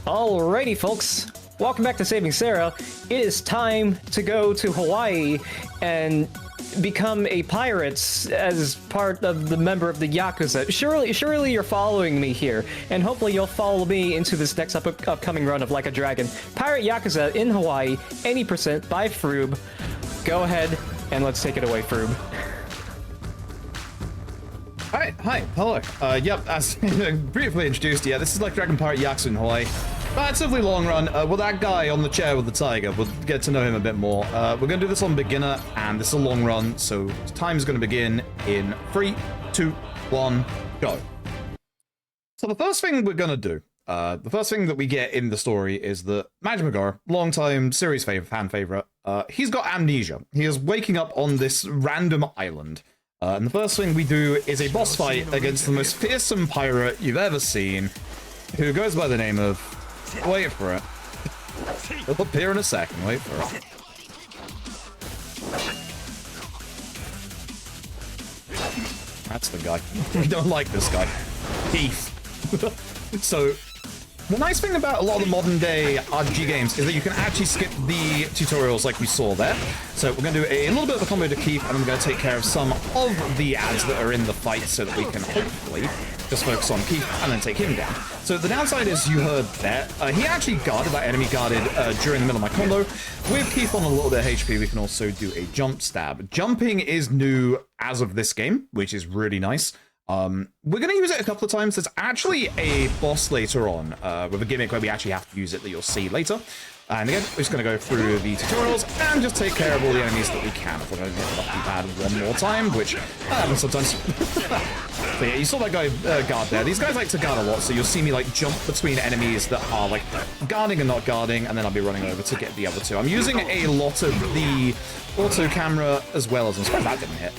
Alrighty, folks. Welcome back to Saving Sarah. It is time to go to Hawaii and become a pirate as part of the member of the Yakuza. Surely you're following me here, and hopefully you'll follow me into this next upcoming run of Like a Dragon. Pirate Yakuza in Hawaii, 80% by Froob. Go ahead and let's take it away, Froob. Hi, hello. Yep, as briefly introduced, yeah, this is Like Dragon Pirate Yakuza in Hawaii. Relatively long run. Well, that guy on the chair with the tiger, we'll get to know him a bit more. We're going to do this on beginner, and this is a long run, so time's going to begin in 3, 2, 1, go. So the first thing we're going to do, the first thing that we get in the story is that Majima, long-time series fan favorite, he's got amnesia. He is waking up on this random island. And the first thing we do is a boss fight against the most fearsome pirate you've ever seen, who goes by the name of... Wait for it. It'll appear in a second. Wait for it. That's the guy. We don't like this guy. Keith. So, the nice thing about a lot of the modern day RPG games is that you can actually skip the tutorials like we saw there. So we're going to do a little bit of a combo to Keith, and I'm going to take care of some of the ads that are in the fight so that we can hopefully just focus on Keith and then take him down. So the downside is you heard that. He actually guarded, that enemy guarded during the middle of my combo. With Keith on a little bit of HP, we can also do a jump stab. Jumping is new as of this game, which is really nice. We're going to use it a couple of times. There's actually a boss later on with a gimmick where we actually have to use it that you'll see later. And again, we're just going to go through the tutorials and just take care of all the enemies that we can. If we're going to get lucky bad one more time, which happens sometimes. So yeah, you saw that guy guard there. These guys like to guard a lot, so you'll see me like jump between enemies that are like guarding and not guarding, and then I'll be running over to get the other two. I'm using a lot of the auto camera as well as, I'm surprised that didn't hit,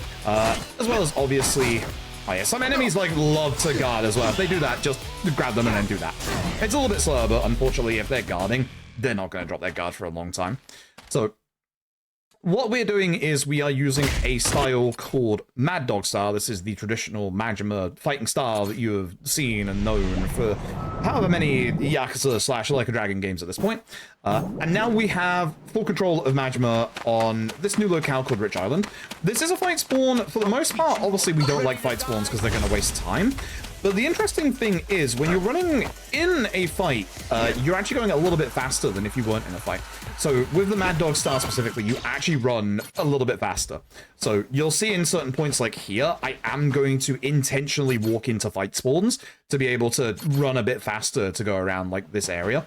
as well as obviously... Oh yeah, some enemies like love to guard as well. If they do that, just grab them and then do that. It's a little bit slower, but unfortunately if they're guarding, they're not going to drop their guard for a long time. So what we're doing is we are using a style called Mad Dog style. This is the traditional Majima fighting style that you have seen and known for however many Yakuza / Like a Dragon games at this point. And now we have full control of Majima on this new locale called Rich Island. This is a fight spawn for the most part. Obviously, we don't like fight spawns because they're going to waste time. But the interesting thing is, when you're running in a fight, you're actually going a little bit faster than if you weren't in a fight. So with the Mad Dog style specifically, you actually run a little bit faster. So you'll see in certain points like here, I am going to intentionally walk into fight spawns to be able to run a bit faster to go around like this area.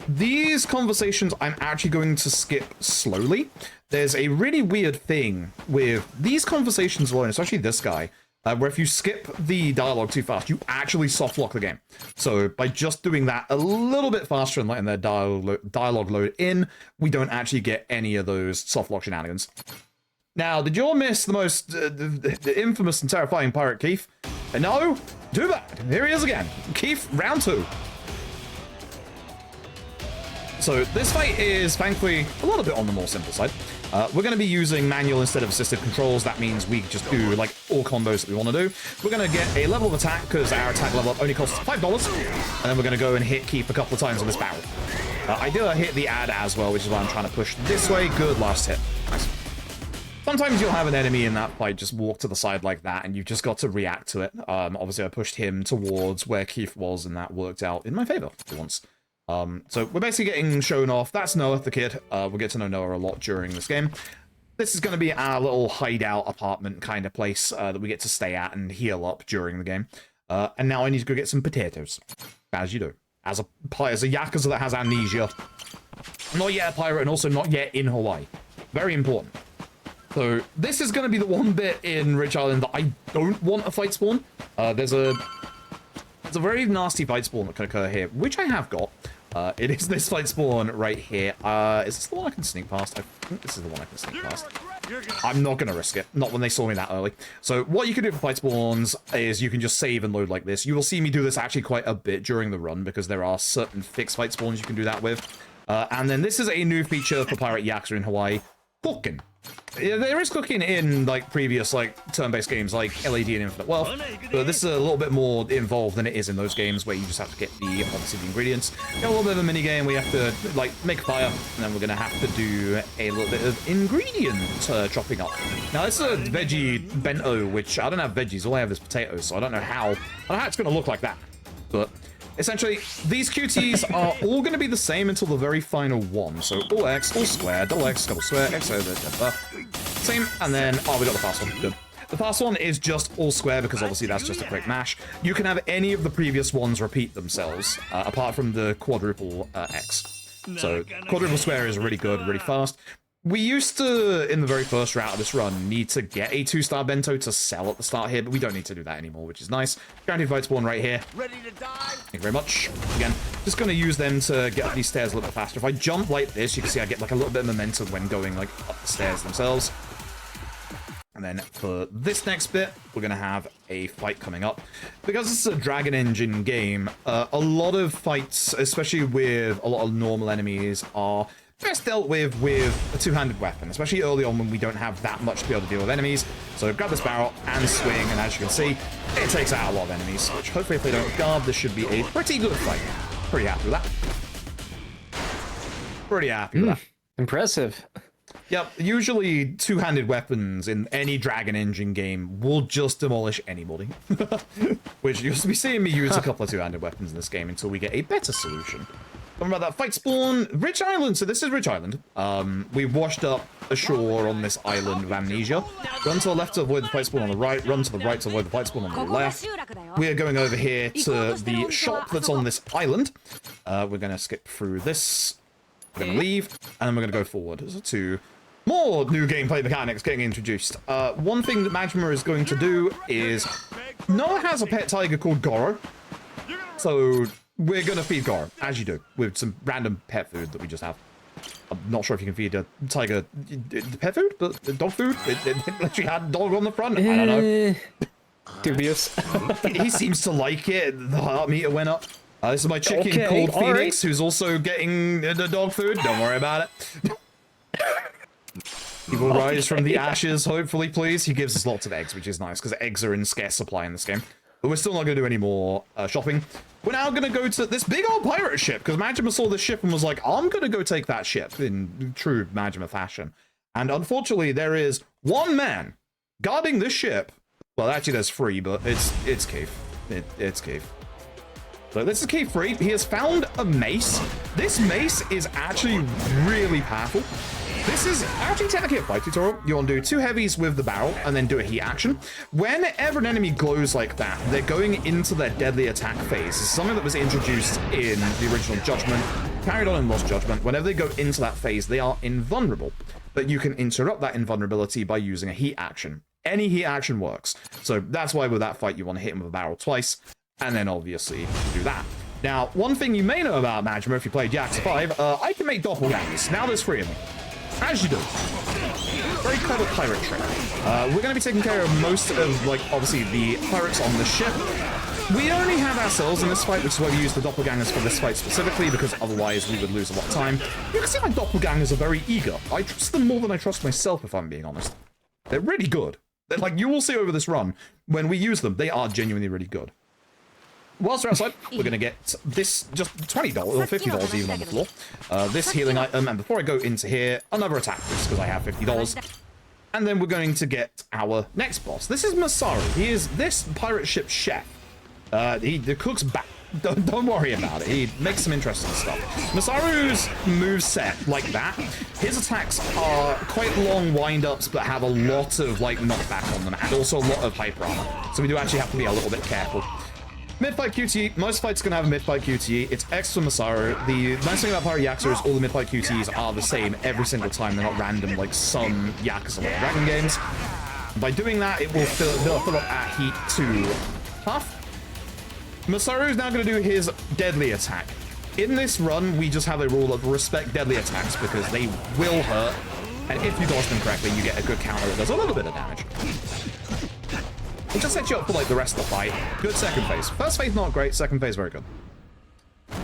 These conversations I'm actually going to skip slowly. There's a really weird thing with these conversations alone, especially this guy, where if you skip the dialogue too fast, you actually soft lock the game. So by just doing that a little bit faster and letting their dialogue load in, we don't actually get any of those soft lock shenanigans. Now, did you all miss the most the infamous and terrifying pirate Keith? No? Too bad. Here he is again. Keith, round 2. So this fight is, thankfully, a little bit on the more simple side. We're going to be using manual instead of assisted controls. That means we just do like all combos that we want to do. We're going to get a level of attack because our attack level up only costs $5. And then we're going to go and hit Keith a couple of times on this barrel. I do hit the ad as well, which is why I'm trying to push this way. Good, last hit. Nice. Sometimes you'll have an enemy in that fight just walk to the side like that, and you've just got to react to it. Obviously, I pushed him towards where Keith was, and that worked out in my favor for once. So we're basically getting shown off. That's Noah, the kid. We'll get to know Noah a lot during this game. This is going to be our little hideout apartment kind of place that we get to stay at and heal up during the game. And now I need to go get some potatoes, as you do. As a Yakuza that has amnesia. Not yet a pirate and also not yet in Hawaii. Very important. So this is going to be the one bit in Rich Island that I don't want a fight spawn. There's a very nasty fight spawn that can occur here, which I have got. It is this fight spawn right here. Is this the one I can sneak past? I think this is the one I can sneak past. I'm not going to risk it. Not when they saw me that early. So what you can do for fight spawns is you can just save and load like this. You will see me do this actually quite a bit during the run because there are certain fixed fight spawns you can do that with. And then this is a new feature for Pirate Yakuza in Hawaii. Cooking. Yeah, there is cooking in like previous like turn-based games like LAD and Infinite Wealth, but this is a little bit more involved than it is in those games where you just have to get the obviously the ingredients. Got a little bit of a mini game. We have to like make a fire, and then we're gonna have to do a little bit of ingredient chopping up. Now this is a veggie bento, which I don't have veggies. All I have is potatoes, so I don't know how it's gonna look like that, but. Essentially, these QTs are all going to be the same until the very final one. So all X, all square, double X, double square, X over, same, and then, oh, we got the fast one, good. The fast one is just all square because obviously that's just a quick mash. You can have any of the previous ones repeat themselves, apart from the quadruple X. So quadruple square is really good, really fast. We used to, in the very first route of this run, need to get a 2-star bento to sell at the start here, but we don't need to do that anymore, which is nice. Guaranteed fight spawn right here. Ready to die? Thank you very much. Again, just going to use them to get up these stairs a little bit faster. If I jump like this, you can see I get like a little bit of momentum when going like up the stairs themselves. And then for this next bit, we're going to have a fight coming up. Because this is a Dragon Engine game, a lot of fights, especially with a lot of normal enemies, are best dealt with a two-handed weapon, especially early on when we don't have that much to be able to deal with enemies. So grab this barrel and swing, and as you can see, it takes out a lot of enemies, which hopefully if they don't guard, this should be a pretty good fight. Pretty happy with that. Pretty happy with that. Impressive. Yep, usually two-handed weapons in any Dragon Engine game will just demolish anybody. Which you'll be seeing me use a couple of two-handed weapons in this game until we get a better solution. Talking about that fight spawn, Rich Island. So this is Rich Island. We washed up ashore on this island of Amnesia. Run to the left to avoid the fight spawn on the right. Run to the right to avoid the fight spawn on the left. We are going over here to the shop that's on this island. We're going to skip through this. We're going to leave, and then we're going to go forward to more new gameplay mechanics getting introduced. One thing that Majima is going to do is Noah has a pet tiger called Goro. So we're going to feed Goro, as you do, with some random pet food that we just have. I'm not sure if you can feed a tiger pet food, but dog food? It literally had dog on the front. I don't know. Dubious. He seems to like it. The heart meter went up. This is my chicken called Phoenix, who's also getting the dog food. Don't worry about it. He will rise from the ashes, hopefully, please. He gives us lots of eggs, which is nice, because eggs are in scarce supply in this game. But we're still not going to do any more shopping. We're now going to go to this big old pirate ship, because Majima saw this ship and was like, I'm going to go take that ship in true Majima fashion. And unfortunately, there is one man guarding this ship. Well, actually, there's three, but it's Keith. It's Keith. So this is Keith 3. He has found a mace. This mace is actually really powerful. This is actually technically a fight tutorial. You want to do 2 heavies with the barrel and then do a heat action. Whenever an enemy glows like that, they're going into their deadly attack phase. This is something that was introduced in the original Judgment, carried on in Lost Judgment. Whenever they go into that phase, they are invulnerable. But you can interrupt that invulnerability by using a heat action. Any heat action works. So that's why with that fight, you want to hit him with a barrel twice. And then obviously do that. Now, one thing you may know about Majima if you played Yakuza 5, I can make doppelgangers. Now there's 3 of them. As you do. Very clever pirate trick. We're going to be taking care of most of, like, obviously the pirates on the ship. We only have ourselves in this fight, which is why we use the doppelgangers for this fight specifically, because otherwise we would lose a lot of time. You can see my doppelgangers are very eager. I trust them more than I trust myself, if I'm being honest. They're really good. They're, like, you will see over this run, when we use them, they are genuinely really good. Whilst we're outside, we're going to get this, just $20 or $50 even on the floor. This healing item, and before I go into here, another attack boost, because I have $50. And then we're going to get our next boss. This is Masaru. He is this pirate ship chef. He cooks back. Don't worry about it. He makes some interesting stuff. Masaru's moveset, like that, his attacks are quite long wind-ups, but have a lot of, like, knockback on them, and also a lot of hyper armor. So we do actually have to be a little bit careful. Mid-fight QTE, most fights are going to have a mid-fight QTE. It's X for Masaru. The nice thing about Pirate Yakuza is all the mid-fight QTEs are the same every single time. They're not random like some Yakuza like Dragon games. By doing that, it will fill up at heat to half. Masaru is now going to do his deadly attack. In this run, we just have a rule of respect deadly attacks because they will hurt. And if you dodge them correctly, you get a good counter that does a little bit of damage. It just sets you up for like the rest of the fight. Good second phase. First phase not great, second phase very good.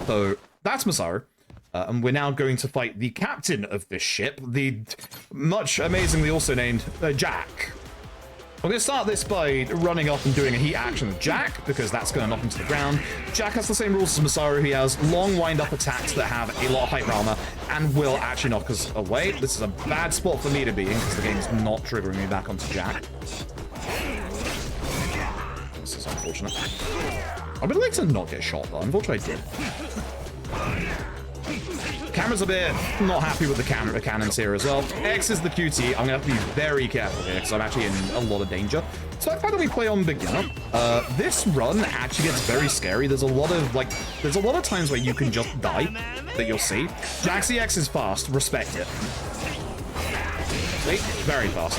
So that's Masaru. And we're now going to fight the captain of this ship, the much amazingly also named Jack. We're going to start this by running up and doing a heat action with Jack, because that's going to knock him to the ground. Jack has the same rules as Masaru. He has long wind-up attacks that have a lot of hyper armor and will actually knock us away. This is a bad spot for me to be in, because the game's not triggering me back onto Jack. This is unfortunate. I would like to not get shot, though. Unfortunately, I did. Camera's a bit not happy with the cannons here as well. X is the QT. I'm gonna have to be very careful here because I'm actually in a lot of danger. So I find that we play on beginner. This run actually gets very scary. There's a lot of times where you can just die that you'll see. Jack's EX is fast. Respect it. See? Very fast.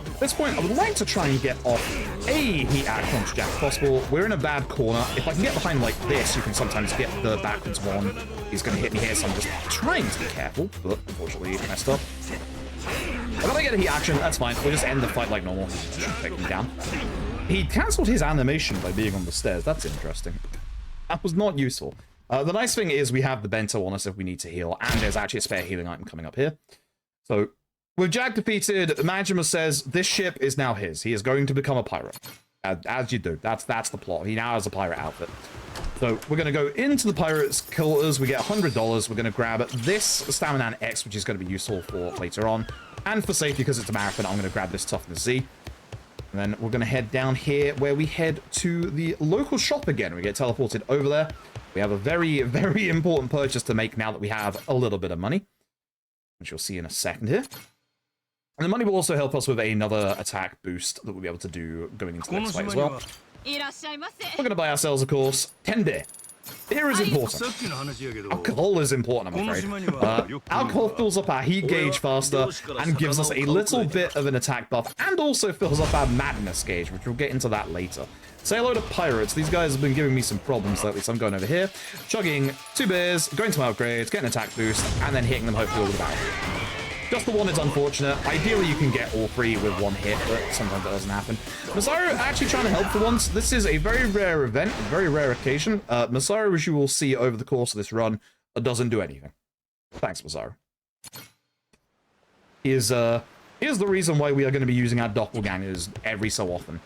At this point, I would like to try and get off a heat action onto Jack if possible. We're in a bad corner. If I can get behind like this, you can sometimes get the backwards one. He's going to hit me here, so I'm just trying to be careful, but unfortunately it messed up. If I get a heat action, that's fine. We'll just end the fight like normal. Take him down. He cancelled his animation by being on the stairs. That's interesting. That was not useful. The nice thing is we have the bento on us if we need to heal, and there's actually a spare healing item coming up here. So, with Jack defeated, Majima says this ship is now his. He is going to become a pirate. As you do. That's the plot. He now has a pirate outfit. So we're going to go into the pirates' quarters. We get $100. We're going to grab this Stamina and X, which is going to be useful for later on. And for safety, because it's a marathon, I'm going to grab this Toughness Z. And then we're going to head down here, where we head to the local shop again. We get teleported over there. We have a very, very important purchase to make now that we have a little bit of money, which you'll see in a second here. And the money will also help us with another attack boost that we'll be able to do going into the next fight as well. We're going to buy ourselves, of course, 10 beer. Beer is important. Alcohol is important, I'm afraid. Alcohol fills up our heat gauge faster and gives us a little bit of an attack buff, and also fills up our madness gauge, which we'll get into that later. Say hello to pirates. These guys have been giving me some problems lately, so I'm going over here, chugging 2 beers, going to my upgrades, getting an attack boost, and then hitting them hopefully all with a barrel. Just the one is unfortunate. Ideally, you can get all 3 with 1 hit, but sometimes that doesn't happen. Masaru actually trying to help for once. This is a very rare event, a very rare occasion. Masaru, as you will see over the course of this run, doesn't do anything. Thanks, Masaru. Here's the reason why we are going to be using our doppelgangers every so often.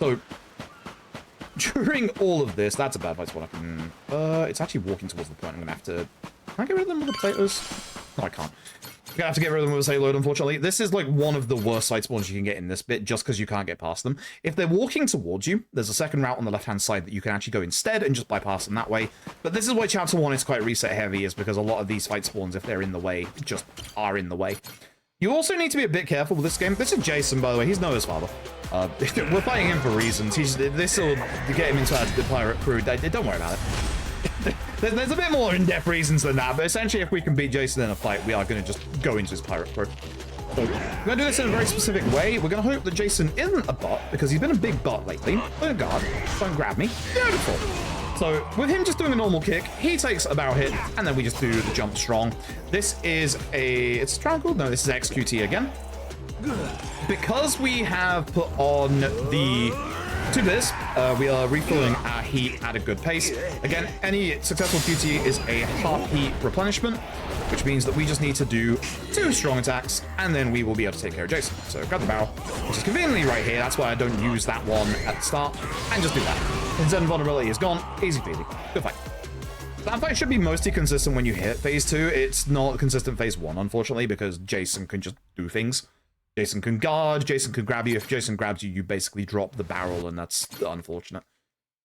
So, during all of this, that's a bad fight spot. It's actually walking towards the point. I'm going to have to... Can I get rid of them with the potatoes? No, I can't. I'm gonna have to get rid of them with a payload, unfortunately. This is like one of the worst side spawns you can get in this bit, just because you can't get past them. If they're walking towards you, there's a second route on the left-hand side that you can actually go instead and just bypass them that way. But this is why Chapter 1 is quite reset heavy, is because a lot of these fight spawns, if they're in the way, just are in the way. You also need to be a bit careful with this game. This is Jason, by the way. He's Noah's father. We're fighting him for reasons. This will get him into the pirate crew. Don't worry about it. There's a bit more in-depth reasons than that, but essentially if we can beat Jason in a fight, we are going to just go into his pirate crew. So, we're going to do this in a very specific way. We're going to hope that Jason isn't a bot, because he's been a big bot lately. Oh god, don't grab me. Beautiful. So, with him just doing a normal kick, he takes a barrel hit, and then we just do the jump strong. This is it's Strangle? No, this is XQT again. Because we have put on the... To this, we are refilling our heat at a good pace. Again, any successful QT is a half heat replenishment, which means that we just need to do 2 strong attacks, and then we will be able to take care of Jason. So grab the barrel, which is conveniently right here. That's why I don't use that one at the start, and just do that. His vulnerability is gone. Easy peasy. Good fight. That fight should be mostly consistent when you hit phase 2. It's not consistent phase 1, unfortunately, because Jason can just do things. Jason can guard, Jason can grab you. If Jason grabs you, you basically drop the barrel, and that's unfortunate.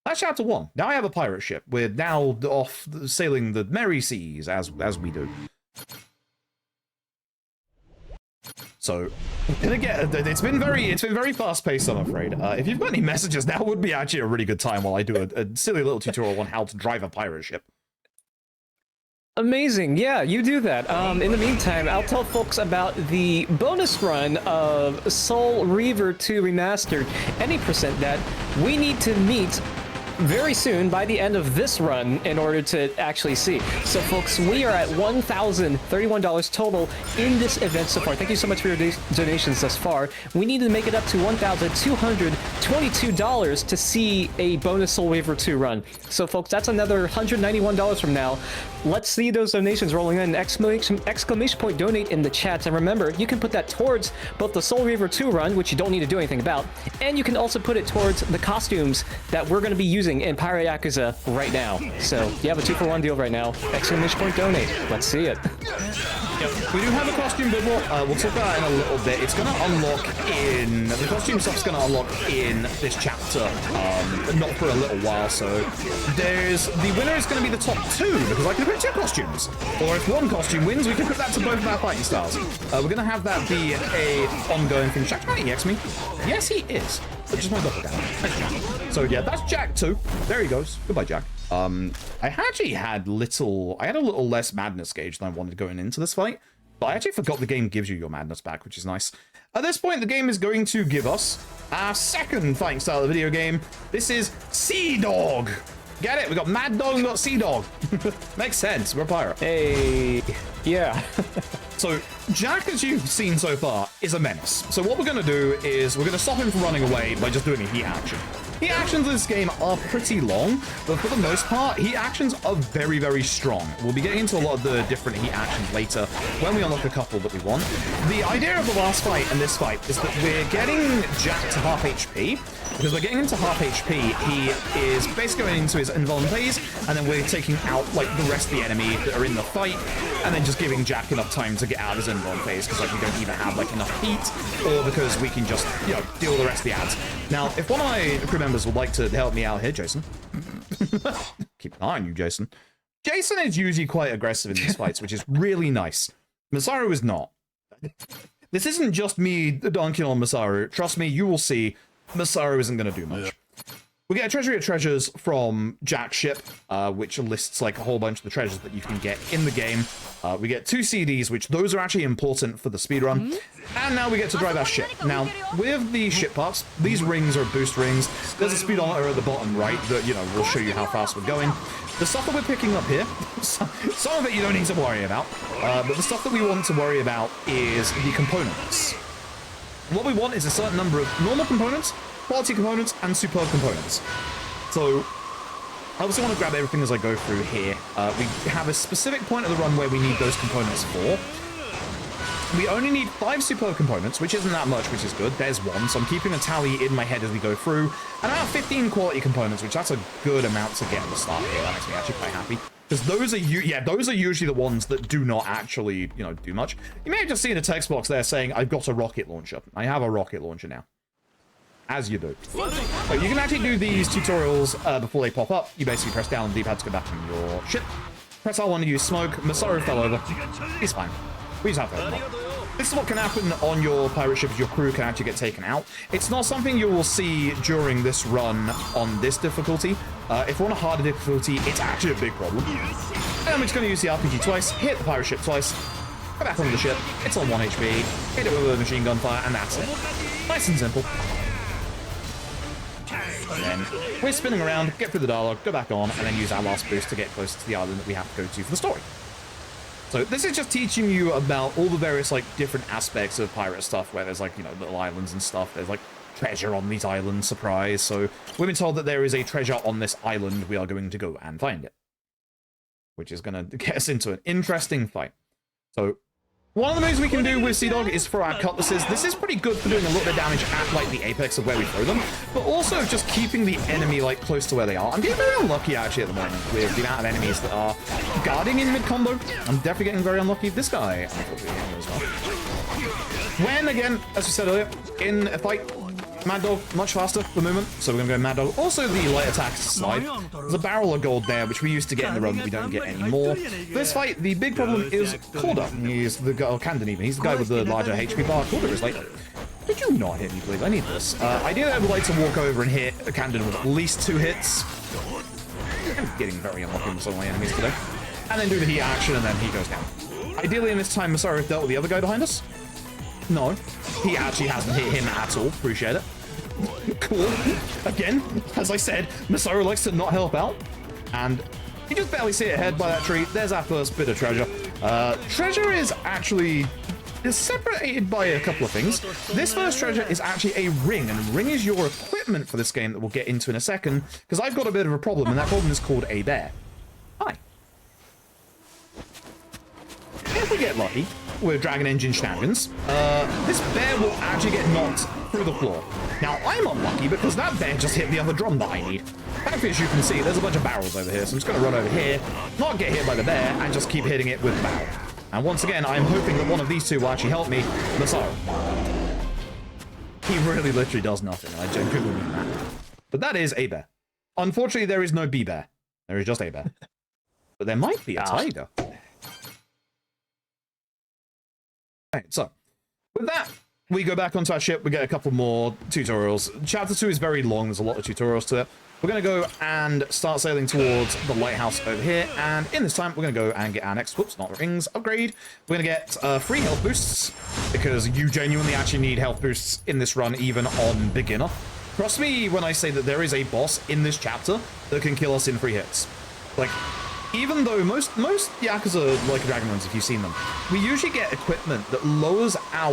That's Chapter 1. Now I have a pirate ship. We're now off sailing the merry seas, as we do. So, and again, it's been very fast-paced, I'm afraid. If you've got any messages, now would be actually a really good time while I do a silly little tutorial on how to drive a pirate ship. Amazing, yeah, you do that. In the meantime, I'll tell folks about the bonus run of Soul Reaver 2 Remastered, any percent that we need to meet very soon by the end of this run in order to actually see. So folks, we are at $1,031 total in this event so far. Thank you so much for your donations thus far. We need to make it up to $1,222 to see a bonus Soul Reaver 2 run. So folks, that's another $191 from now. let's see those donations rolling in. Exclamation point donate in the chat. And remember, you can put that towards both the Soul Reaver 2 run, which you don't need to do anything about, and you can also put it towards the costumes that we're going to be using in Pirate Yakuza right now. So you have a 2-for-1 deal right now. Exclamation point donate. Let's see it. Yep. We do have a costume bit more. We'll talk about it in a little bit. It's going to unlock in... The costume stuff's going to unlock in this chapter, not for a little while, so... The winner is going to be the top 2, because I can put 2 costumes. Or if one costume wins, we can put that to both of our fighting styles. We're going to have that be a ongoing thing. Jack, can he EX me? Yes, he is. But just my double down. That's Jack. So yeah, that's Jack 2. There he goes. Goodbye, Jack. I actually had a little less madness gauge than I wanted going into this fight, but I actually forgot the game gives you your madness back, which is nice. At this point, the game is going to give us our second fighting style of the video game. This is Sea Dog. Get it? We got Mad Dog and we got Sea Dog. Makes sense. We're a pirate. Hey, yeah. So Jack, as you've seen so far, is a menace. So what we're going to do is we're going to stop him from running away by just doing a heat action. Heat actions in this game are pretty long, but for the most part, heat actions are very, very strong. We'll be getting into a lot of the different heat actions later when we unlock a couple that we want. The idea of the last fight and this fight is that we're getting Jack to half HP. Because we're getting into half HP, he is basically going into his invuln phase, and then we're taking out like the rest of the enemy that are in the fight, and then just giving Jack enough time to get out of his invuln phase, because like we don't even have like enough heat, or because we can just, you know, deal the rest of the ads. Now, if one of my crew members would like to help me out here, Jason. Keep an eye on you, Jason. Jason is usually quite aggressive in these fights, which is really nice. Masaru is not. This isn't just me dunking on Masaru. Trust me, you will see. Masaru isn't going to do much. We get a treasury of treasures from Jack's ship, which lists like a whole bunch of the treasures that you can get in the game. We get 2 CDs, which those are actually important for the speedrun. And now we get to drive our ship. Now, with the ship parts, these rings are boost rings. There's a speedometer at the bottom right that, you know, will show you how fast we're going. The stuff that we're picking up here, some of it you don't need to worry about. But the stuff that we want to worry about is the components. What we want is a certain number of normal components, quality components, and superb components. So, I obviously want to grab everything as I go through here. We have a specific point of the run where we need those components for. We only need 5 superb components, which isn't that much, which is good. There's 1, so I'm keeping a tally in my head as we go through. And about 15 quality components, which that's a good amount to get at the start here. That makes me actually quite happy. Because those are usually the ones that do not actually, you know, do much. You may have just seen a text box there saying, I've got a rocket launcher. I have a rocket launcher now. As you do. So you can actually do these tutorials before they pop up. You basically press down on the D-pad to go back on your ship. Press R1 to use smoke. Masaru fell over. He's fine. We just have to help him up. This is what can happen on your pirate ship if your crew can actually get taken out. It's not something you will see during this run on this difficulty. If we're on a harder difficulty, it's actually a big problem. And I'm just going to use the RPG twice, hit the pirate ship twice, go back onto the ship, it's on 1 HP, hit it with a machine gun fire, and that's it. Nice and simple. And then we're spinning around, get through the dialogue, go back on, and then use our last boost to get closer to the island that we have to go to for the story. So this is just teaching you about all the various like different aspects of pirate stuff, where there's like, you know, little islands and stuff. There's like treasure on these islands, surprise. So we've been told that there is a treasure on this island. We are going to go and find it, which is going to get us into an interesting fight. So one of the moves we can do with Sea Dog is throw our cutlasses. This is pretty good for doing a little bit of damage at like the apex of where we throw them, but also just keeping the enemy like close to where they are. I'm getting very unlucky actually at the moment with the amount of enemies that are guarding in mid-combo. I'm definitely getting very unlucky. This guy, unfortunately, as well. When, again, as we said earlier, in a fight, Mad Dog, much faster for movement, so we're going to go Mad Dog. Also, the light attack slide. There's a barrel of gold there, which we used to get in the run, but we don't get anymore. For this fight, the big problem is Corda. He's the guy, or Camden even. He's the guy with the larger HP bar. Corda is like, did you not hit me, please? I need this. Ideally, I would like to walk over and hit Camden with at least 2 hits. I'm getting very unlucky with some of my enemies today. And then do the heat action, and then he goes down. Ideally, in this time, Masaru dealt with the other guy behind us. No, he actually hasn't hit him at all. Appreciate it. Cool. Again, as I said, Masaru likes to not help out. And you just barely see it ahead by that tree. There's our first bit of treasure. Treasure is actually separated by a couple of things. This first treasure is actually a ring, and a ring is your equipment for this game that we'll get into in a second, because I've got a bit of a problem, and that problem is called a bear. Hi. we get lucky with Dragon Engine shenanigans, this bear will actually get knocked through the floor. Now, I'm unlucky because that bear just hit the other drum that I need. Thankfully, as you can see, there's a bunch of barrels over here, so I'm just going to run over here, not get hit by the bear, and just keep hitting it with the barrel. And once again, I'm hoping that one of these two will actually help me, Masaru. He really literally does nothing, I genuinely mean that. But that is a bear. Unfortunately, there is no bee bear. There is just a bear. But there might be a tiger. Right, so, with that, we go back onto our ship, we get a couple more tutorials. Chapter 2 is very long, there's a lot of tutorials to it. We're going to go and start sailing towards the lighthouse over here, and in this time, we're going to go and get our next, whoops, not rings, upgrade. We're going to get free health boosts, because you genuinely actually need health boosts in this run, even on beginner. Trust me when I say that there is a boss in this chapter that can kill us in 3 hits. Like, even though most Yakuza like Dragon runs, if you've seen them, we usually get equipment that lowers our,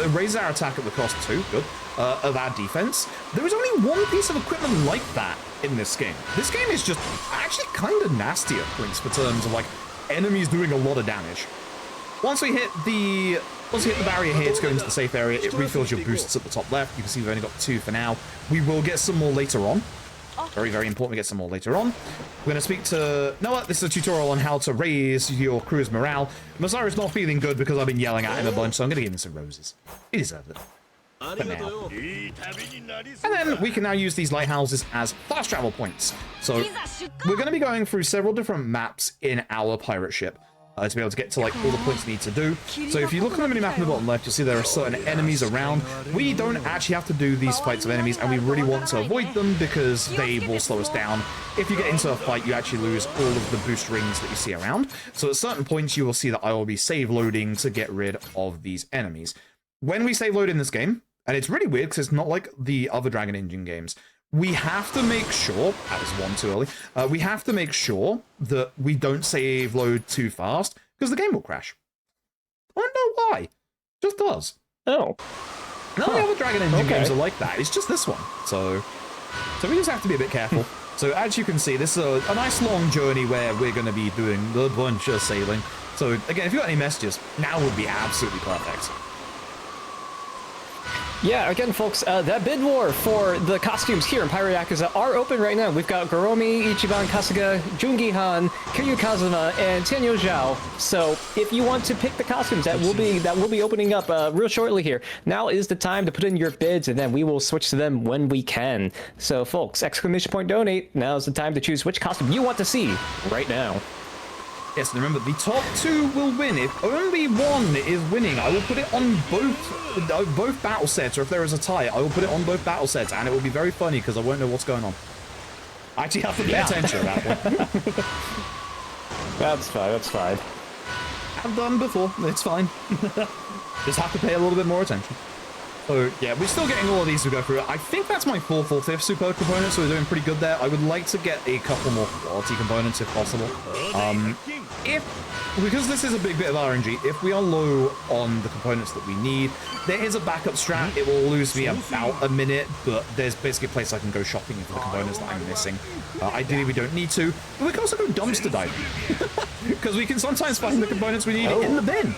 raises our attack at the cost too, good, of our defense. There is only one piece of equipment like that in this game. This game is just actually kind of nasty at points for terms of like enemies doing a lot of damage. Once we hit the barrier here to go into the safe area, it refills your boosts at the top left. You can see we've only got 2 for now. We will get some more later on. Very, very important we get some more later on. We're going to speak to Noah. This is a tutorial on how to raise your crew's morale. Masaru's not feeling good because I've been yelling at him a bunch, so I'm going to give him some roses. He deserves it. For now. And then we can now use these lighthouses as fast travel points. So we're going to be going through several different maps in our pirate ship. To be able to get to like all the points you need to do. So if you look on the minimap in the bottom left, you'll see there are certain enemies around. We don't actually have to do these fights of enemies, and we really want to avoid them because they will slow us down. If you get into a fight, you actually lose all of the boost rings that you see around. So at certain points, you will see that I will be save loading to get rid of these enemies. When we save load in this game, and it's really weird because it's not like the other Dragon Engine games, we have to make sure, that was one too early, we have to make sure that we don't save load too fast, because the game will crash. I don't know why. It just does. Oh. None of the other Dragon Engine games are like that. It's just this one. So we just have to be a bit careful. So as you can see, this is a nice long journey where we're going to be doing a bunch of sailing. So again, if you've got any messages, now would be absolutely perfect. Yeah, again, folks, that bid war for the costumes here in Pirate Yakuza are open right now. We've got Goromi, Ichiban Kasuga, Jungi Han, Kiryu Kazuma, and Tenyo Zhao. So if you want to pick the costumes, that will be opening up real shortly here. Now is the time to put in your bids, and then we will switch to them when we can. So, folks, !donate. Now is the time to choose which costume you want to see right now. Yes, and remember, the top 2 will win. If only one is winning, I will put it on both battle sets, or if there is a tie, I will put it on both battle sets, and it will be very funny because I won't know what's going on. I actually have to pay attention to that one. That's fine, that's fine. I've done before, it's fine. Just have to pay a little bit more attention. So, yeah, we're still getting all of these to go through. I think that's my 4th or 5th super component, so we're doing pretty good there. I would like to get a couple more quality components if possible. Because this is a big bit of RNG, if we are low on the components that we need, there is a backup strat. It will lose me about a minute, but there's basically a place I can go shopping for the components that I'm missing. Ideally, we don't need to, but we can also go dumpster diving. Because we can sometimes find the components we need in the bin.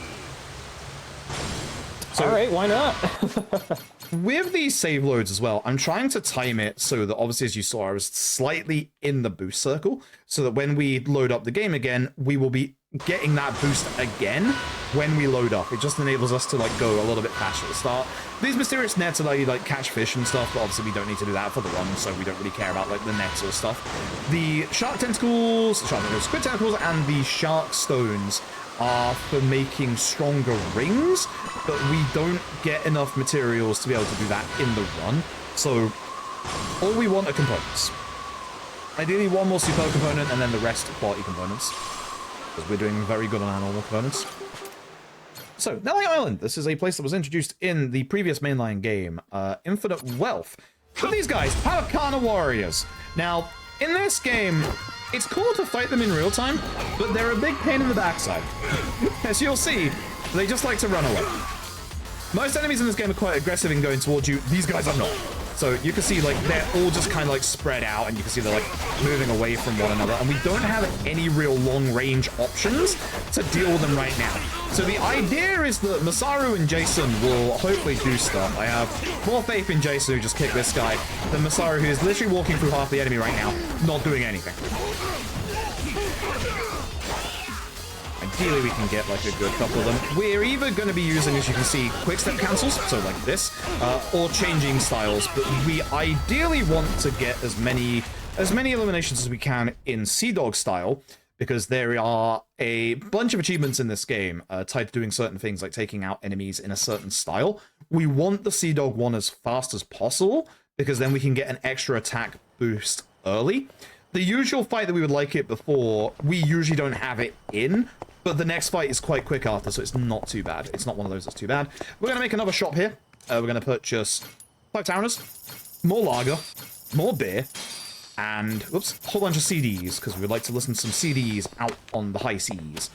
So, all right, why not? with these save loads as well, I'm trying to time it so that obviously, as you saw, I was slightly in the boost circle, so that when we load up the game again, we will be getting that boost again when we load up. It just enables us to like go a little bit faster at the start. These mysterious nets allow you to like catch fish and stuff, but obviously we don't need to do that for the run, so we don't really care about like the nets or stuff. The squid tentacles, and the shark stones are for making stronger rings, but we don't get enough materials to be able to do that in the run. So all we want are components. Ideally one more super component and then the rest quality components, because we're doing very good on our normal components. So, Nelly Island. This is a place that was introduced in the previous mainline game, Infinite Wealth. But these guys, Harakana Warriors. Now, in this game, it's cool to fight them in real time, but they're a big pain in the backside. As you'll see, they just like to run away. Most enemies in this game are quite aggressive in going towards you. These guys are not. So you can see, like, they're all just kind of, like, spread out, and you can see they're, like, moving away from one another, and we don't have any real long-range options to deal with them right now. So the idea is that Masaru and Jason will hopefully do stuff. I have more faith in Jason, who just kicked this guy, than Masaru, who is literally walking through half the enemy right now, not doing anything. Ideally, we can get, like, a good couple of them. We're either going to be using, as you can see, quick step cancels, so like this, or changing styles, but we ideally want to get as many eliminations as we can in Sea Dog style, because there are a bunch of achievements in this game tied to doing certain things, like taking out enemies in a certain style. We want the Sea Dog one as fast as possible, because then we can get an extra attack boost early. The usual fight that we would like it before, we usually don't have it in, but the next fight is quite quick after, so it's not too bad. It's not one of those that's too bad. We're going to make another shop here. We're going to purchase 5 towners, more lager, more beer, and, whoops, a whole bunch of CDs, because we'd like to listen to some CDs out on the high seas.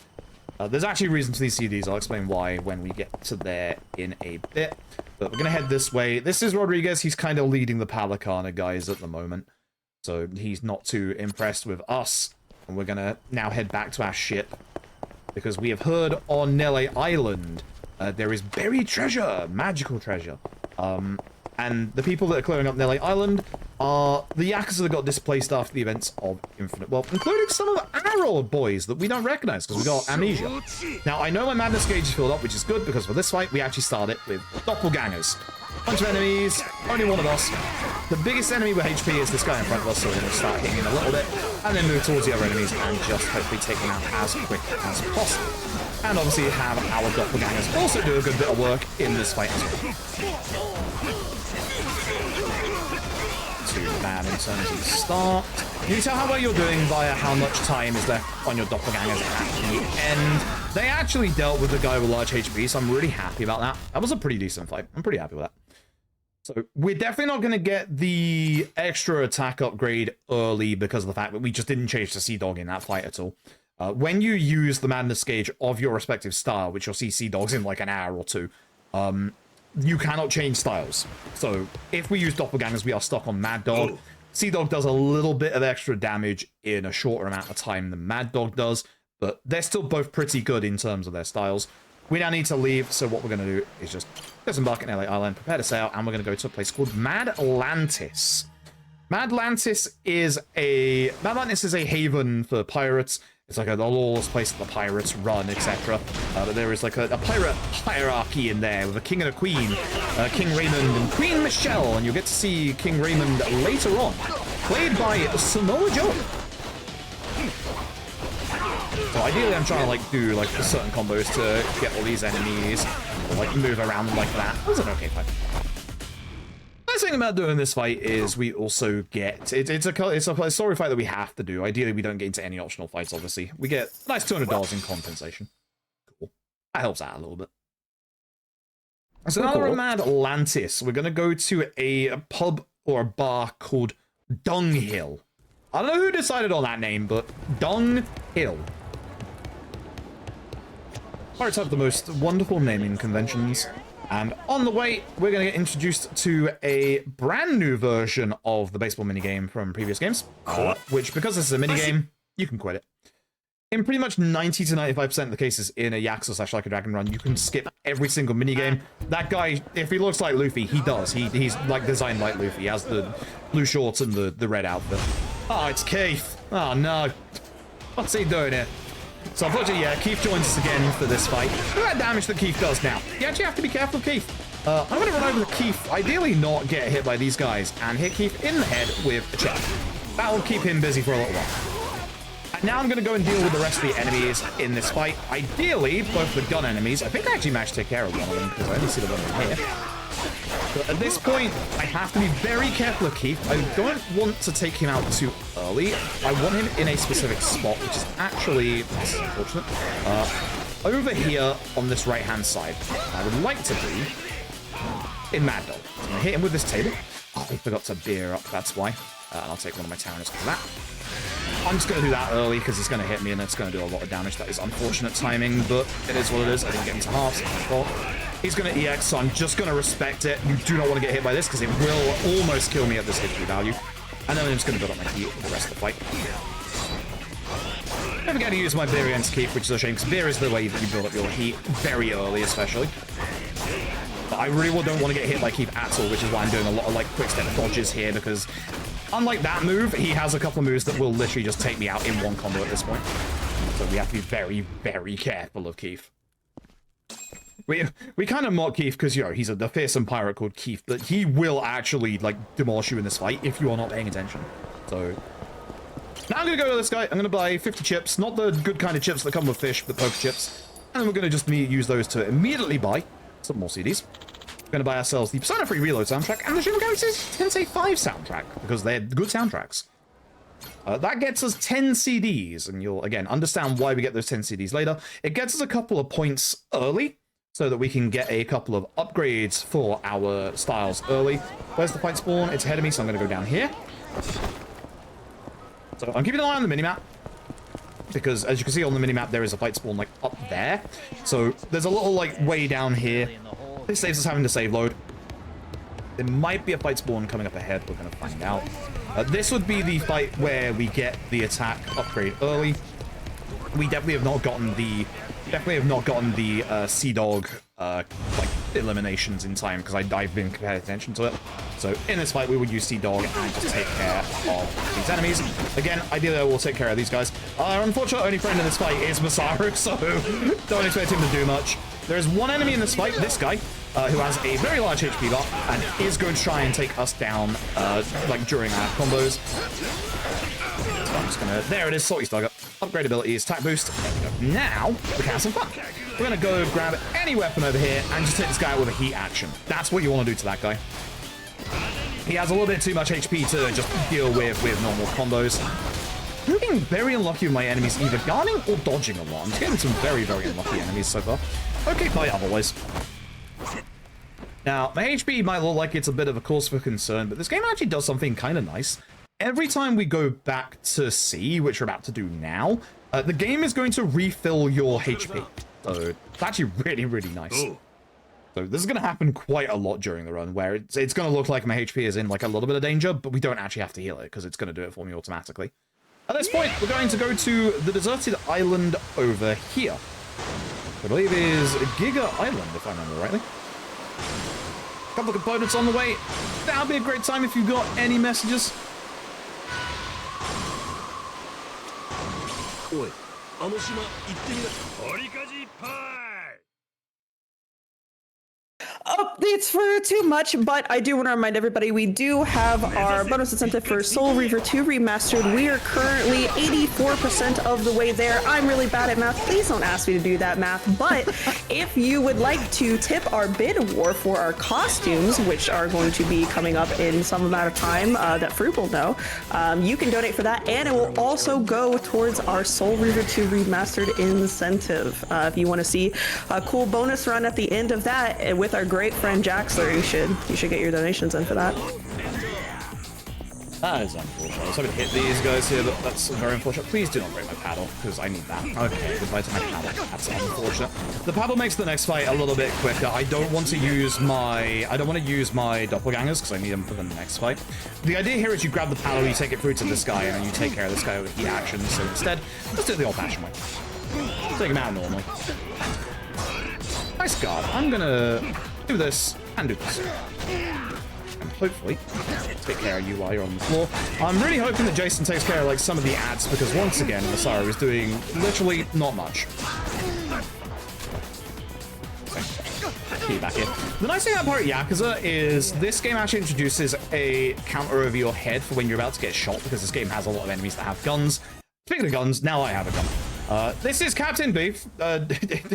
There's actually a reason to these CDs. I'll explain why when we get to there in a bit. But we're going to head this way. This is Rodriguez. He's kind of leading the Palacana guys at the moment, so he's not too impressed with us. And we're going to now head back to our ship, because we have heard on Nele Island there is buried treasure, magical treasure. And the people that are clearing up Nele Island are the Yakuza that got displaced after the events of Infinite Wealth, including some of our old boys that we don't recognize because we got amnesia. Now, I know my madness gauge is filled up, which is good, because for this fight, we actually started with doppelgangers. Bunch of enemies, only one of us. The biggest enemy with HP is this guy in front of us, so we're going to start hitting him a little bit, and then move towards the other enemies and just hopefully take them out as quick as possible. And obviously have our doppelgangers also do a good bit of work in this fight as well. Too bad in terms of the start. You can tell how well you're doing via how much time is left on your doppelgangers at the end. They actually dealt with the guy with large HP, so I'm really happy about that. That was a pretty decent fight. I'm pretty happy with that. So we're definitely not going to get the extra attack upgrade early because of the fact that we just didn't change the Sea Dog in that fight at all. When you use the madness gauge of your respective style, which you'll see Sea Dogs in like an hour or two, you cannot change styles. So if we use doppelgangers, we are stuck on Mad Dog. Sea Dog does a little bit of extra damage in a shorter amount of time than Mad Dog does, but they're still both pretty good in terms of their styles. We now need to leave, so what we're going to do is just disembark at LA Island, prepare to sail, and we're going to go to a place called Madlantis. Madlantis is a haven for pirates. It's like a lawless place that the pirates run, etc. But there is like a pirate hierarchy in there with a king and a queen, King Raymond and Queen Michelle, and you'll get to see King Raymond later on, played by Samoa Joe. So ideally, I'm trying to like do like certain combos to get all these enemies, or, like move around them like that. That was an okay fight. The nice thing about doing this fight is we also get it's a story fight that we have to do. Ideally, we don't get into any optional fights. Obviously, we get a nice $200 in compensation. Cool. That helps out a little bit. So now we're in Madlantis. We're gonna go to a pub or a bar called Dung Hill. I don't know who decided on that name, but Dung Hill. Pirates have the most wonderful naming conventions. And on the way, we're going to get introduced to a brand new version of the baseball minigame from previous games, which, because this is a minigame, you can quit it. In pretty much 90 to 95% of the cases in a Yakuza / Like a Dragon run, you can skip every single minigame. That guy, if he looks like Luffy, he does. He's like designed like Luffy. He has the blue shorts and the red outfit. Oh, it's Keith. Oh, no. What's he doing here? So unfortunately, yeah, Keith joins us again for this fight. Look at that damage that Keith does now. You actually have to be careful of Keith. I'm going to run over to Keith, ideally not get hit by these guys, and hit Keith in the head with a chip. That will keep him busy for a little while. And now I'm going to go and deal with the rest of the enemies in this fight. Ideally, both the gun enemies. I think I actually managed to take care of one of them, because I only see the one in here. But at this point, I have to be very careful of Keith. I don't want to take him out too early. I want him in a specific spot, which is actually, this is unfortunate, over here on this right-hand side. I would like to be in Mad Dog. So I'm going to hit him with this table. Oh, I forgot to beer up, that's why. And I'll take one of my towers for that. I'm just going to do that early because he's going to hit me and it's going to do a lot of damage. That is unfortunate timing, but it is what it is. I didn't get into halves. It's my fault. He's going to EX, so I'm just going to respect it. You do not want to get hit by this because it will almost kill me at this HP value. And then I'm just going to build up my heat for the rest of the fight. Never going to use my Beer against Keith, which is a shame because Beer is the way that you build up your heat very early, especially. But I really don't want to get hit by Keith at all, which is why I'm doing a lot of like quick step dodges here because unlike that move, he has a couple of moves that will literally just take me out in one combo at this point. So we have to be very, very careful of Keith. We kind of mock Keith because, you know, he's a fearsome pirate called Keith, but he will actually, like, demolish you in this fight if you are not paying attention. So, now I'm going to go to this guy. I'm going to buy 50 chips, not the good kind of chips that come with fish, the poker chips. And we're going to just use those to immediately buy some more CDs. We're going to buy ourselves the Persona 3 Reload soundtrack and the Shin Megami Tensei 5 soundtrack, because they're good soundtracks. That gets us 10 CDs, and you'll, again, understand why we get those 10 CDs later. It gets us a couple of points early, so that we can get a couple of upgrades for our styles early. Where's the fight spawn? It's ahead of me, so I'm going to go down here. So I'm keeping an eye on the minimap, because as you can see on the minimap, there is a fight spawn, like, up there. So there's a little, like, way down here. This saves us having to save load. There might be a fight spawn coming up ahead. We're going to find out. This would be the fight where we get the attack upgrade early. We definitely have not gotten the Sea Dog like eliminations in time because I've been paying attention to it. So in this fight, we would use Sea Dog and just take care of these enemies. Again, ideally, I will take care of these guys. Our unfortunate only friend in this fight is Masaru, so don't expect him to do much. There is one enemy in this fight, this guy, who has a very large HP bar and is going to try and take us down like during our combos. So I'm just gonna, there it is, Salty Slugger. Upgrade abilities, attack boost. There we go. Now, we can have some fun. We're gonna go grab any weapon over here and just hit this guy with a heat action. That's what you want to do to that guy. He has a little bit too much HP to just deal with normal combos. I'm getting very unlucky with my enemies, either guarding or dodging a lot. I'm getting some very, very unlucky enemies so far. Okay, fight otherwise. Now, my HP might look like it's a bit of a cause for concern, but this game actually does something kind of nice. Every time we go back to sea, which we're about to do now, the game is going to refill your HP. So it's actually really, really nice. So this is going to happen quite a lot during the run, where it's going to look like my HP is in like a little bit of danger, but we don't actually have to heal it, because it's going to do it for me automatically. At this point, we're going to go to the deserted island over here. I believe is Giga Island, if I remember rightly. A couple of components on the way. That'll be a great time if you've got any messages. Updates for too much, but I do want to remind everybody we do have our bonus incentive for Soul Reaver 2 Remastered. We are currently 84% of the way there. I'm really bad at math. Please don't ask me to do that math. But if you would like to tip our bid war for our costumes, which are going to be coming up in some amount of time that Froob will know, you can donate for that, and it will also go towards our Soul Reaver 2 Remastered incentive. If you want to see a cool bonus run at the end of that with our great friend Jaxler, you should get your donations in for that. That is unfortunate. I was hoping to hit these guys here, but that's very unfortunate. Please do not break my paddle, because I need that. Okay, goodbye to my paddle. That's unfortunate. The paddle makes the next fight a little bit quicker. I don't want to use my doppelgangers, because I need them for the next fight. The idea here is you grab the paddle, you take it through to this guy, and then you take care of this guy with heat actions. So instead, let's do it the old-fashioned way. Take him out normally. Nice guard. I'm gonna do this and do this. And hopefully take care of you while you're on the floor. I'm really hoping that Jason takes care of like some of the ads, because once again, Masaru is doing literally not much. Keep back here. The nice thing about Pirate Yakuza is this game actually introduces a counter over your head for when you're about to get shot, because this game has a lot of enemies that have guns. Speaking of guns, now I have a gun. This is Captain Beef.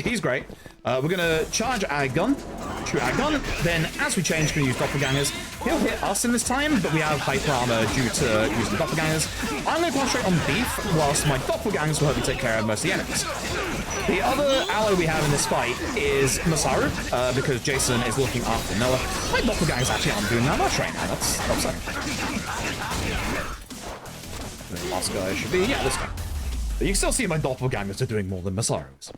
He's great. We're gonna charge our gun, shoot our gun, then as we change, we're gonna use doppelgangers. He'll hit us in this time, but we have hyper armor due to using doppelgangers. I'm gonna concentrate on Beef, whilst my doppelgangers will help me take care of most of the enemies. The other ally we have in this fight is Masaru, because Jason is looking after Noah. My doppelgangers actually aren't doing that much right now. That's upsetting. The last guy should be, yeah, this guy. But you can still see my doppelgangers are doing more than Masaru's.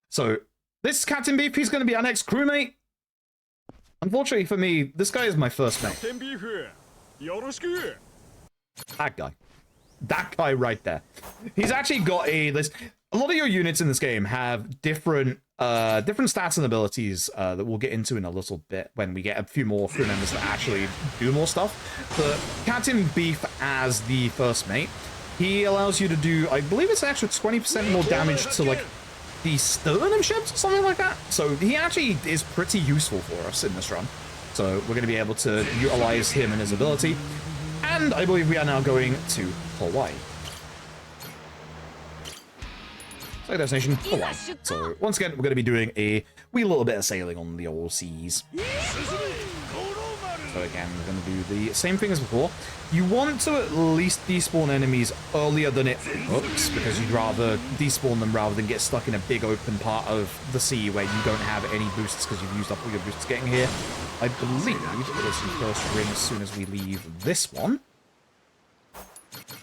So, This Captain Beef, he's going to be our next crewmate. Unfortunately for me, this guy is my first mate. That guy. That guy right there. He's actually got a lot of your units in this game have different stats and abilities that we'll get into in a little bit when we get a few more crew members that actually do more stuff. But Captain Beef as the first mate, he allows you to do, I believe it's an extra 20% more damage to like the stern of ships or something like that. So he actually is pretty useful for us in this run. So we're going to be able to utilize him and his ability. And I believe we are now going to Hawaii. So destination, Hawaii. So once again, we're going to be doing a wee little bit of sailing on the old seas. So again, we're going to do the same thing as before. You want to at least despawn enemies earlier than it hooks, because you'd rather despawn them rather than get stuck in a big open part of the sea where you don't have any boosts because you've used up all your boosts getting here. I believe it is the first ring as soon as we leave this one.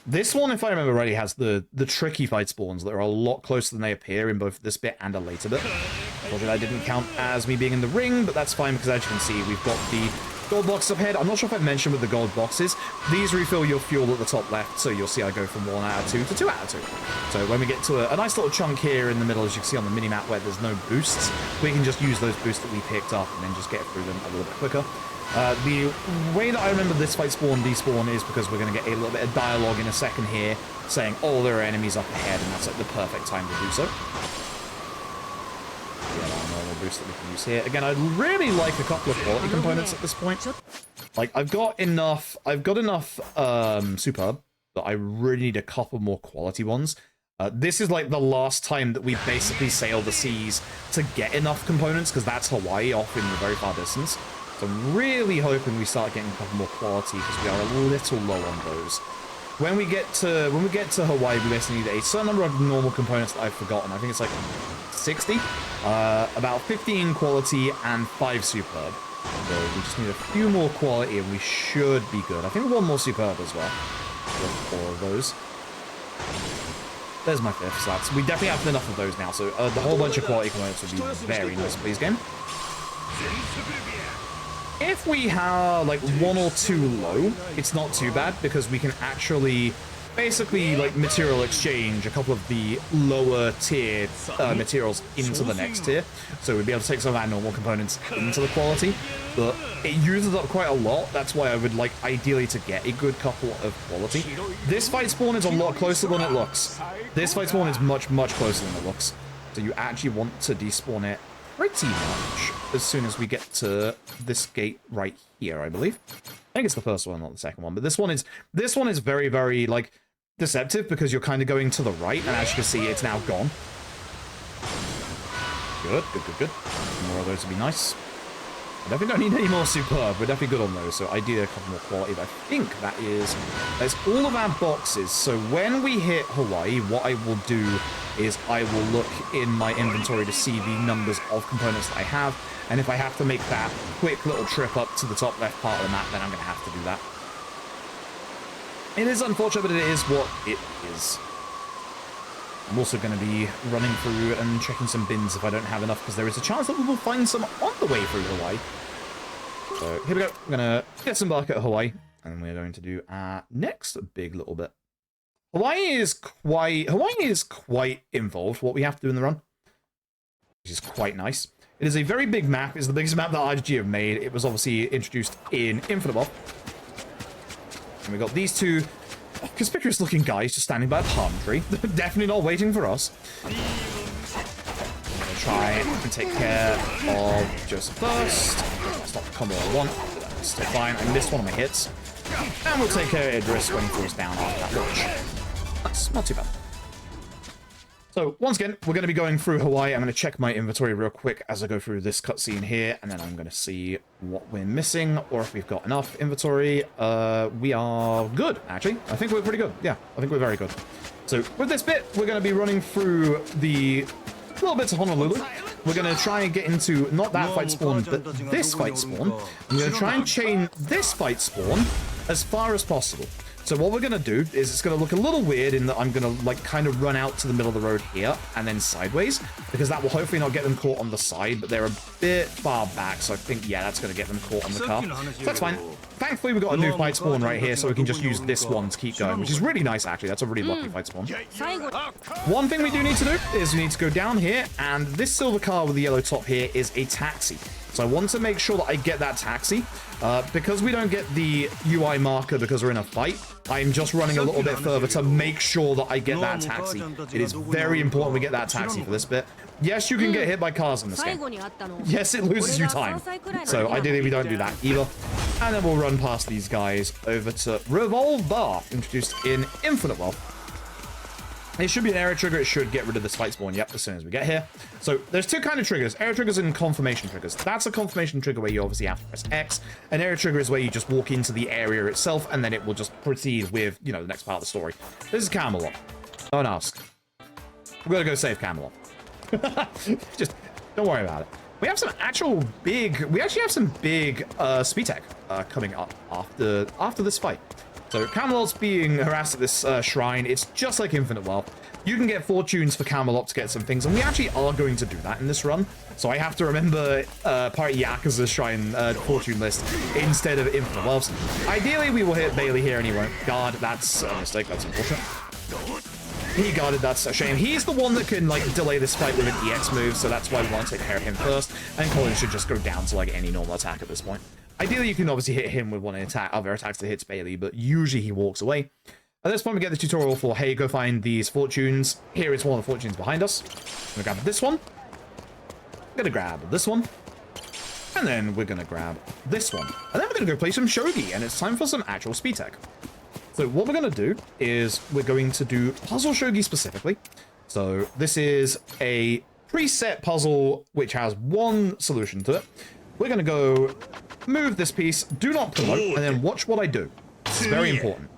This one, if I remember rightly, has the tricky fight spawns that are a lot closer than they appear in both this bit and a later bit. Unfortunately, that didn't count as me being in the ring, but that's fine because as you can see, we've got the gold box up ahead. I'm not sure if I've mentioned with the gold boxes, these refill your fuel at the top left, so you'll see I go from 1 out of 2 to 2 out of 2. So when we get to a nice little chunk here in the middle, as you can see on the mini-map where there's no boosts, we can just use those boosts that we picked up and then just get through them a little bit quicker. The way that I remember this fight spawn despawn is because we're going to get a little bit of dialogue in a second here saying, oh, there are enemies up ahead, and that's like the perfect time to do so. Boost that we can use here. Again, I'd really like a couple of quality components at this point. Like, I've got enough superb, but I really need a couple more quality ones. This is like the last time that we basically sail the seas to get enough components, because that's Hawaii off in the very far distance. So I'm really hoping we start getting a couple more quality, because we are a little low on those. When we get to Hawaii, we basically need a certain number of normal components that I've forgotten. I think it's like 60, about 15 quality and 5 superb. So we just need a few more quality and we should be good. I think 1 more superb as well. 4 of those. There's my 5th, so that's, we definitely have enough of those now. So the whole bunch of quality components would be very nice for this game. If we have like 1 or 2 low, it's not too bad because we can actually basically like material exchange a couple of the lower tier materials into the next tier. So we'd be able to take some of our normal components into the quality, but it uses up quite a lot. That's why I would like ideally to get a good couple of quality. This fight spawn is a lot closer than it looks. This fight spawn is much, much closer than it looks. So you actually want to despawn it pretty much as soon as we get to this gate right here, I believe. I think it's the first one, not the second one, but this one is very, very like deceptive because you're kind of going to the right, and as you can see, it's now gone. Good, good, good, good. More of those would be nice. I definitely don't need any more superb. We're definitely good on those, so I do a couple more quality, but I think that's all of our boxes. So when we hit Hawaii, what I will do is I will look in my inventory to see the numbers of components that I have, and if I have to make that quick little trip up to the top left part of the map, then I'm going to have to do that. It is unfortunate, but it is what it is. I'm also going to be running through and checking some bins if I don't have enough, because there is a chance that we will find some on the way through Hawaii. So here we go. We're going to get some bark at Hawaii, and we're going to do our next big little bit. Hawaii is quite involved, what we have to do in the run, which is quite nice. It is a very big map. It's the biggest map that RGG have made. It was obviously introduced in Infinite Wealth. And we got these two conspicuous looking guys just standing by a palm tree. Definitely not waiting for us. I'm going to try and take care of Joseph first. That's not the combo I want. That's still fine. I missed one of my hits. And we'll take care of Idris when he falls down after that launch. That's not too bad. So, once again, we're going to be going through Hawaii. I'm going to check my inventory real quick as I go through this cutscene here, and then I'm going to see what we're missing, or if we've got enough inventory. We are good, actually. I think we're pretty good. Yeah, I think we're very good. So, with this bit, we're going to be running through the little bits of Honolulu. We're going to try and get into, not that fight spawn, but this fight spawn. I'm going to try and chain this fight spawn as far as possible. So what we're gonna do is it's gonna look a little weird in that I'm gonna like kind of run out to the middle of the road here and then sideways, because that will hopefully not get them caught on the side, but they're a bit far back, so I think, yeah, that's gonna get them caught on the car. So that's fine. Thankfully, we got a new fight spawn right here, so we can just use this one to keep going, which is really nice, actually. That's a really lucky fight spawn. One thing we do need to do is we need to go down here, and this silver car with the yellow top here is a taxi. So I want to make sure that I get that taxi. Because we don't get the UI marker because we're in a fight, I'm just running a little bit further to make sure that I get that taxi. It is very important we get that taxi for this bit. Yes, you can get hit by cars in this game. Yes, it loses you time. So ideally we don't do that either. And then we'll run past these guys over to Revolve Bar, introduced in Infinite Wealth. It should be an area trigger. It should get rid of this fight spawn, yep, as soon as we get here. So there's two kind of triggers, area triggers and confirmation triggers. That's a confirmation trigger where you obviously have to press X. An area trigger is where you just walk into the area itself and then it will just proceed with, you know, the next part of the story. This is Camelot. Don't ask. We're gonna go save Camelot. Just don't worry about it. We have some actual big, we actually have some big speed tech coming up after this fight. So Camelot's being harassed at this shrine. It's just like Infinite Wealth. You can get fortunes for Camelot to get some things, and we actually are going to do that in this run. So I have to remember part Yakuza's shrine fortune list instead of Infinite Wealth's. Ideally, we will hit Bailey here, and he won't guard. That's a mistake. That's unfortunate. He guarded, that's a shame. He's the one that can, like, delay this fight with an EX move, so that's why we want to take care of him first. And Colin should just go down to, like, any normal attack at this point. Ideally, you can obviously hit him with one other attacks that hits Bailey, but usually he walks away. At this point, we get the tutorial for, hey, go find these fortunes. Here is one of the fortunes behind us. I'm gonna grab this one. I'm gonna grab this one. And then we're gonna grab this one. And then we're gonna go play some shogi, and it's time for some actual speed tech. So what we're going to do is we're going to do puzzle shogi specifically. So this is a preset puzzle which has one solution to it. We're going to go move this piece, do not promote, and then watch what I do. It's very important.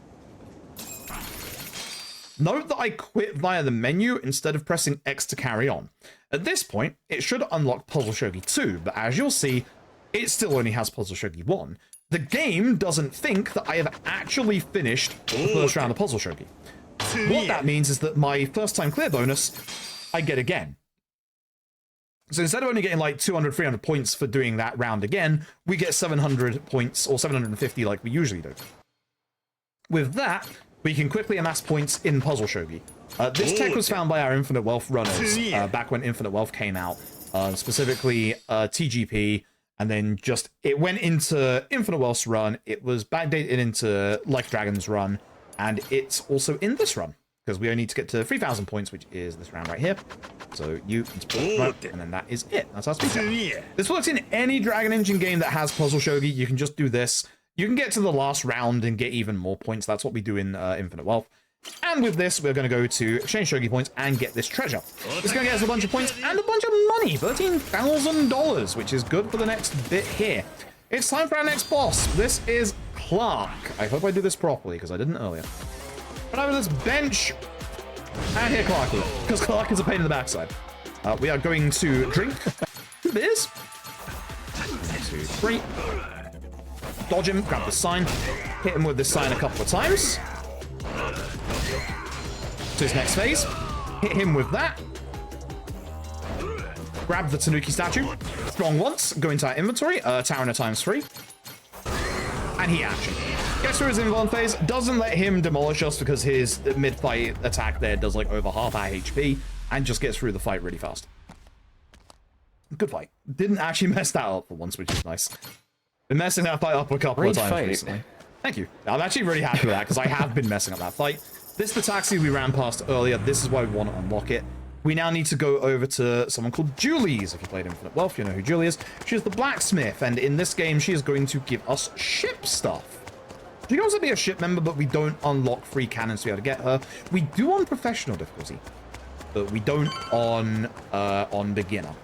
Note that I quit via the menu instead of pressing X to carry on. At this point, it should unlock Puzzle Shogi 2, but as you'll see, it still only has Puzzle Shogi 1. The game doesn't think that I have actually finished the first round of Puzzle Shogi. What that means is that my first time clear bonus, I get again. So instead of only getting like 200, 300 points for doing that round again, we get 700 points or 750 like we usually do. With that, we can quickly amass points in Puzzle Shogi. This tech was found by our Infinite Wealth runners back when Infinite Wealth came out, specifically TGP. And then just, it went into Infinite Wealth's run, it was backdated into Like Dragon's run, and it's also in this run, because we only need to get to 3,000 points, which is this round right here. So you can promote, and then that is it. That's our speed tech. This works in any Dragon Engine game that has Puzzle Shogi. You can just do this. You can get to the last round and get even more points. That's what we do in Infinite Wealth. And with this, we're going to go to exchange shogi points and get this treasure. It's going to get us a bunch of points and a bunch of money, $13,000, which is good for the next bit here. It's time for our next boss. This is Clark. I hope I do this properly, because I didn't earlier. Run over this bench and hit Clark with it, because Clark is a pain in the backside. We are going to drink beers. 1, 2, 3. Dodge him, grab the sign, hit him with this sign a couple of times. To his next phase, hit him with that. Grab the Tanuki statue, strong once, go into our inventory, Tarana ×3, and he action. Gets through his invuln phase, doesn't let him demolish us because his mid-fight attack there does like over half our HP, and just gets through the fight really fast. Good fight. Didn't actually mess that up for once, which is nice. Been messing that fight up a couple of times recently. Thank you. I'm actually really happy with that, because I have been messing up that fight. This is the taxi we ran past earlier. This is why we want to unlock it. We now need to go over to someone called Julie's. If you played Infinite Wealth, you know who Julie is. She is the blacksmith, and in this game, she is going to give us ship stuff. She can also be a ship member, but we don't unlock free cannons to be able to get her. We do on professional difficulty, but we don't on beginner.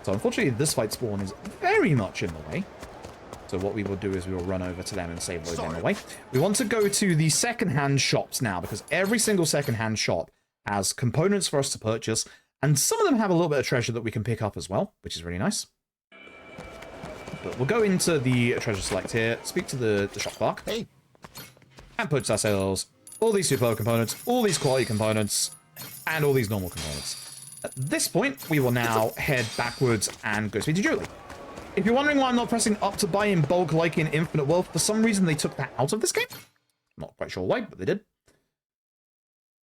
So unfortunately, this fight spawn is very much in the way. So what we will do is we will run over to them and save those them away. We want to go to the secondhand shops now, because every single secondhand shop has components for us to purchase, and some of them have a little bit of treasure that we can pick up as well, which is really nice. But we'll go into the treasure select here, speak to the shop clerk. Hey. and puts ourselves all these super components, all these quality components, and all these normal components. At this point, we will now head backwards and go speak to Julie. If you're wondering why I'm not pressing up to buy in bulk like in Infinite Wealth, for some reason they took that out of this game. Not quite sure why, but they did.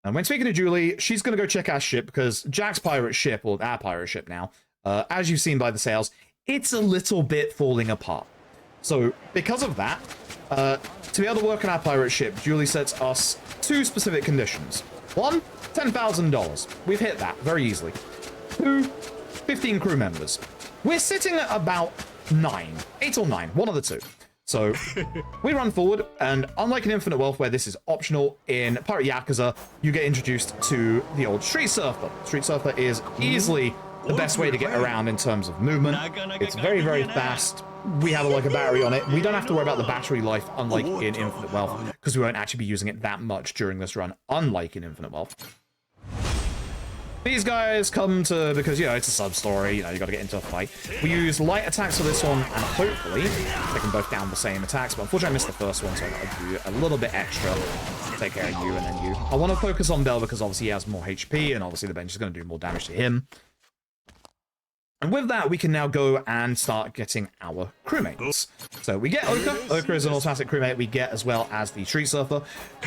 And when speaking to Julie, she's going to go check our ship because Jack's pirate ship, or our pirate ship now, as you've seen by the sails, it's a little bit falling apart. So because of that, to be able to work on our pirate ship, Julie sets us 2 specific conditions. 1, $10,000. We've hit that very easily. 2, 15 crew members. We're sitting at about 9, 8 or 9, one of the 2. So we run forward, and unlike in Infinite Wealth, where this is optional, in Pirate Yakuza, you get introduced to the old Street Surfer. Street Surfer is easily the best way to get around in terms of movement. It's very, very fast. We have like a battery on it. We don't have to worry about the battery life, unlike in Infinite Wealth, because we won't actually be using it that much during this run, unlike in Infinite Wealth. These guys come to, because, you know, it's a sub-story, you know, you got to get into a fight. We use light attacks for this one, and hopefully they can both down the same attacks, but unfortunately I missed the first one, so I'll do a little bit extra to take care of you and then you. I want to focus on Bell because obviously he has more HP, and obviously the bench is going to do more damage to him. And with that, we can now go and start getting our crewmates. So we get Oka. Oka is an automatic crewmate we get, as well as the Street Surfer.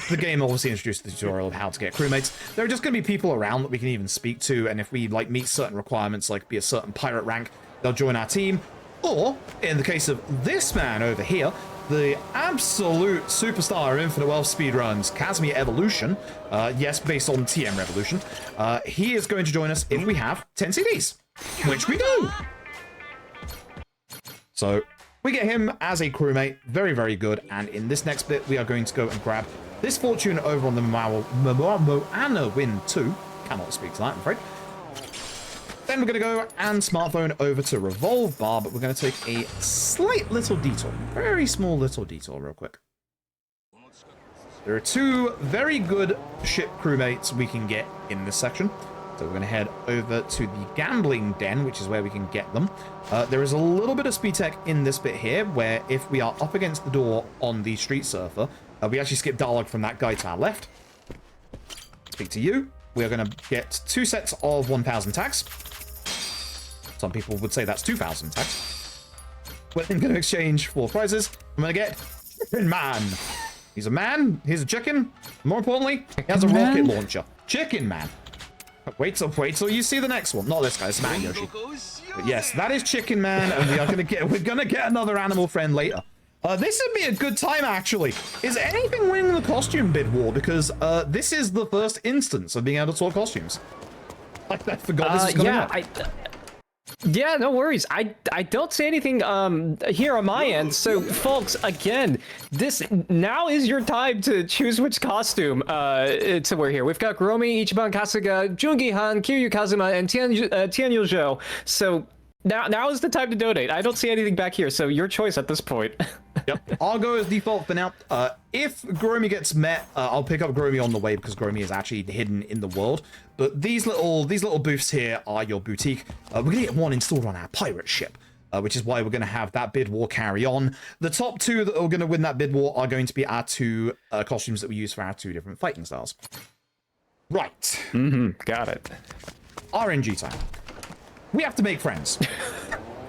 The game obviously introduced the tutorial of how to get crewmates. There are just going to be people around that we can even speak to, and if we like meet certain requirements, like be a certain pirate rank, they'll join our team. Or, in the case of this man over here, the absolute superstar of Infinite Wealth speedruns, Kazumi Evolution, yes, based on TM Revolution, he is going to join us if we have 10 CDs. Which we do! So, we get him as a crewmate, very, very good, and in this next bit, we are going to go and grab this fortune over on the Moana Win 2. Cannot speak to that, I'm afraid. Then we're going to go and smartphone over to Revolve Bar, but we're going to take a slight little detour. Very small little detour, real quick. There are 2 very good ship crewmates we can get in this section. So we're going to head over to the gambling den, which is where we can get them. There is a little bit of speed tech in this bit here, where if we are up against the door on the Street Surfer, we actually skip dialogue from that guy to our left. Speak to you. We are going to get 2 sets of 1,000 tags. Some people would say that's 2,000 tags. We're then going to exchange 4 prizes. I'm going to get Chicken Man. He's a man. He's a chicken. More importantly, he has a rocket launcher. Chicken Man. Wait till you see the next one. Not this guy, it's Man Yoshi. But yes, that is Chicken Man, and we're gonna get another animal friend later. This would be a good time, actually. Is anything winning the costume bid war? Because this is the first instance of being able to sort costumes. I forgot this was coming up. Yeah, no worries. I don't see anything here on my end. So, folks, again, now is your time to choose which costume to wear here. We've got Gromi, Ichiban Kasuga, Jungi Han, Kiryu Kazuma, and Tian Yuzhou. So now is the time to donate. I don't see anything back here, so your choice at this point. Yep, I'll go as default for now. If Gromi gets met, I'll pick up Gromi on the way because Gromi is actually hidden in the world. But these little booths here are your boutique. We're gonna get one installed on our pirate ship, which is why we're gonna have that bid war carry on. The top 2 that are gonna win that bid war are going to be our 2 costumes that we use for our 2 different fighting styles. Right. Got it. RNG time. We have to make friends.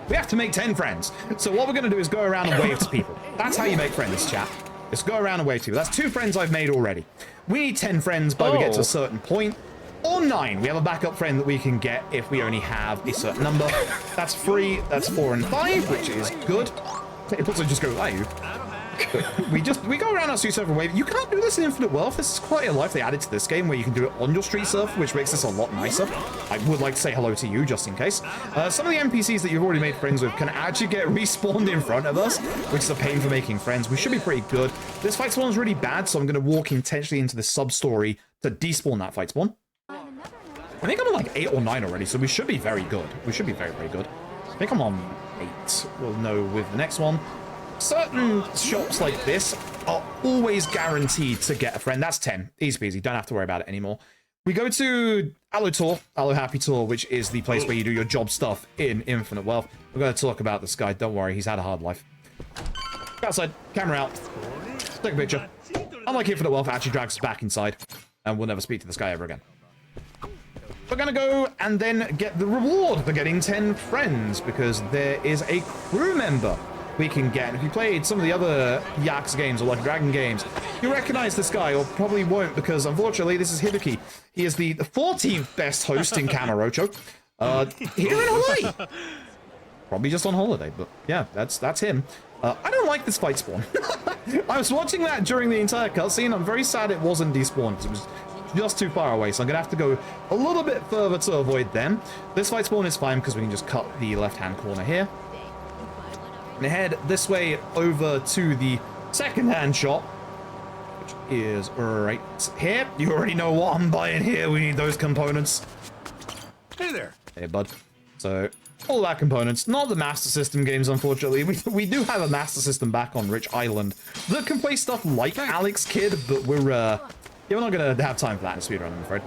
We have to make 10 friends. So what we're going to do is go around and wave to people. That's how you make friends, chat. Just go around and wave to people. That's 2 friends I've made already. We need 10 friends by we get to a certain point. Or 9. We have a backup friend that we can get if we only have a certain number. That's 3. That's 4 and 5, which is good. It also just goes, are you? We go around our Street Surfer wave. You can't do this in Infinite Wealth. This is quite a life they added to this game where you can do it on your Street Surfer, which makes this a lot nicer. I would like to say hello to you just in case. Some of the NPCs that you've already made friends with can actually get respawned in front of us, which is a pain for making friends. We should be pretty good. This fight spawn is really bad, so I'm going to walk intentionally into the sub-story to despawn that fight spawn. I think I'm on like 8 or 9 already, so we should be very good. We should be very, very good. I think I'm on 8. We'll know with the next one. Certain shops like this are always guaranteed to get a friend. That's 10. Easy peasy. Don't have to worry about it anymore. We go to Aloe Happy Tour, which is the place where you do your job stuff in Infinite Wealth. We're going to talk about this guy. Don't worry. He's had a hard life. Go outside. Camera out. Take a picture. unlike Infinite Wealth, actually drags us back inside. And we'll never speak to this guy ever again. We're gonna go and then get the reward for getting 10 friends, because there is a crew member we can get. And if you played some of the other Yakuza games or Like Dragon games, you recognize this guy, or probably won't, because unfortunately this is Hibiki. He is the 14th best host in Kamurocho here in Hawaii. Probably just on holiday, but yeah, that's him. I don't like this fight spawn. I was watching that during the entire cutscene. I'm very sad it wasn't despawned. It was just too far away, so I'm gonna have to go a little bit further to avoid them. This fight spawn is fine because we can just cut the left-hand corner here and head this way over to the second-hand shop, which is right here. You already know what I'm buying here. We need those components. Hey there. Hey, bud. So all of our components, not the Master System games, unfortunately. We do have a Master System back on Rich Island that can play stuff like Alex Kidd, but we're not gonna have time for that in speedrun, I'm afraid.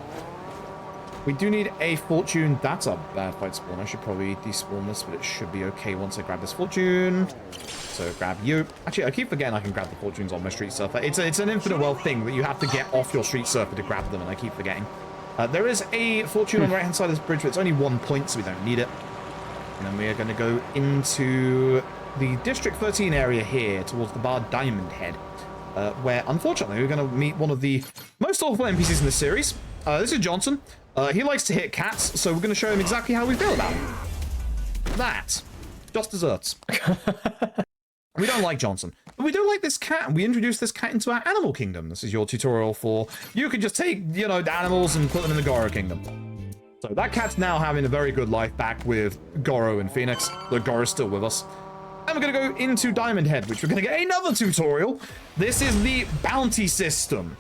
We do need a fortune. That's a bad fight spawn. I should probably despawn this, but it should be okay once I grab this fortune. So grab you. Actually, I keep forgetting I can grab the fortunes on my Street Surfer. It's an Infinite Wealth thing that you have to get off your Street Surfer to grab them, and I keep forgetting. There is a fortune on the right-hand side of this bridge, but it's only 1 point, so we don't need it. And then we are going to go into the District 13 area here, towards the bar Diamond Head, where, unfortunately, we're going to meet one of the most awful NPCs in this series. This is Johnson. He likes to hit cats, so we're going to show him exactly how we feel about him. That. Just desserts. We don't like Johnson. But we do like this cat, and we introduced this cat into our animal kingdom. This is your tutorial for, you can just take, the animals and put them in the Goro kingdom. So that cat's now having a very good life back with Goro and Phoenix. The Goro's still with us. And we're going to go into Diamond Head, which we're going to get another tutorial. This is the bounty system.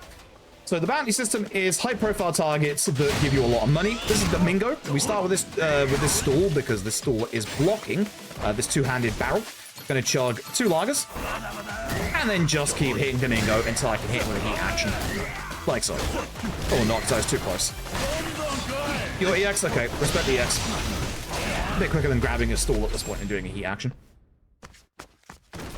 So the bounty system is high-profile targets that give you a lot of money. This is Domingo. We start with this stall, because this stall is blocking this two-handed barrel. Going to chug 2 lagers, and then just keep hitting Domingo until I can hit him with a heat action. Like so. Oh, no, because I was too close. Your EX? Okay, respect the EX. A bit quicker than grabbing a stall at this point and doing a heat action.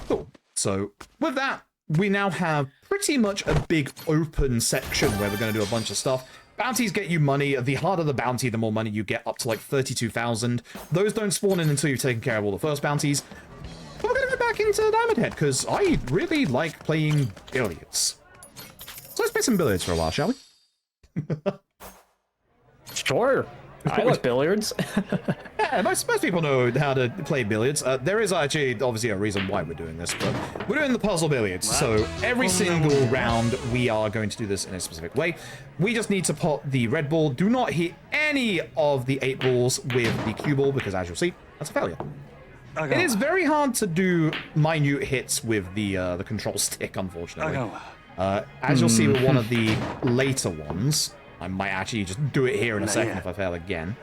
Cool. So, with that, we now have pretty much a big open section where we're going to do a bunch of stuff. Bounties get you money. The harder the bounty, the more money you get, up to like 32,000. Those don't spawn in until you've taken care of all the first bounties. But we're going to go back into Diamond Head, because I really like playing billiards. So let's play some billiards for a while, shall we? Sure. I like billiards. Yeah, most people know how to play billiards. There is actually obviously a reason why we're doing this, but we're doing the puzzle billiards. So every single round we are going to do this in a specific way. We just need to put the red ball. Do not hit any of the 8 balls with the cue ball, because as you'll see, that's a failure. It is very hard to do minute hits with the control stick, unfortunately. As you'll see with one of the later ones, I might actually just do it here in a second if I fail again.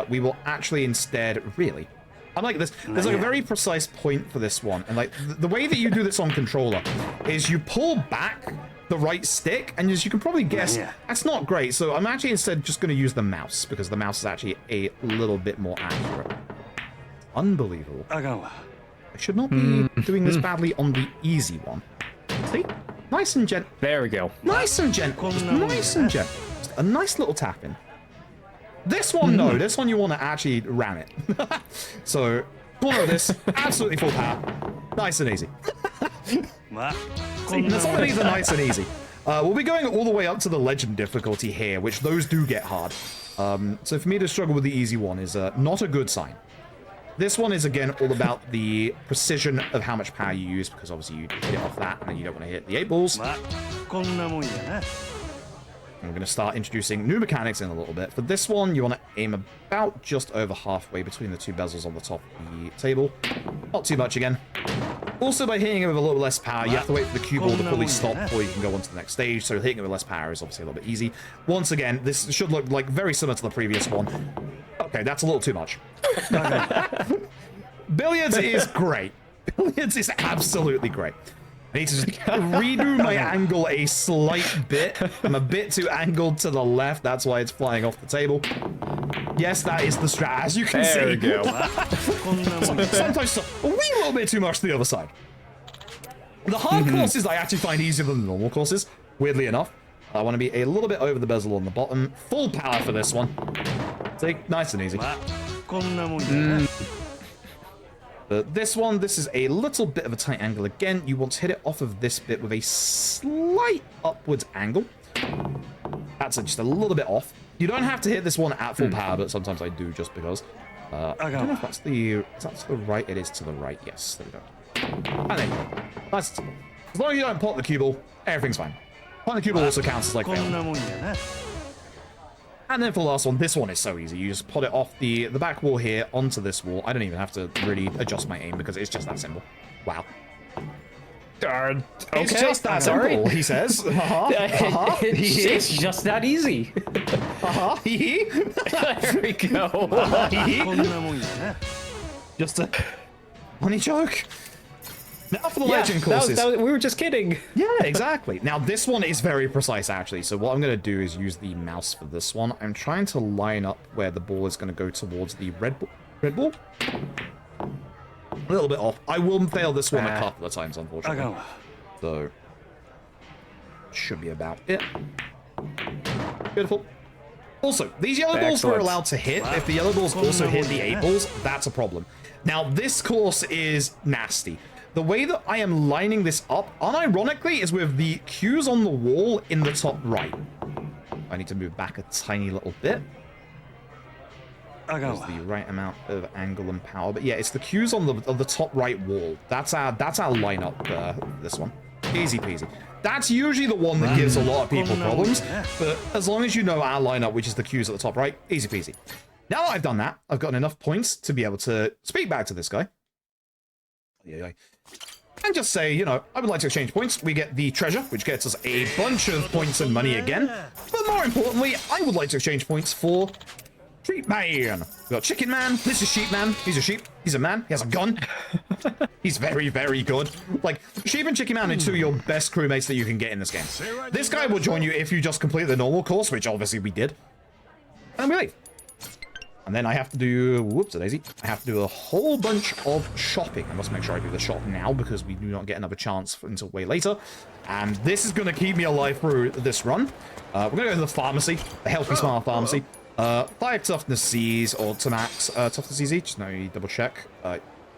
We will actually instead, really, I like this. There's like a very precise point for this one. And like the way that you do this on controller is you pull back the right stick, and as you can probably guess, that's not great. So I'm actually instead just going to use the mouse, because the mouse is actually a little bit more accurate. Unbelievable. I should not be doing this badly on the easy one. See? Nice and gentle. There we go. Nice and gentle. Just nice and gentle. Just a nice little tap in. This one, no. This one you want to actually ram it. So, corner of this, absolutely full power. Nice and easy. See, some of these are nice and easy. We'll be going all the way up to the legend difficulty here, which those do get hard. So for me to struggle with the easy one is not a good sign. This one is, again, all about the precision of how much power you use, because obviously you hit it off that, and then you don't want to hit the 8 balls. And we're going to start introducing new mechanics in a little bit. For this one, you want to aim about just over halfway between the 2 bezels on the top of the table. Not too much again. Also, by hitting it with a little less power, you have to wait for the cue ball to fully stop before you can go on to the next stage. So hitting it with less power is obviously a little bit easy. Once again, this should look like very similar to the previous one. Okay, that's a little too much. Billiards is great. Billiards is absolutely great. I need to just redo my angle a slight bit. I'm a bit too angled to the left. That's why it's flying off the table. Yes, that is the strat, as you can see. There we go. Sometimes a wee little bit too much to the other side. The hard courses I actually find easier than the normal courses, weirdly enough. I want to be a little bit over the bezel on the bottom. Full power for this one. See, nice and easy. But this one, this is a little bit of a tight angle again. You want to hit it off of this bit with a slight upwards angle. That's just a little bit off. You don't have to hit this one at full power, but sometimes I do just because. I don't know if that's the... Is that to the right? It is to the right, yes. There we go. And there you go. Nice and simple. As long as you don't pot the cue ball, everything's fine. Potting the cue ball also counts as like failing. And then for the last one, this one is so easy. You just pot it off the back wall here onto this wall. I don't even have to really adjust my aim because it's just that simple. Wow. Okay. It's just that simple, he says. It's just that easy. There we go. Just a funny joke. Now for the legend courses. We were just kidding. Yeah, exactly. Now this one is very precise actually. So what I'm going to do is use the mouse for this one. I'm trying to line up where the ball is going to go towards the red ball. A little bit off. I will fail this one a couple of times, unfortunately. So, should be about it. Beautiful. Also, these yellow balls were allowed to hit. If the yellow balls also hit the 8 balls, that's a problem. Now, this course is nasty. The way that I am lining this up, unironically, is with the cues on the wall in the top right. I need to move back a tiny little bit. There's the right amount of angle and power, but yeah, it's the cues on the top right wall. That's our lineup. This one, easy peasy. That's usually the one that gives a lot of people problems, but as long as you know our lineup, which is the cues at the top right, easy peasy. Now that I've done that, I've gotten enough points to be able to speak back to this guy. And just say, you know, I would like to exchange points. We get the treasure, which gets us a bunch of points and money again. But more importantly, I would like to exchange points for Sheep Man. We got Chicken Man. This is Sheep Man. He's a sheep. He's a man. He has a gun. He's very, very good. Like, Sheep and Chicken Man are two of your best crewmates that you can get in this game. This guy will join you if you just complete the normal course, which obviously we did. And then we leave. And then I have to do, whoops-a-daisy, I have to do a whole bunch of shopping. I must make sure I do the shop now because we do not get another chance until way later. And this is going to keep me alive through this run. We're going to go to the pharmacy, the Healthy Smart Pharmacy. 5 toughness C's or to max toughness C's each. No, you double check.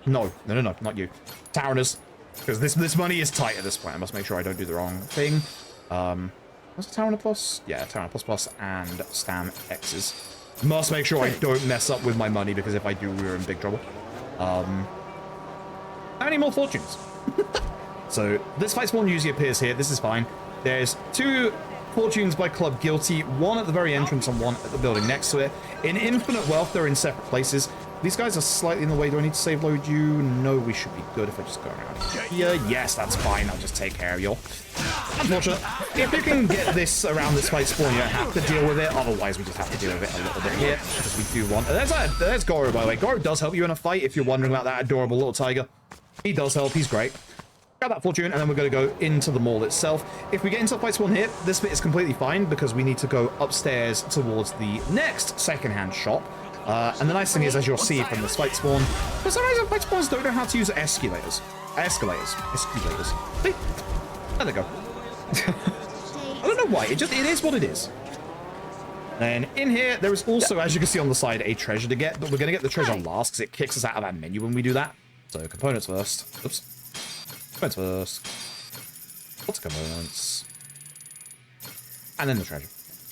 No, not you. Taraners. Because this money is tight at this point. I must make sure I don't do the wrong thing. What's a Taraner Plus? Yeah, Taraner Plus and Stam X's. Must make sure I don't mess up with my money because if I do, we're in big trouble. How many more fortunes? So this fight spawn usually appears here. This is fine. There's 2 fortunes by Club Guilty, 1 at the very entrance and 1 at the building next to it. In Infinite Wealth, they're in separate places. These guys are slightly in the way. Do I need to save load you? No, we should be good if I just go around here. Yes, that's fine. I'll just take care of you. Unfortunate. If you can get this around this fight spawn, you don't have to deal with it. Otherwise, we just have to deal with it a little bit here because we do want... There's Goro, by the way. Goro does help you in a fight if you're wondering about that adorable little tiger. He does help. He's great. Grab that fortune, and then we're going to go into the mall itself. If we get into the fight spawn here, this bit is completely fine because we need to go upstairs towards the next secondhand shop. And the nice thing is, as you'll see from this fight spawn, for some reason fight spawns don't know how to use escalators. Escalators. See? There they go. I don't know why. It is what it is. Then in here, there is also, as you can see on the side, a treasure to get, but we're going to get the treasure last because it kicks us out of our menu when we do that. So components first. Oops. Components first. Lots of components. And then the treasure.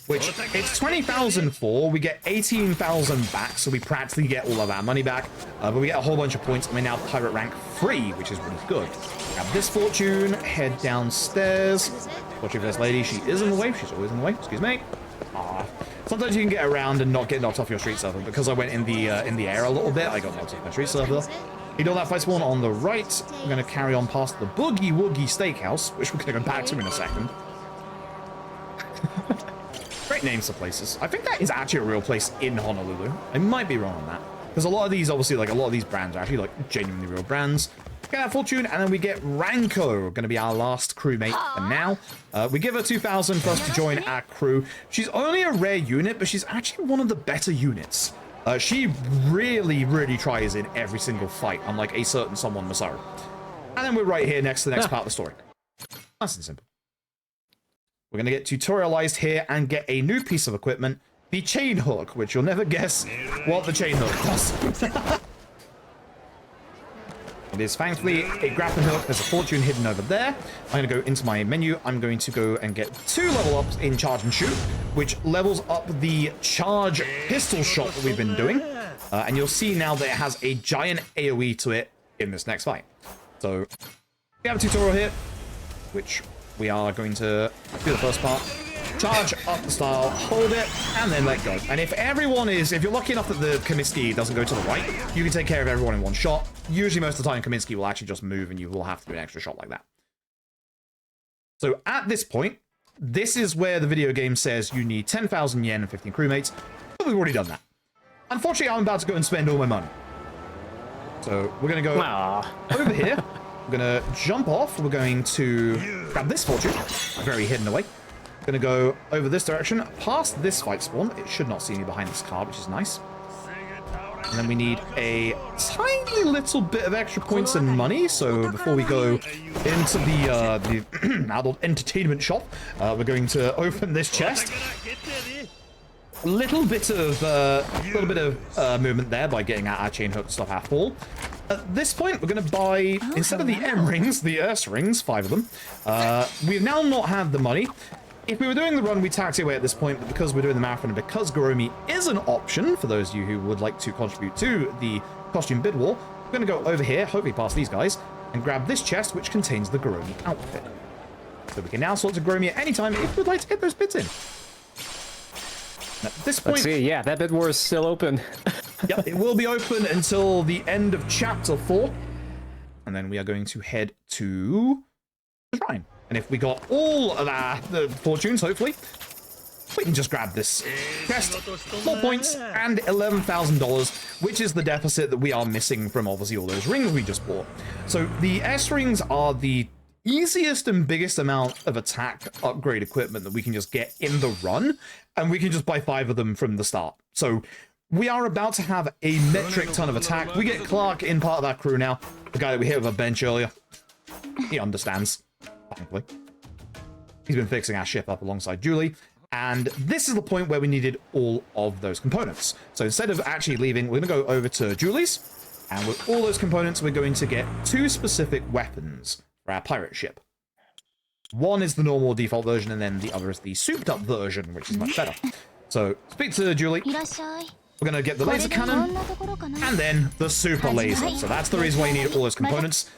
Which it's 20,000 for. We get 18,000 back, so we practically get all of our money back. But we get a whole bunch of points, and we're now pirate rank 3, which is really good. Grab this fortune, head downstairs. Fortune for this lady, she is in the way. She's always in the way. Excuse me. Sometimes you can get around and not get knocked off your street server. Because I went in the air a little bit, I got knocked off my street server. You know that fight spawn on the right. We're going to carry on past the Boogie Woogie Steakhouse, which we're going to go back to in a second. Great names for places. I think that is actually a real place in Honolulu. I might be wrong on that. Because a lot of these, obviously, like a lot of these brands are actually like genuinely real brands. Get that fortune, and then we get Ranko, going to be our last crewmate for now. We give her 2,000 for us to join our crew. She's only a rare unit, but she's actually one of the better units. She really, really tries in every single fight, unlike a certain someone Masaru. And then we're right here next to the next part of the story. Nice and simple. We're going to get tutorialized here and get a new piece of equipment, the chain hook, which you'll never guess what the chain hook does. It is thankfully a grappling hook. There's a fortune hidden over there. I'm going to go into my menu. I'm going to go and get 2 level ups in charge and shoot, which levels up the charge pistol shot that we've been doing. And you'll see now that it has a giant AoE to it in this next fight. So we have a tutorial here, which we are going to do the first part. Charge up the style, hold it, and then let go. And if you're lucky enough that the Kaminsky doesn't go to the right, you can take care of everyone in one shot. Usually most of the time Kaminsky will actually just move and you will have to do an extra shot like that. So at this point, this is where the video game says you need 10,000 yen and 15 crewmates, but we've already done that. Unfortunately, I'm about to go and spend all my money. So we're going to go over here. We're going to jump off. We're going to grab this fortune, very hidden away. Gonna go over this direction, past this fight spawn. It should not see me behind this car, which is nice. And then we need a tiny little bit of extra points and money. So before we go into the adult entertainment shop, we're going to open this chest. A little bit of movement there by getting our chain hook to stop our fall. At this point, we're going to buy, instead of the M rings, the S rings, 5 of them. We now not have the money. If we were doing the run, we taxi away at this point, but because we're doing the marathon and because Goromi is an option for those of you who would like to contribute to the costume bid war, we're going to go over here, hopefully past these guys, and grab this chest, which contains the Goromi outfit. So we can now sort to Goromi at any time if we'd like to get those bids in. And at this point... Let's see, yeah, that bid war is still open. Yep, it will be open until the end of Chapter 4. And then we are going to head to the shrine. And if we got all of the fortunes, hopefully, we can just grab this chest, 4 points, and $11,000, which is the deficit that we are missing from obviously all those rings we just bought. So the S rings are the easiest and biggest amount of attack upgrade equipment that we can just get in the run, and we can just buy 5 of them from the start. So we are about to have a metric ton of attack. We get Clark in part of our crew now, the guy that we hit with a bench earlier. He understands. Thankfully. He's been fixing our ship up alongside Julie, and this is the point where we needed all of those components. So instead of actually leaving, we're going to go over to Julie's, and with all those components, we're going to get 2 specific weapons for our pirate ship. One is the normal default version, and then the other is the souped up version, which is much better. So speak to Julie. We're going to get the laser cannon, and then the super laser. So that's the reason why you need all those components.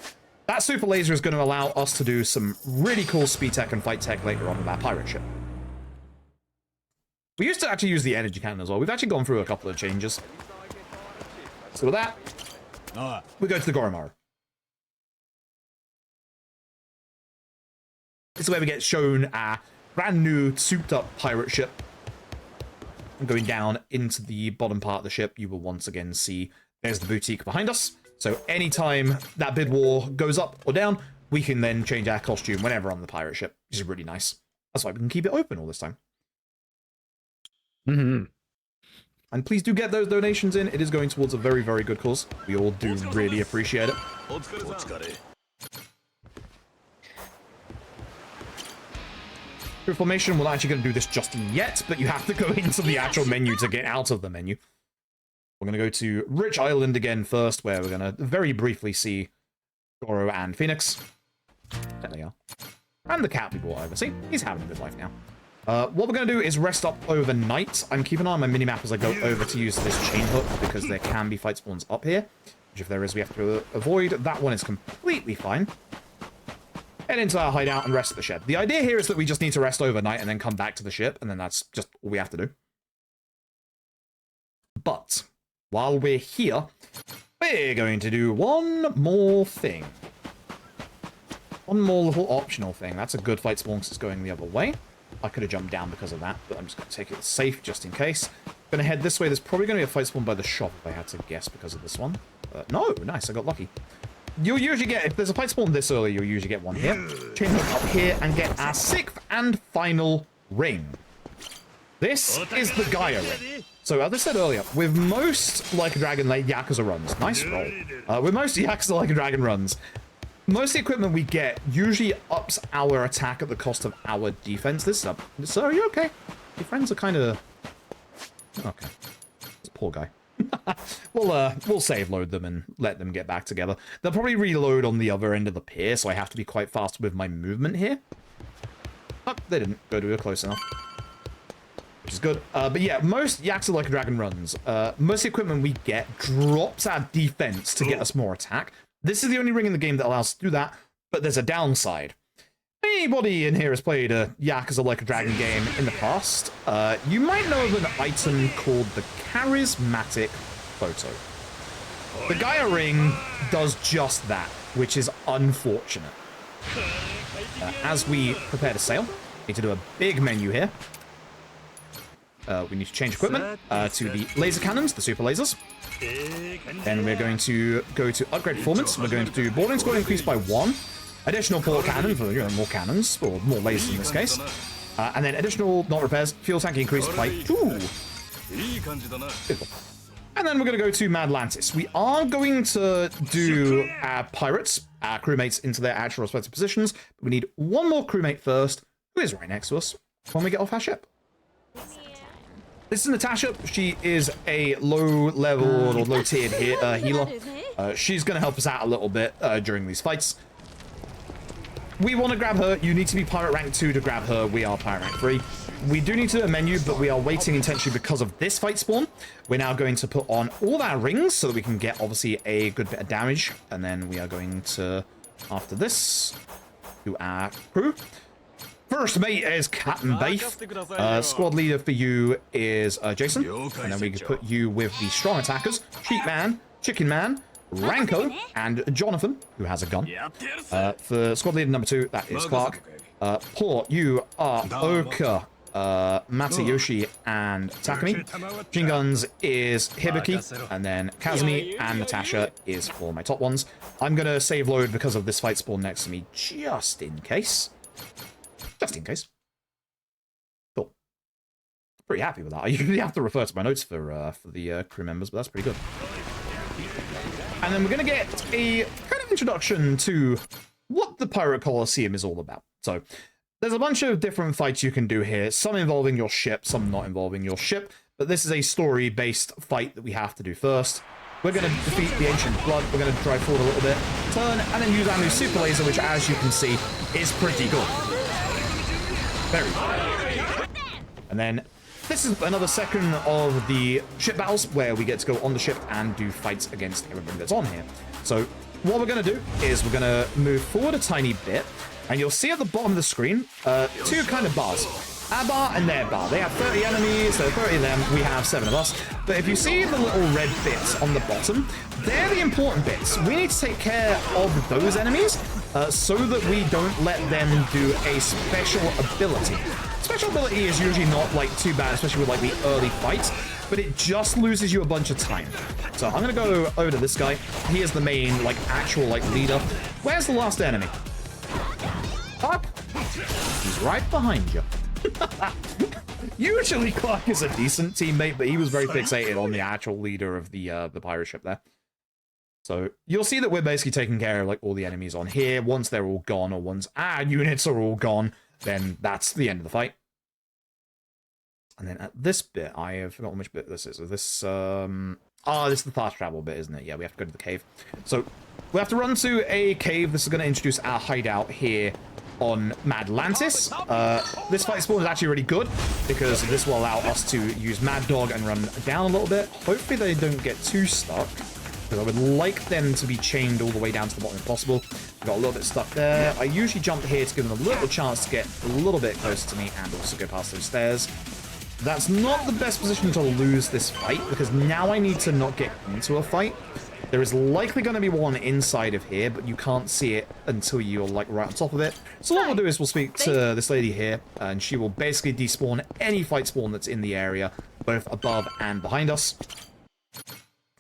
That super laser is going to allow us to do some really cool speed tech and fight tech later on with our pirate ship. We used to actually use the energy cannon as well. We've actually gone through a couple of changes. So with that, we go to the Goromaru. This is where we get shown our brand new souped up pirate ship. And going down into the bottom part of the ship, you will once again see there's the boutique behind us. So anytime that bid war goes up or down, we can then change our costume whenever on the pirate ship, which is really nice. That's why we can keep it open all this time. Mm-hmm. And please do get those donations in. It is going towards a very, very good cause. We all do really appreciate it. Crew formation, we're actually going to do this just yet, but you have to go into the actual menu to get out of the menu. We're going to go to Rich Island again first, where we're going to very briefly see Goro and Phoenix. There they are. And the cat we brought over. See, he's having a good life now. What we're going to do is rest up overnight. I'm keeping an eye on my minimap as I go over to use this chain hook, because there can be fight spawns up here. Which if there is, we have to avoid. That one is completely fine. Head into our hideout and rest at the ship. The idea here is that we just need to rest overnight and then come back to the ship, and then that's just all we have to do. But while we're here, we're going to do one more thing. One more little optional thing. That's a good fight spawn because it's going the other way. I could have jumped down because of that, but I'm just going to take it safe just in case. Going to head this way. There's probably going to be a fight spawn by the shop if I had to guess because of this one. No, nice. I got lucky. You'll usually get, if there's a fight spawn this early, you'll usually get one here. Chain hook up here and get our 6th and final ring. This is the Gaia ring. So, as I said earlier, with most Like a Dragon Yakuza runs, nice roll. With most Yakuza Like a Dragon runs, most of the equipment we get usually ups our attack at the cost of our defense. This up. So are you okay? Your friends are kind of... Okay. This poor guy. We'll save load them and let them get back together. They'll probably reload on the other end of the pier, so I have to be quite fast with my movement here. Oh, they didn't go to it close enough. Which is good. But yeah, most Yakuza Like a Dragon runs, most of the equipment we get drops our defense to get us more attack. This is the only ring in the game that allows us to do that, but there's a downside. Anybody in here has played a Yakuza Like a Dragon game in the past, you might know of an item called the Charismatic Photo. The Gaia ring does just that, which is unfortunate. As we prepare to sail, we need to do a big menu here. We need to change equipment to the laser cannons, the super lasers. Then we're going to go to upgrade performance. We're going to do boarding score increase by 1. Additional port cannon for more cannons, or more lasers in this case. And then additional, not repairs, fuel tank increased by 2. And then we're going to go to Madlantis. We are going to do our pirates, our crewmates, into their actual respective positions. But we need one more crewmate first, who is right next to us, when we get off our ship. This is Natasha. She is a low-level or low-tiered healer. She's going to help us out a little bit during these fights. We want to grab her. You need to be pirate rank 2 to grab her. We are pirate rank 3. We do need to do a menu, but we are waiting intentionally because of this fight spawn. We're now going to put on all our rings so that we can get, obviously, a good bit of damage. And then we are going to, after this, do our crew. First mate is Captain Baith. Squad leader for you is Jason. And then we can put you with the strong attackers, Sheep Man, Chicken Man, Ranko, and Jonathan, who has a gun. For squad leader number 2, that is Clark. Port, you are Oka, Matayoshi, and Takumi. Machine guns is Hibiki, and then Kazumi and Natasha is for my top ones. I'm going to save load because of this fight spawn next to me, just in case. Just in case. Cool. Pretty happy with that. I usually have to refer to my notes for the crew members, but that's pretty good. And then we're going to get a kind of introduction to what the Pirate Coliseum is all about. So, there's a bunch of different fights you can do here, some involving your ship, some not involving your ship, but this is a story-based fight that we have to do first. We're going to defeat the Ancient Blood, we're going to drive forward a little bit, turn, and then use our new Super Laser, which, as you can see, is pretty good. Very good. And then this is another second of the ship battles where we get to go on the ship and do fights against everybody that's on here. So what we're going to do is we're going to move forward a tiny bit, and you'll see at the bottom of the screen 2 kind of bars. Our bar and their bar. They have 30 enemies, so 30 of them, we have 7 of us. But if you see the little red bits on the bottom, they're the important bits. We need to take care of those enemies so that we don't let them do a special ability. Special ability is usually not like too bad, especially with like the early fights, but it just loses you a bunch of time. So I'm gonna go over to this guy. He is the main like actual like leader. Where's the last enemy? Up. He's right behind you. Usually Clark is a decent teammate, but he was very fixated on the actual leader of the pirate ship there. So you'll see that we're basically taking care of like all the enemies on here. Once they're all gone, or once our units are all gone, then that's the end of the fight. And then at this bit, I have forgotten which bit this is. So this, this is the fast travel bit, isn't it? Yeah, we have to go to the cave. So we have to run to a cave. This is going to introduce our hideout here on Madlantis. This fight spawn is actually really good because this will allow us to use Mad Dog and run down a little bit. Hopefully they don't get too stuck, because I would like them to be chained all the way down to the bottom if possible. Got a little bit stuck there. I usually jump here to give them a little chance to get a little bit closer to me and also go past those stairs. That's not the best position to lose this fight, because now I need to not get into a fight. There is likely going to be one inside of here, but you can't see it until you're like right on top of it. So what we'll do is we'll speak to this lady here, and she will basically despawn any fight spawn that's in the area, both above and behind us.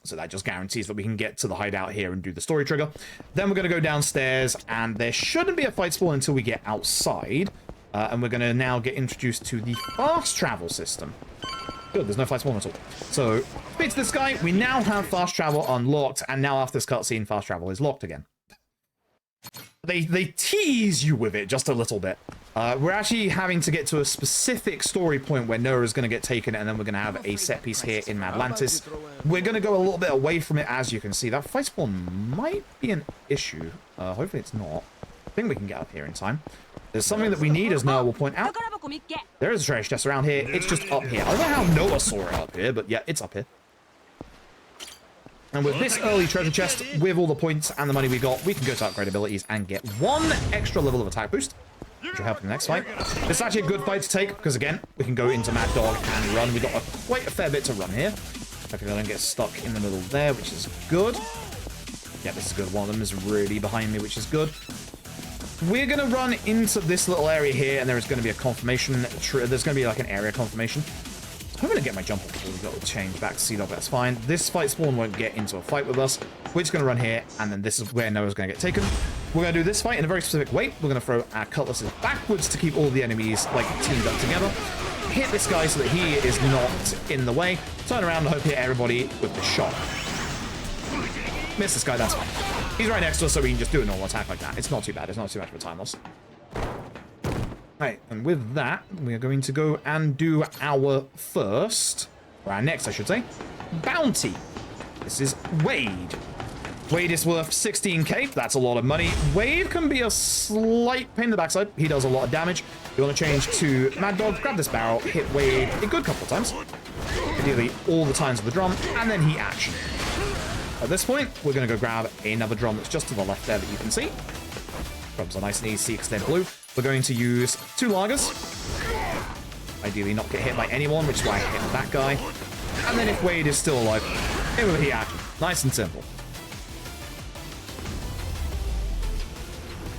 So that just guarantees that we can get to the hideout here and do the story trigger. Then we're going to go downstairs, and there shouldn't be a fight spawn until we get outside. And we're going to now get introduced to the fast travel system. Good, there's no fight spawn at all. So, speak to this guy. We now have fast travel unlocked, and now after this cutscene, fast travel is locked again. they tease you with it just a little bit. We're actually having to get to a specific story point where Noah is going to get taken, and then we're going to have a set piece here in Atlantis. We're going to go a little bit away from it, as you can see. That fight spawn might be an issue. Hopefully it's not. I think we can get up here in time. There's something that we need, as Noah will point out. There is a treasure chest around here. It's just up here. I don't know how Noah saw it up here, but yeah, it's up here. And with this early treasure chest, with all the points and the money we got, we can go to upgrade abilities and get 1 extra level of attack boost, which will help in the next fight. This is actually a good fight to take, because again, we can go into Mad Dog and run. We've got quite a fair bit to run here. Hopefully I don't get stuck in the middle there, which is good. Yeah, this is good. One of them is really behind me, which is good. We're going to run into this little area here, and there is going to be a confirmation. There's going to be like an area confirmation. I'm going to get my jump off before we got to change back to C-Dog. That's fine. This fight spawn won't get into a fight with us. We're just going to run here, and then this is where Noah's going to get taken. We're going to do this fight in a very specific way. We're going to throw our cutlasses backwards to keep all the enemies like teamed up together. Hit this guy so that he is not in the way. Turn around and hope to hit everybody with the shot. Miss this guy, that's fine. He's right next to us, so we can just do a normal attack like that. It's not too bad. It's not too much of a time loss. Right, and with that, we are going to go and do our first, or our next, I should say, bounty. This is Wade. Wade is worth 16k. That's a lot of money. Wade can be a slight pain in the backside. He does a lot of damage. You want to change to Mad Dog, grab this barrel, hit Wade a good couple of times. Ideally, all the times of the drum, and then he action. At this point, we're going to go grab another drum that's just to the left there that you can see. Drums are nice and easy because they're blue. We're going to use 2 lagers. Ideally not get hit by anyone, which is why I hit that guy. And then if Wade is still alive, it will hit action. Nice and simple.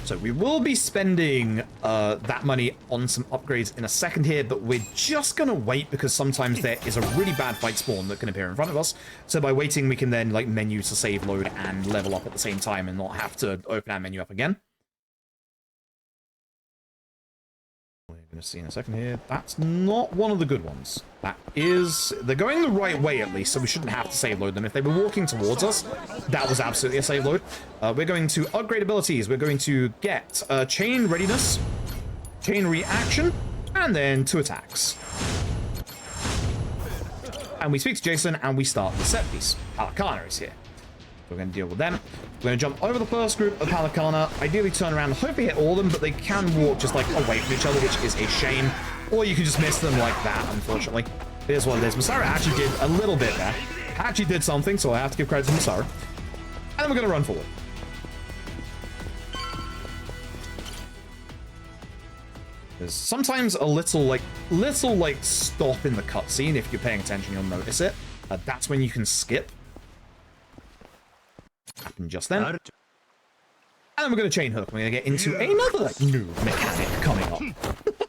So we will be spending that money on some upgrades in a second here, but we're just going to wait because sometimes there is a really bad fight spawn that can appear in front of us. So by waiting, we can then like menu to save load and level up at the same time and not have to open our menu up again. We're going to see in a second here. That's not one of the good ones. That is... They're going the right way, at least, so we shouldn't have to save load them. If they were walking towards us, that was absolutely a save load. We're going to upgrade abilities. We're going to get chain readiness, chain reaction, and then 2 attacks. And we speak to Jason, and we start the set piece. Palakana is here. We're going to deal with them. We're going to jump over the first group of Palakana, ideally turn around and hopefully hit all of them, but they can walk just like away from each other, which is a shame. Or you can just miss them like that, unfortunately. It is what it is. Masara actually did a little bit there. Actually did something, so I have to give credit to Masara. And then we're going to run forward. There's sometimes a little stop in the cutscene. If you're paying attention, you'll notice it. That's when you can skip. Happened just then. And then we're going to chain hook. We're going to get into another new mechanic coming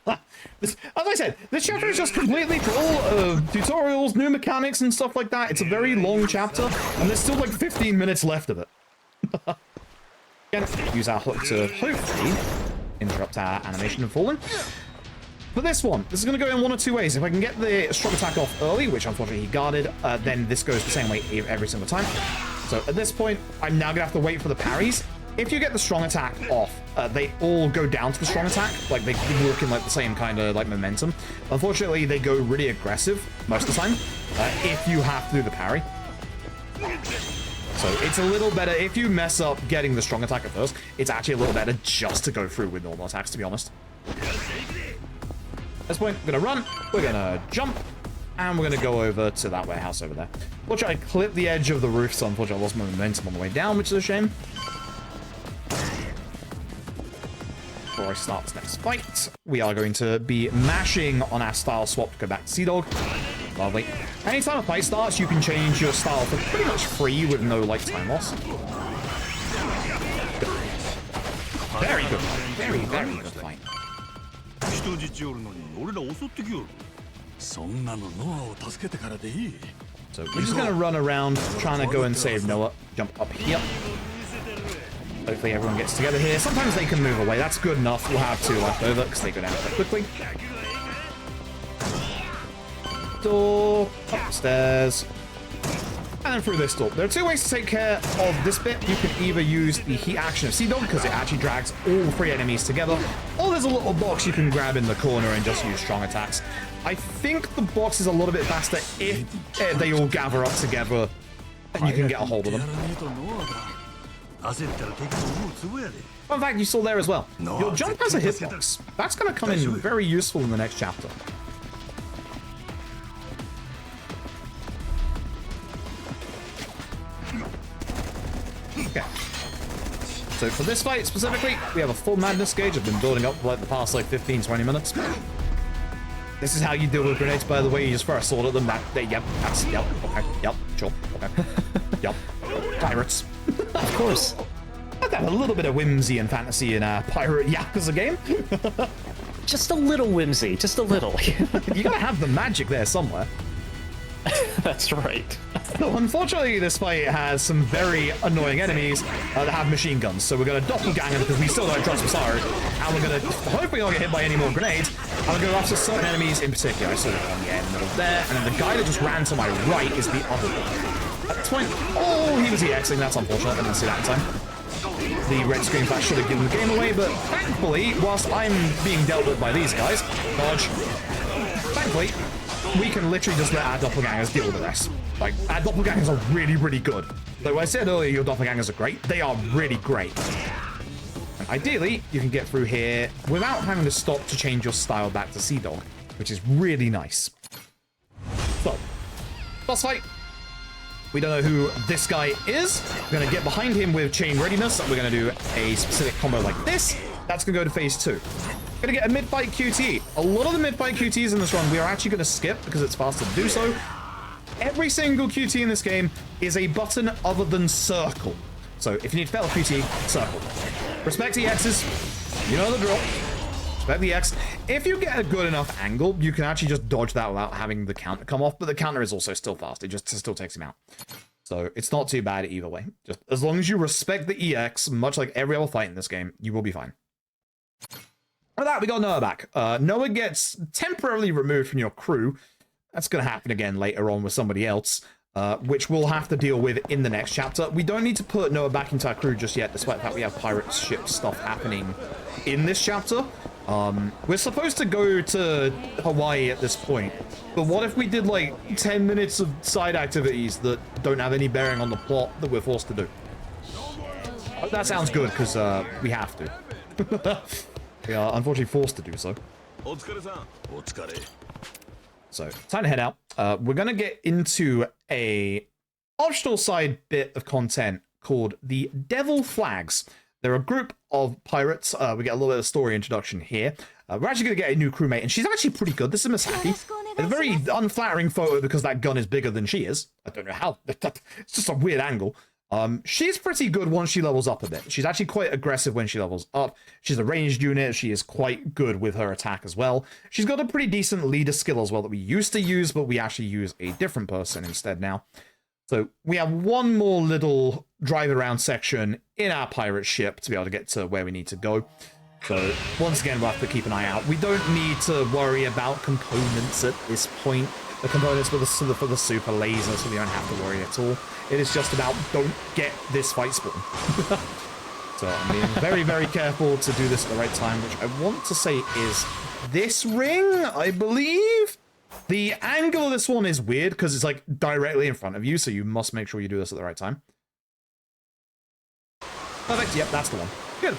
up. As I said, this chapter is just completely full of tutorials, new mechanics, and stuff like that. It's a very long chapter, and there's still like 15 minutes left of it. Again, use our hook to hopefully interrupt our animation of falling. For this one, this is going to go in one of 2 ways. If I can get the strong attack off early, which unfortunately he guarded, then this goes the same way every single time. So at this point, I'm now going to have to wait for the parries. If you get the strong attack off, they all go down to the strong attack. Like, they work in like the same kind of like momentum. Unfortunately, they go really aggressive most of the time if you have to do the parry. So it's a little better if you mess up getting the strong attack at first. It's actually a little better just to go through with normal attacks, to be honest. At this point, we're going to run, we're going to jump, and we're going to go over to that warehouse over there. We'll try to clip the edge of the roof, so unfortunately I lost my momentum on the way down, which is a shame. Before I start this next fight, we are going to be mashing on our style swap to go back to Sea-Dog. Lovely. Anytime a fight starts, you can change your style for pretty much free with no, like, time loss. Very good. Very, very good fight. So we're just going to run around trying to go and save Noah. Jump up here. Hopefully everyone gets together here. Sometimes they can move away. That's good enough. We'll have 2 left over because they go down quite quickly. Door. Upstairs. and then through this door. There are two ways to take care of this bit. You can either use the heat action of Sea Dog, because it actually drags all three enemies together, or there's a little box you can grab in the corner and just use strong attacks. I think the box is a little bit faster if they all gather up together and you can get a hold of them. Fun fact you saw there as well. Your jump has a hitbox. That's going to come in very useful in the next chapter. Okay. So for this fight specifically, we have a full madness gauge. I've been building up for like the past like 15-20 minutes. This is how you deal with grenades, by the way. You just throw a sword at them. Yep, okay, yep, sure, okay, yep. Pirates. Of course. I'd have a little bit of whimsy and fantasy in a pirate Yakuza game. Just a little whimsy, just a little. You gotta have the magic there somewhere. That's right. So unfortunately, this fight has some very annoying enemies that have machine guns. So we're gonna doppelganger because we still don't trust Masaru, and we're gonna hopefully not get hit by any more grenades. And we're gonna go after certain enemies in particular. I saw one in the middle there, and then the guy that just ran to my right is the other one. At this point, oh, he was EXing. That's unfortunate. I didn't see that in time. The red screen flash should have given the game away, but thankfully, whilst I'm being dealt with by these guys, dodge. Thankfully, we can literally just let our doppelgangers deal with the rest. Like, our doppelgangers are really, really good. Though I said earlier your doppelgangers are great, they are really great. And ideally, you can get through here without having to stop to change your style back to Sea Dog, which is really nice. So, boss fight. We don't know who this guy is. We're going to get behind him with chain readiness. We're going to do a specific combo like this. That's going to go to phase 2. Going to get a mid-fight QT. A lot of the mid-fight QTs in this run we are actually going to skip because it's faster to do so. Every single QT in this game is a button other than circle. So if you need to fail a QT, circle. Respect the X's. You know the drill. Respect the X. If you get a good enough angle, you can actually just dodge that without having the counter come off, but the counter is also still fast. It just still takes him out. So it's not too bad either way. Just as long as you respect the EX, much like every other fight in this game, you will be fine. With that, we got Noah back. Noah gets temporarily removed from your crew. That's going to happen again later on with somebody else, which we'll have to deal with in the next chapter. We don't need to put Noah back into our crew just yet, despite the fact we have pirate ship stuff happening in this chapter. We're supposed to go to Hawaii at this point, but what if we did like 10 minutes of side activities that don't have any bearing on the plot that we're forced to do? That sounds good, because we have to. We are unfortunately forced to do so. So, time to head out. We're going to get into a optional side bit of content called the Devil Flags. They're a group of pirates. We get a little bit of story introduction here. We're actually going to get a new crewmate, and she's actually pretty good. This is Misaki. It's a very unflattering photo because that gun is bigger than she is. I don't know how. It's just a weird angle. She's pretty good once she levels up a bit. She's actually quite aggressive when she levels up. She's a ranged unit. She is quite good with her attack as well. She's got a pretty decent leader skill as well that we used to use, but we actually use a different person instead now. So we have one more little drive around section in our pirate ship to be able to get to where we need to go. So once again, we'll have to keep an eye out. We don't need to worry about components at this point. The components for the super laser, so we don't have to worry at all. It is just about don't get this fight spawn. So I'm being very, very careful to do this at the right time, which I want to say is this ring, I believe. The angle of this one is weird because it's like directly in front of you, so you must make sure you do this at the right time. Perfect. Yep, that's the one. Good.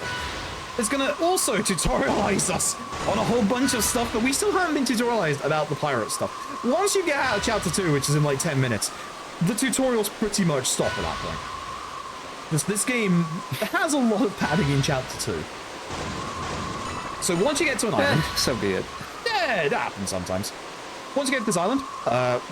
It's going to also tutorialize us on a whole bunch of stuff that we still haven't been tutorialized about the pirate stuff. Once you get out of chapter 2, which is in like 10 minutes, the tutorials pretty much stop at that point. This game has a lot of padding in chapter 2. So once you get to an island... So be it. Yeah, that happens sometimes. Once you get to this island,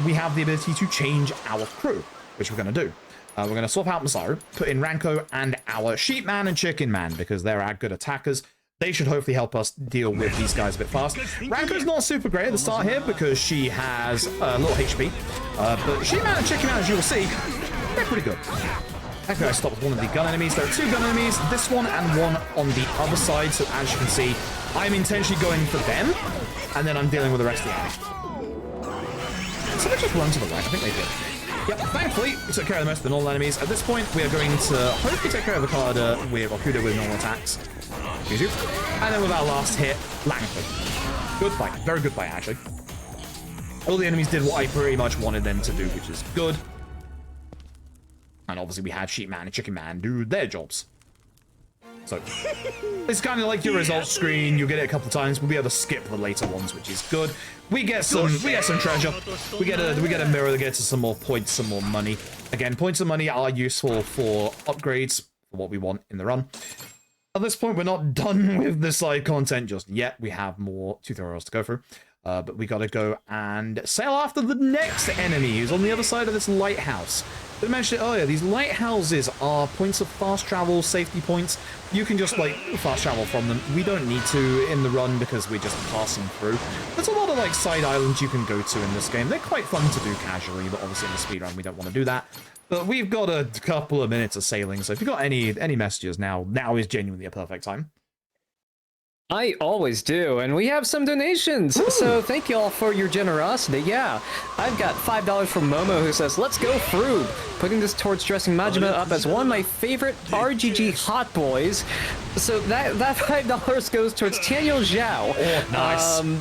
we have the ability to change our crew, which we're going to do. We're going to swap out Masaru, put in Ranko and our Sheep Man and Chicken Man, because they're our good attackers. They should hopefully help us deal with these guys a bit fast. Ranko's not super great at the start here because she has a little HP. But Sheep Man and Chicken Man, as you will see, they're pretty good. Okay, I stopped one of the gun enemies. There are 2 gun enemies, this one and one on the other side. So as you can see, I'm intentionally going for them, and then I'm dealing with the rest of the enemy. So they just run to the right. I think they did. Yep, thankfully, we took care of the most of the normal enemies. At this point, we are going to hopefully take care of Okada with Okuda with normal attacks. And then with our last hit, Langford. Good fight. Very good fight, actually. All the enemies did what I pretty much wanted them to do, which is good. And obviously we had Sheep Man and Chicken Man do their jobs. So, it's kind of like your results screen. You'll get it a couple of times. We'll be able to skip the later ones, which is good. We get some treasure. We get a mirror that gets us some more points, some more money. Again, points and money are useful for upgrades, for what we want in the run. At this point, we're not done with the side content just yet. We have more tutorials to go through. But we gotta go and sail after the next enemy who's on the other side of this lighthouse. I mentioned it earlier, these lighthouses are points of fast travel, safety points. You can just, like, fast travel from them. We don't need to in the run because we're just passing through. There's a lot of, like, side islands you can go to in this game. They're quite fun to do casually, but obviously in the speedrun we don't want to do that. But we've got a couple of minutes of sailing, so if you've got any messages now is genuinely a perfect time. I always do, and we have some donations, so thank you all for your generosity. Yeah, I've got $5 from Momo who says, let's go Froob, putting this towards dressing Majima up as one of my favorite RGG hot boys. So that $5 goes towards Daniel Zhao. Oh,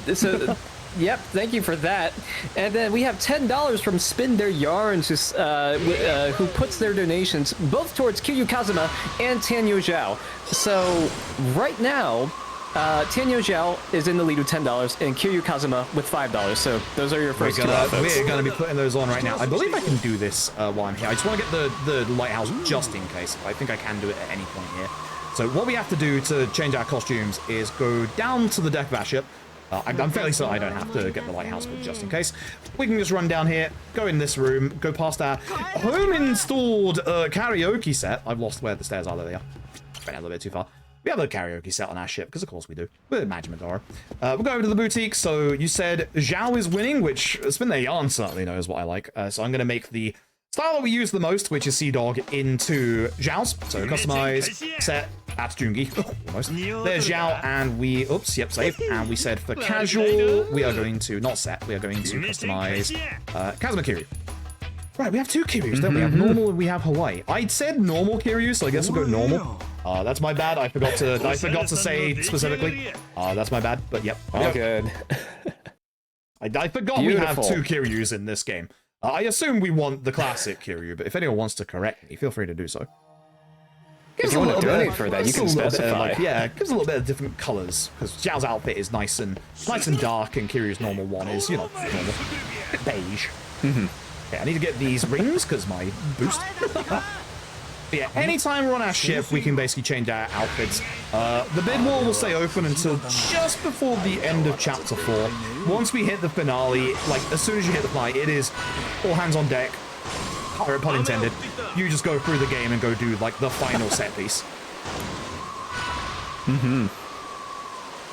nice. Yep, thank you for that. And then we have $10 from Spin Their Yarns, who puts their donations both towards Kiryu Kazuma and Tanyo Zhao. So right now, Tanyo Zhao is in the lead with $10 and Kiryu Kazuma with $5. So those are your first two outfits. We're going to be putting those on right now. I believe I can do this while I'm here. I just want to get the lighthouse just in case. I think I can do it at any point here. So what we have to do to change our costumes is go down to the deck of our ship. I'm fairly certain I don't have to get the lighthouse, but just in case. We can just run down here, go in this room, go past our home-installed karaoke set. I've lost where the stairs are. There they are. Ran a little bit too far. We have a karaoke set on our ship, because of course we do. We're Majima Dora. We'll go over to the boutique. So you said Zhao is winning, which Spin Their Yarn certainly knows what I like. So I'm going to make the style that we use the most, which is Sea Dog, into Zhao's. So customize, set, at Jungi. Almost. There's Zhao, and we, oops, yep, save. And we said for casual, we are going to, not set, we are going to customize Kazuma Kiryu. Right, we have two Kiryus, don't we? We have normal and we have Hawaii. I'd said normal Kiryu, so I guess we'll go normal. That's my bad. I forgot to say specifically. That's my bad, but yep. All good. I forgot we have two Kiryus in this game. I assume we want the classic Kiryu, but if anyone wants to correct me, feel free to do so. If you want to donate for that, you can specify. Yeah, it gives a little bit of different colors, because Zhao's outfit is nice and dark, and Kiryu's normal one is, you know, normal. Bit beige. Okay, I need to get these rings, because my boost. Yeah, anytime we're on our ship, we can basically change our outfits. The bid wall will stay open until just before the end of Chapter 4. Once we hit the finale, like, as soon as you hit the finale, it is all hands on deck, or pun intended. You just go through the game and go do, like, the final set piece.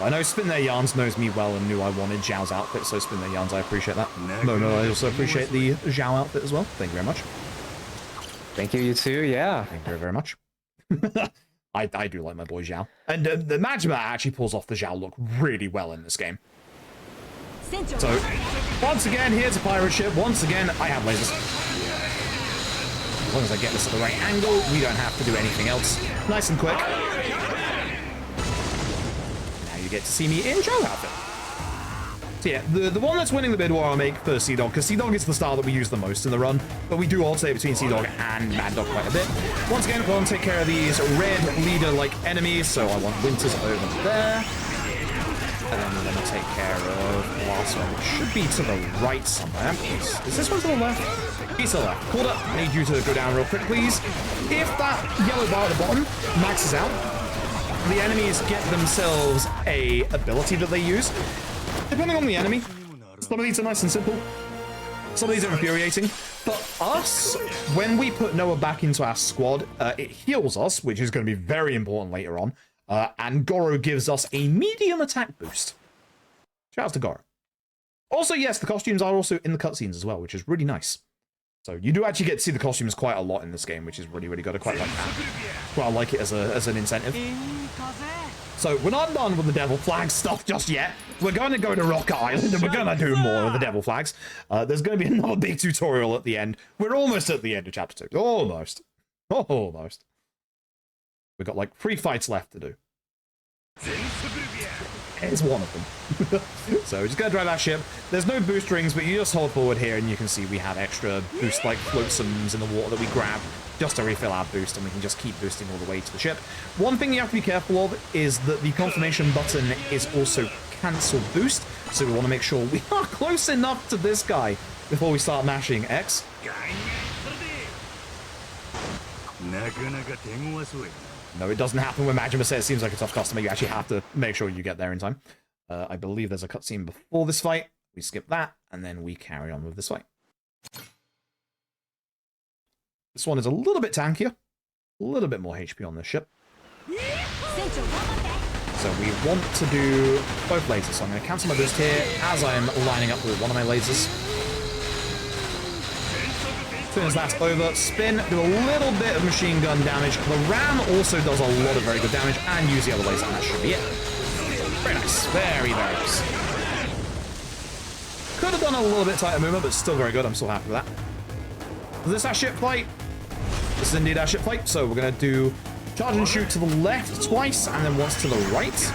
I know Spin Their Yarns knows me well and knew I wanted Zhao's outfit, so Spin Their Yarns, I appreciate that. No, I also appreciate the Zhao outfit as well. Thank you very much. Thank you, you too, yeah. Thank you very much. I do like my boy Zhao. And the Majima actually pulls off the Zhao look really well in this game. So, once again, here's a pirate ship. Once again, I have lasers. As long as I get this at the right angle, we don't have to do anything else. Nice and quick. Now you get to see me in Zhao's outfit. So yeah, the one that's winning the bid war I'll make for Sea Dog, because Sea Dog is the style that we use the most in the run, but we do alternate between Sea Dog and Mad Dog quite a bit. Once again, we'll take care of these red leader-like enemies, so I want Winters over there. And then we're going to take care of the last one, which should be to the right somewhere. Is this one to the left? He's to the left. Called up. I need you to go down real quick, please. If that yellow bar at the bottom maxes out, the enemies get themselves a ability that they use. Depending on the enemy, some of these are nice and simple. Some of these are infuriating. But us, when we put Noah back into our squad, it heals us, which is going to be very important later on. And Goro gives us a medium attack boost. Shout out to Goro. Also, yes, the costumes are also in the cutscenes as well, which is really nice. So you do actually get to see the costumes quite a lot in this game, which is really, really good. I quite like that. Well, I like it as an incentive. So we're not done with the Devil Flag stuff just yet. We're going to go to Rocket Island, and we're going to do more of the Devil Flags. There's going to be another big tutorial at the end. We're almost at the end of Chapter 2. Almost. Almost. We've got, like, 3 fights left to do. It's one of them. So we're just going to drive our ship. There's no boost rings, but you just hold forward here, and you can see we have extra boost-like floatsomes in the water that we grab just to refill our boost, and we can just keep boosting all the way to the ship. One thing you have to be careful of is that the confirmation button is also cancel boost, so we want to make sure we are close enough to this guy before we start mashing X. No, it doesn't happen when Majima says it seems like a tough customer. You actually have to make sure you get there in time. I believe there's a cutscene before this fight. We skip that, and then we carry on with this fight. This one is a little bit tankier. A little bit more HP on this ship. So we want to do both lasers. So I'm going to cancel my boost here as I'm lining up with one of my lasers. As soon as that's over, spin, do a little bit of machine gun damage. The ram also does a lot of very good damage, and use the other laser, and that should be it. Very nice. Very, very nice. Could have done a little bit tighter movement, but still very good. I'm still happy with that. Is this our ship fight? This is indeed our ship fight. So we're going to do charge and shoot to the left twice, and then once to the right.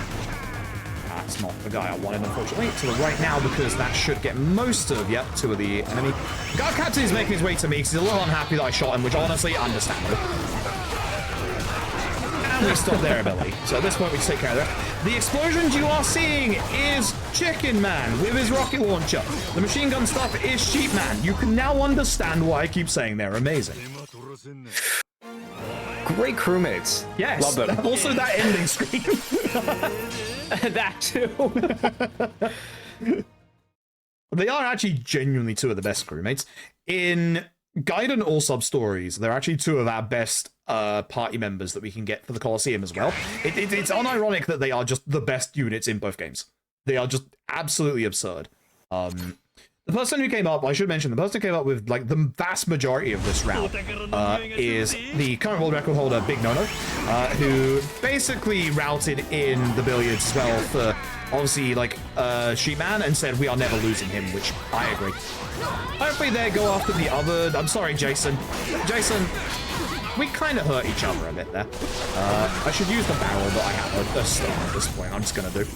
That's not the guy I wanted, unfortunately. To the right now, because that should get most of, yep, 2 of the enemy. Guard Captain is making his way to me because he's a little unhappy that I shot him, which honestly, understandable. And we stop their ability. So at this point, we take care of that. The explosions you are seeing is Chicken Man with his rocket launcher. The machine gun stuff is Sheep Man. You can now understand why I keep saying they're amazing. Great crewmates. Yes. Love them. Also that ending screen. That too. They are actually genuinely 2 of the best crewmates. In Gaiden or sub-stories, they're actually 2 of our best party members that we can get for the Colosseum as well. It's unironic that they are just the best units in both games. They are just absolutely absurd. The person who came up, I should mention, the person who came up with like the vast majority of this route is the current world record holder, Big Nono, who basically routed in the billiards as well for obviously like Sheep Man and said we are never losing him, which I agree. Hopefully they go after the other. I'm sorry, Jason. Jason, we kind of hurt each other a bit there. I should use the barrel, but I have a stun at this point. I'm just gonna do.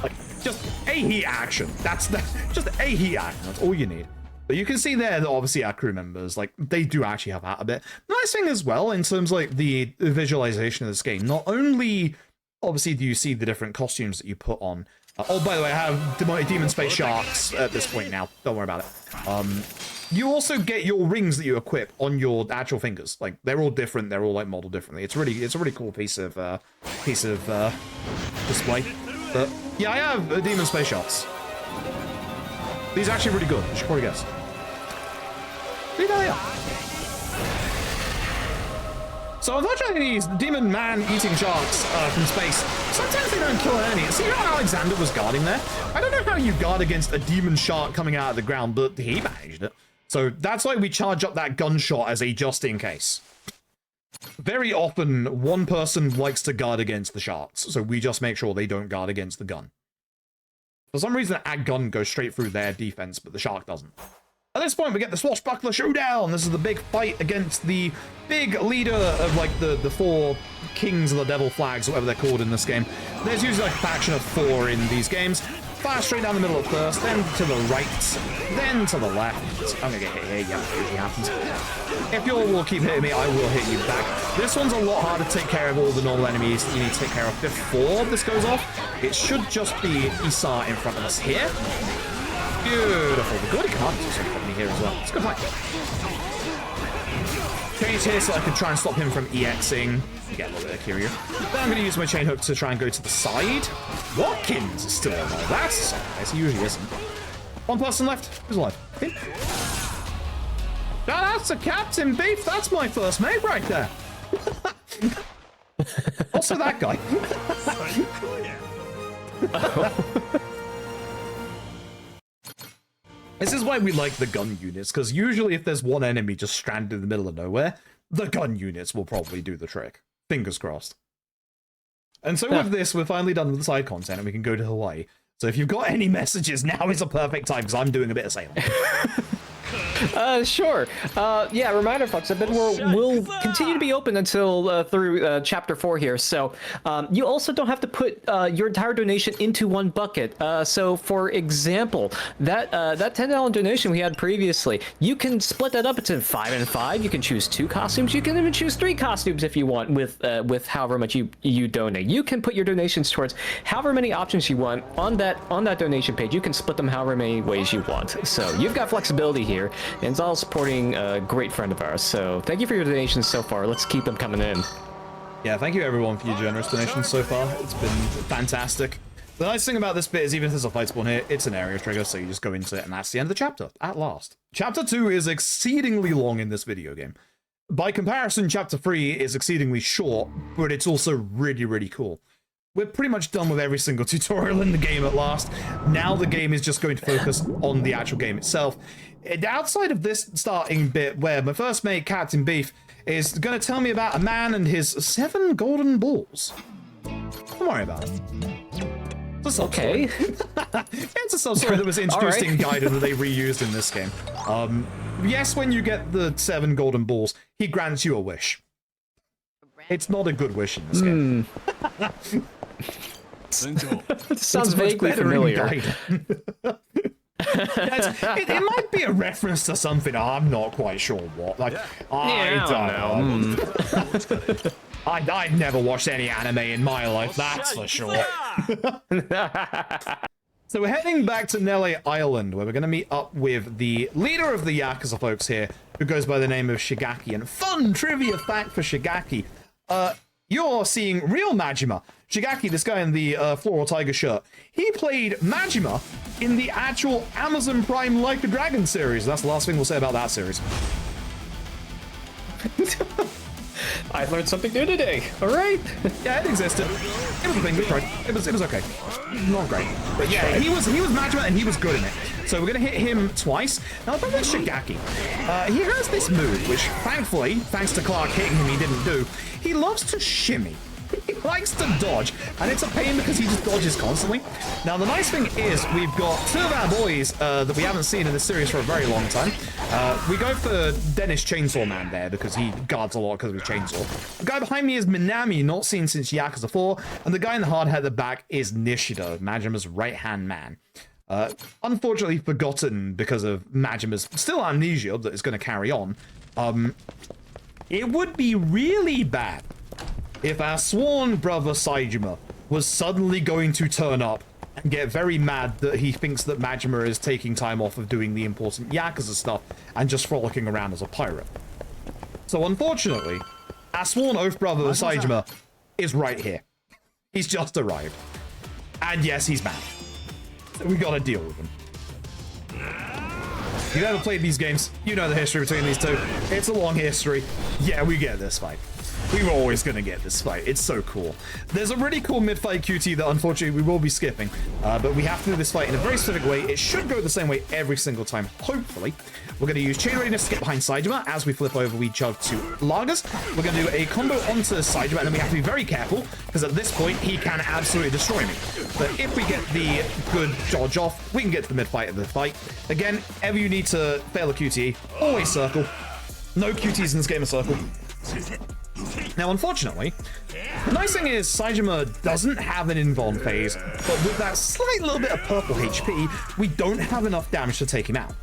Like, just a heat action. That's just a heat action. That's all you need. But you can see there that obviously our crew members, like, they do actually have that a bit. Nice thing as well, in terms of, like, the visualization of this game. Not only, obviously, do you see the different costumes that you put on. Oh, by the way, I have Demon Space Sharks at this point now. Don't worry about it. You also get your rings that you equip on your actual fingers. Like, they're all different. They're all, like, modeled differently. It's a really cool piece of display. But yeah, I have Demon Space Sharks. These are actually really good. You should probably guess. See, there they are. So unfortunately, these demon man-eating sharks from space, sometimes they don't kill an enemy. See how Alexander was guarding there? I don't know how you guard against a demon shark coming out of the ground, but he managed it. So that's why we charge up that gunshot as a just in case. Very often, one person likes to guard against the sharks, so we just make sure they don't guard against the gun. For some reason, our gun goes straight through their defense, but the shark doesn't. At this point, we get the Swashbuckler Showdown. This is the big fight against the big leader of, like, the 4 kings of the devil flags, whatever they're called in this game. There's usually, like, a faction of 4 in these games. Fire straight down the middle at first, then to the right, then to the left. I'm gonna get hit here, yeah, it usually happens. If you all will keep hitting me, I will hit you back. This one's a lot harder to take care of all the normal enemies that you need to take care of before this goes off. It should just be Isar in front of us here. Beautiful. The Gordy Card is also in front of me here as well. It's a good fight. Change here so I can try and stop him from EXing. Get a little bit of Kiryu. Then I'm going to use my chain hook to try and go to the side. Watkins is still alive. That's a surprise. He usually isn't. One person left. Who's alive? Okay. That's a Captain Beef. That's my first mate right there. Also that guy. This is why we like the gun units, because usually if there's one enemy just stranded in the middle of nowhere, the gun units will probably do the trick. Fingers crossed. And so with this, we're finally done with the side content, and we can go to Hawaii. So if you've got any messages, now is a perfect time, because I'm doing a bit of sailing. Sure. Yeah, reminder, folks, that will continue to be open until through Chapter 4 here. So you also don't have to put your entire donation into one bucket. So, for example, that $10 donation we had previously, you can split that up into 5 and 5. You can choose 2 costumes. You can even choose 3 costumes if you want with however much you donate. You can put your donations towards however many options you want on that donation page. You can split them however many ways you want. So you've got flexibility here. And it's all supporting a great friend of ours. So thank you for your donations so far. Let's keep them coming in. Yeah, thank you everyone for your generous donations so far. It's been fantastic. The nice thing about this bit is even if there's a fight spawn here, it's an area trigger, so you just go into it and that's the end of the chapter, at last. Chapter 2 is exceedingly long in this video game. By comparison, Chapter 3 is exceedingly short, but it's also really, really cool. We're pretty much done with every single tutorial in the game at last. Now the game is just going to focus on the actual game itself. Outside of this starting bit where my first mate, Captain Beef, is going to tell me about a man and his 7 golden balls. Don't worry about it. It's a Okay. it's a sub-story that was introduced in Gaiden that they reused in this game. Yes, when you get the 7 golden balls, he grants you a wish. It's not a good wish in this game. Sounds vaguely familiar. It might be a reference to something. I'm not quite sure what. Like, I don't know. I've never watched any anime in my life, that's for sure. So we're heading back to Nele Island, where we're going to meet up with the leader of the Yakuza folks here, who goes by the name of Shigaki. And fun trivia fact for Shigaki. You're seeing real Majima. Shigaki, this guy in the floral tiger shirt, he played Majima in the actual Amazon Prime Like a Dragon series. That's the last thing we'll say about that series. I learned something new today. All right. Yeah, it existed. It was a thing. We tried. It was okay. Not great, but yeah, he was Majima and he was good in it. So we're gonna hit him twice. Now, the problem with Shigaki, he has this move, which thankfully, thanks to Clark hitting him, he didn't do. He loves to shimmy. He likes to dodge, and it's a pain because he just dodges constantly. Now, the nice thing is we've got 2 of our boys that we haven't seen in this series for a very long time. We go for Dennis Chainsaw Man there because he guards a lot because of his chainsaw. The guy behind me is Minami, not seen since Yakuza 4, and the guy in the hard hat at the back is Nishida, Majima's right-hand man. Unfortunately forgotten because of Majima's still amnesia that is going to carry on. It would be really bad if our sworn brother Saejima was suddenly going to turn up and get very mad that he thinks that Majima is taking time off of doing the important Yakuza stuff and just frolicking around as a pirate. So unfortunately, our sworn oath brother Saejima is right here. He's just arrived. And yes, he's mad. So we gotta deal with him. If you've ever played these games, you know the history between these two. It's a long history. Yeah, we get this fight. We were always going to get this fight. It's so cool. There's a really cool mid-fight QT that unfortunately we will be skipping, but we have to do this fight in a very specific way. It should go the same way every single time, hopefully. We're going to use Chain Readiness to get behind Saejima. As we flip over, we jump to Lagers. We're going to do a combo onto Saejima, and then we have to be very careful, because at this point, he can absolutely destroy me. But if we get the good dodge off, we can get to the mid-fight of the fight. Again, ever you need to fail a QTE, always circle. No QTs in this game are circle. Now, unfortunately, the nice thing is Saejima doesn't have an invuln phase, but with that slight little bit of purple HP, we don't have enough damage to take him out.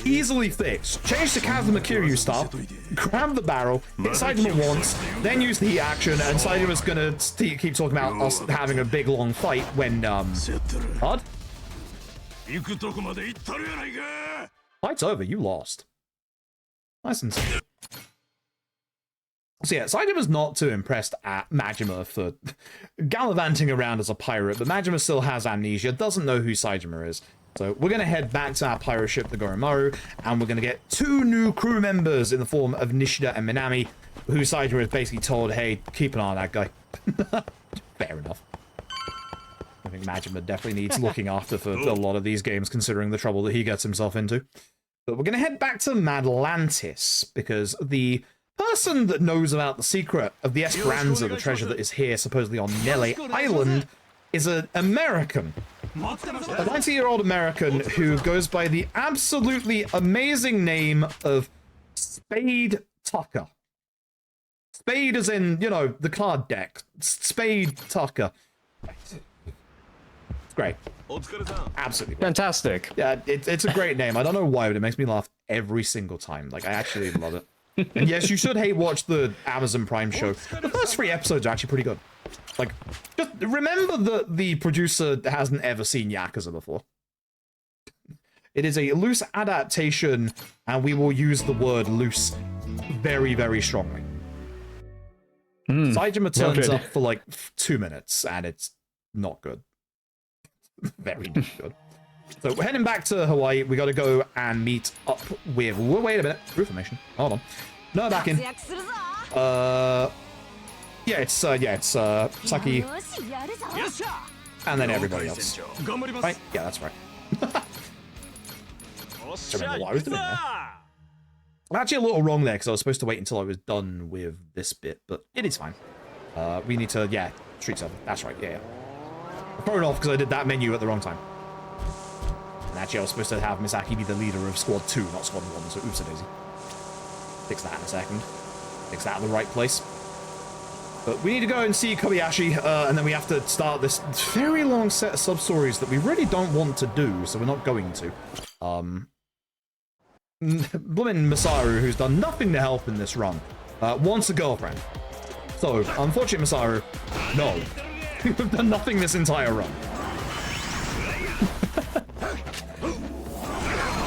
Easily fixed. Change to Kazuma Kiryu style, grab the barrel, hit Saejima once, then use the heat action, and Saijima's gonna keep talking about us having a big long fight when, Hard? Fight's over, you lost. Nice and simple. So yeah, Saijima's not too impressed at Majima for gallivanting around as a pirate, but Majima still has amnesia, doesn't know who Saejima is. So we're going to head back to our pirate ship, the Goromaru, and we're going to get 2 new crew members in the form of Nishida and Minami, who Saejima has basically told, hey, keep an eye on that guy. Fair enough. think Majima definitely needs looking after for a lot of these games, considering the trouble that he gets himself into. But we're going to head back to Madlantis, because the person that knows about the secret of the Esperanza, the treasure that is here supposedly on Nele Island, is an American. A 90-year-old American who goes by the absolutely amazing name of Spade Tucker. Spade as in, you know, the card deck. Spade Tucker. It's great. Absolutely great. Fantastic. Yeah, it's a great name. I don't know why, but it makes me laugh every single time. Like, I actually love it. And yes, you should hate watch the Amazon Prime show. The first 3 episodes are actually pretty good. Like, just remember that the producer hasn't ever seen Yakuza before. It is a loose adaptation, and we will use the word loose very, very strongly. Saejima turns up for like 2 minutes, and it's not good. Very not good. So we're heading back to Hawaii. We got to go and meet up with... Wait a minute. Group formation. Hold on. No, back in. Yeah, it's Saki. And then everybody else. Right? Yeah, that's right. Just remember what I was doing there. I'm actually a little wrong there, because I was supposed to wait until I was done with this bit, but it is fine. We need to, yeah, Street 7. That's right, yeah. I'm thrown off because I did that menu at the wrong time. And actually, I was supposed to have Misaki be the leader of Squad 2, not Squad 1, so oops-a-daisy. Fix that in a second. Fix that in the right place. But we need to go and see Kobayashi, and then we have to start this very long set of sub-stories that we really don't want to do, so we're not going to. Bloomin' Masaru, who's done nothing to help in this run, wants a girlfriend. So, unfortunately, Masaru, no. You've done nothing this entire run.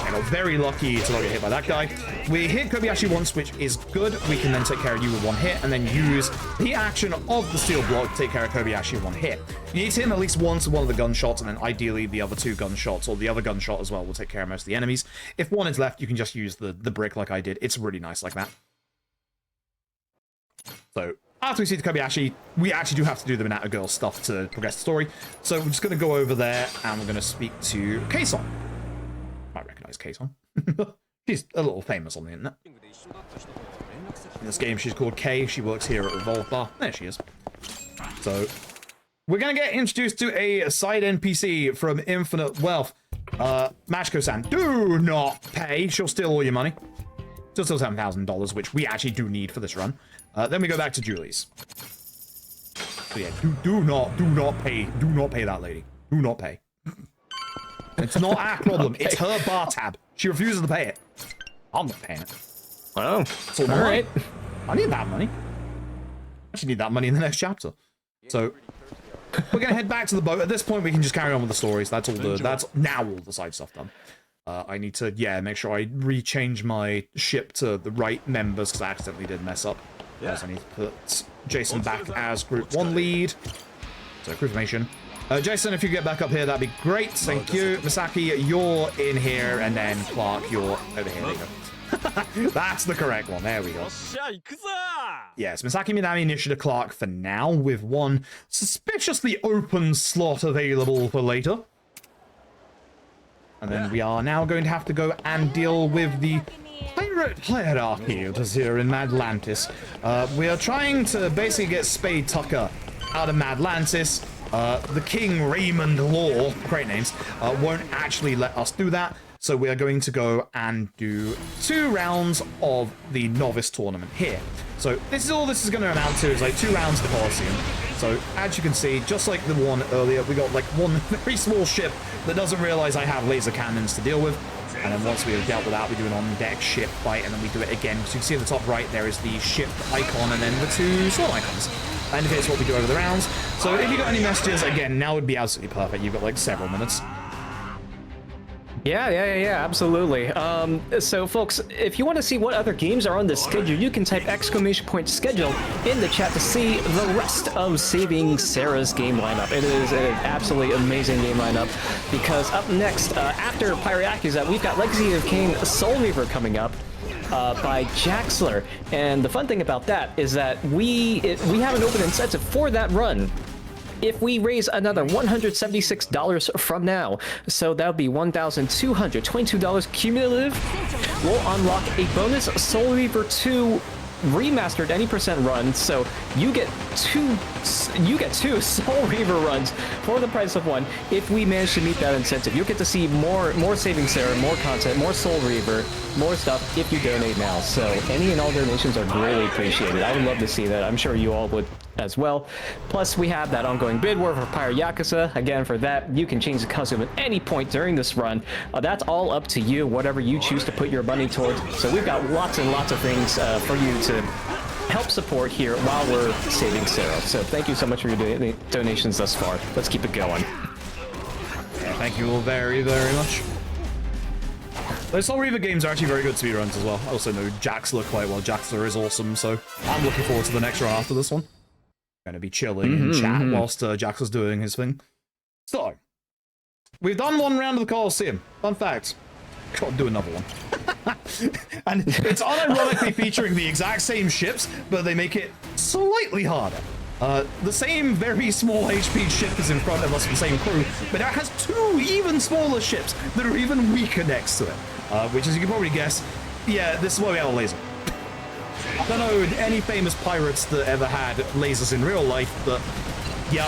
I got very lucky to not get hit by that guy. We hit Kobayashi once, which is good. We can then take care of you with 1 hit, and then use the action of the steel block to take care of Kobayashi with 1 hit. You need to hit him at least once with one of the gunshots, and then ideally the other 2 gunshots, or the other gunshot as well, will take care of most of the enemies. If 1 is left, you can just use the brick like I did. It's really nice like that. So, after we see the Kobayashi, we actually do have to do the Minato Girl stuff to progress the story. So we're just going to go over there, and we're going to speak to Kason. Might recognize Kason. She's a little famous on the internet. In this game, she's called Kay. She works here at Revolve Bar. There she is. So, we're going to get introduced to a side NPC from Infinite Wealth. Machiko-san, do not pay. She'll steal all your money. She'll steal $7,000, which we actually do need for this run. Then we go back to Julie's. So yeah, do not pay. Do not pay that lady. Do not pay. It's not our problem. It's her bar tab. She refuses to pay it. I'm not paying it. Well, all right. I need that money. I actually need that money in the next chapter. So we're gonna head back to the boat. At this point, we can just carry on with the stories. That's now all the side stuff done. I need to make sure I rechange my ship to the right members, because I accidentally did mess up. Yes, I need to put Jason back as Group 1 lead. So, group formation. Jason, if you get back up here, that'd be great. Thank you. Misaki, you're in here, and then Clark, you're over here. There you go. That's the correct one. There we go. Yes, Misaki, Minami, Nishida, Clark for now, with 1 suspiciously open slot available for later. And then we are now going to have to go and deal with the pirate hierarchy that is here in Madlantis. We are trying to basically get Spade Tucker out of Madlantis. The King Raymond Law, great names, won't actually let us do that. So we are going to go and do 2 rounds of the novice tournament here. So this is all this is going to amount to, is like 2 rounds of the Colosseum. So as you can see, just like the one earlier, we got like 1 very small ship that doesn't realize I have laser cannons to deal with. And then once we have dealt with that, we do an on-deck ship fight, and then we do it again. So you can see at the top right, there is the ship icon, and then the 2 sword icons. That indicates what we do over the rounds. So if you got any messages, again, now would be absolutely perfect. You've got like several minutes. Yeah, absolutely. So folks, if you want to see what other games are on the schedule, you can type !schedule in the chat to see the rest of Saving Sarah's game lineup. It is an absolutely amazing game lineup, because up next, after Pirate Yakuza, we've got Legacy of Kain Soul Reaver coming up. By Jaxler, and the fun thing about that is that we have an open incentive for that run. if we raise another $176 from now, so that would be $1,222 cumulative, we'll unlock a bonus Soul Reaver 2 remastered any percent run, so you get two Soul Reaver runs for the price of one. If we manage to meet that incentive, you'll get to see more Saving Sarah, more content, more Soul Reaver, more stuff if you donate now. So any and all donations are greatly appreciated. I would love to see that. I'm sure you all would as well. Plus, we have that ongoing bid war for Pirate Yakuza. Again, for that, you can change the costume at any point during this run. That's all up to you, whatever you choose to put your money towards. So we've got lots and lots of things for you to help support here while we're saving Sarah. So thank you so much for your donations thus far. Let's keep it going. Yeah, thank you all very, very much. Those Soul Reaver games are actually very good speedruns as well. I also know Jaxler quite well. Jaxler is awesome, so I'm looking forward to the next run after this one. Gonna be chilling in chat whilst Jaxler's doing his thing. So, we've done one round of the Coliseum. Fun fact. Gotta do another one. And it's unironically featuring the exact same ships, but they make it slightly harder. The same very small HP ship is in front of us, the same crew, but it has two even smaller ships that are even weaker next to it. Which, as you can probably guess, yeah, this is why we have a laser. I don't know any famous pirates that ever had lasers in real life, but yeah,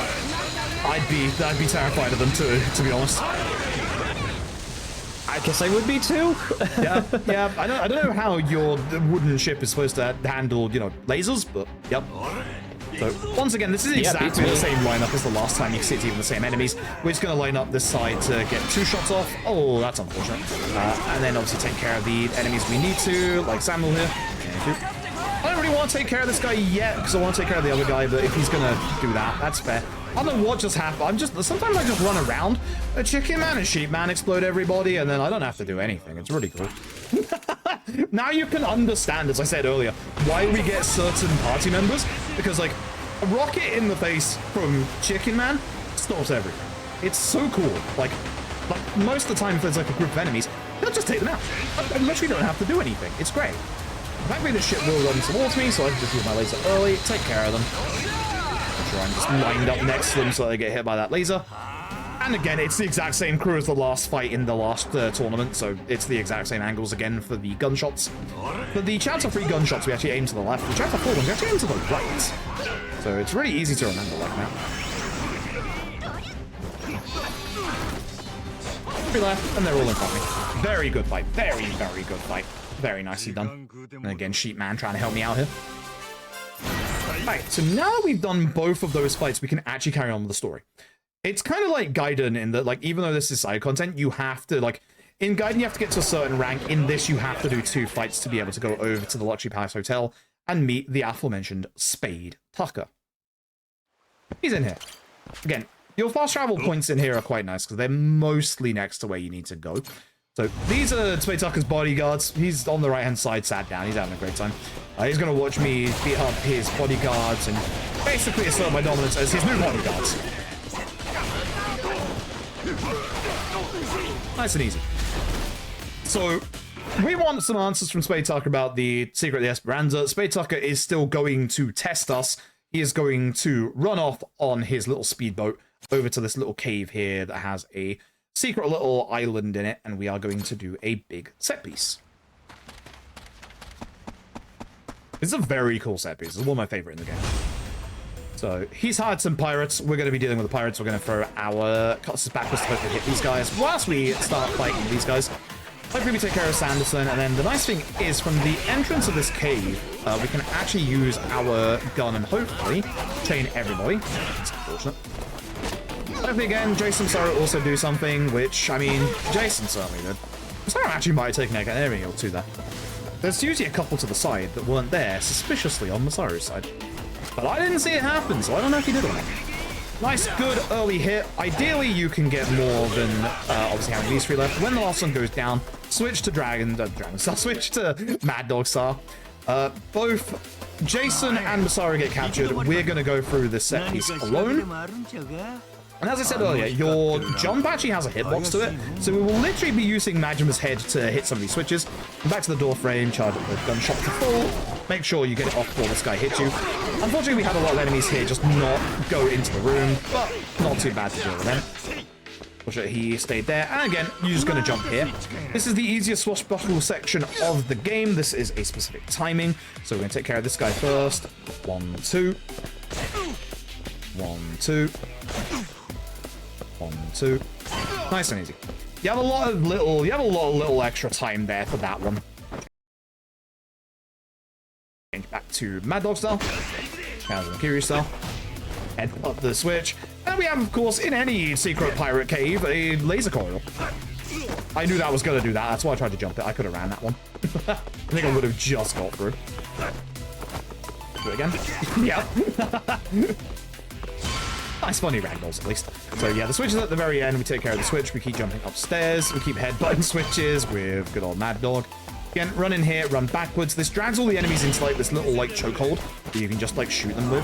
I'd be terrified of them too, to be honest. I guess I would be too. yeah. I don't know how your wooden ship is supposed to handle, you know, lasers, but yep. So once again, this is exactly the same lineup as the last time. You can see it's even the same enemies. We're just going to line up this side to get 2 shots off. Oh, that's unfortunate. And then obviously take care of the enemies we need to, like Samuel here. I don't really want to take care of this guy yet because I want to take care of the other guy, but if he's going to do that, that's fair. I don't know what just happened. Sometimes I just run around. A chicken man and sheep man explode everybody, and then I don't have to do anything. It's really cool. Now you can understand, as I said earlier, why we get certain party members. Because, like, a rocket in the face from Chicken Man stops everything. It's so cool. Like most of the time, if there's like a group of enemies, they'll just take them out. I literally don't have to do anything. It's great. Thankfully, this ship will run towards me, so I can just use my laser early, take care of them. Make sure I'm just lined up next to them so they get hit by that laser. And again, it's the exact same crew as the last fight in the last tournament, so it's the exact same angles again for the gunshots. For the chance of 3 gunshots, we actually aim to the left. The chance of 4 ones, we actually aim to the right. So it's really easy to remember like that. 3 left, and they're all in front of me. Very good fight. Very, very good fight. Very nicely done. And again, Sheep Man trying to help me out here. Right, so now that we've done both of those fights, we can actually carry on with the story. It's kind of like Gaiden in that, like, even though this is side content, you have to, like, in Gaiden you have to get to a certain rank. In this, you have to do 2 fights to be able to go over to the Luxury Palace Hotel and meet the aforementioned Spade Tucker. He's in here. Again, your fast travel points in here are quite nice because they're mostly next to where you need to go. So these are Spade Tucker's bodyguards. He's on the right-hand side, sat down. He's having a great time. He's going to watch me beat up his bodyguards and basically assert my dominance as his new bodyguards. Nice and easy. So, we want some answers from Spade Tucker about the secret of the Esperanza. Spade Tucker is still going to test us. He is going to run off on his little speedboat over to this little cave here that has a secret little island in it, and we are going to do a big set piece. This is a very cool set piece. It's one of my favorite in the game. So, he's hired some pirates. We're going to be dealing with the pirates. We're going to throw our cutlasses backwards to hopefully hit these guys whilst we start fighting these guys. Hopefully we take care of Sanderson, and then the nice thing is from the entrance of this cave, we can actually use our gun and hopefully chain everybody. It's unfortunate. Hopefully again, Jason Sorrow also do something, which, I mean, Jason certainly did. Sorrow actually might have taken an enemy or 2 there. There's usually a couple to the side that weren't there, suspiciously on the Sorrow side. But I didn't see it happen, so I don't know if he did or not. Nice, good early hit. Ideally, you can get more than obviously having these 3 left. When the last one goes down, switch to Dragon Star, switch to Mad Dog Star. Both Jason and Masaru get captured. We're going to go through this set piece alone. And as I said earlier, your jump actually has a hitbox to it, so we will literally be using Majima's head to hit some of these switches. Back to the door frame, charge up the gunshot to full. Make sure you get it off before this guy hits you. Unfortunately, we had a lot of enemies here just not go into the room, but not too bad to deal with them. Fortunately, he stayed there. And again, you're just going to jump here. This is the easiest swashbuckle section of the game. This is a specific timing. So we're going to take care of this guy first. 1, 2. 1, 2. 1, 2. Nice and easy. You have a lot of little extra time there for that one. Change back to Mad Dog style. Kazuma Kiryu style. Head up the switch. And we have, of course, in any secret pirate cave, a laser corridor. I knew that was going to do that. That's why I tried to jump it. I could have ran that one. I think I would have just got through. Do it again. Yeah. Nice funny ragdolls, at least. So yeah, the switch is at the very end. We take care of the switch. We keep jumping upstairs. We keep headbutting switches with good old Mad Dog. Again, run in here, run backwards. This drags all the enemies into like this little like chokehold that you can just like shoot them with.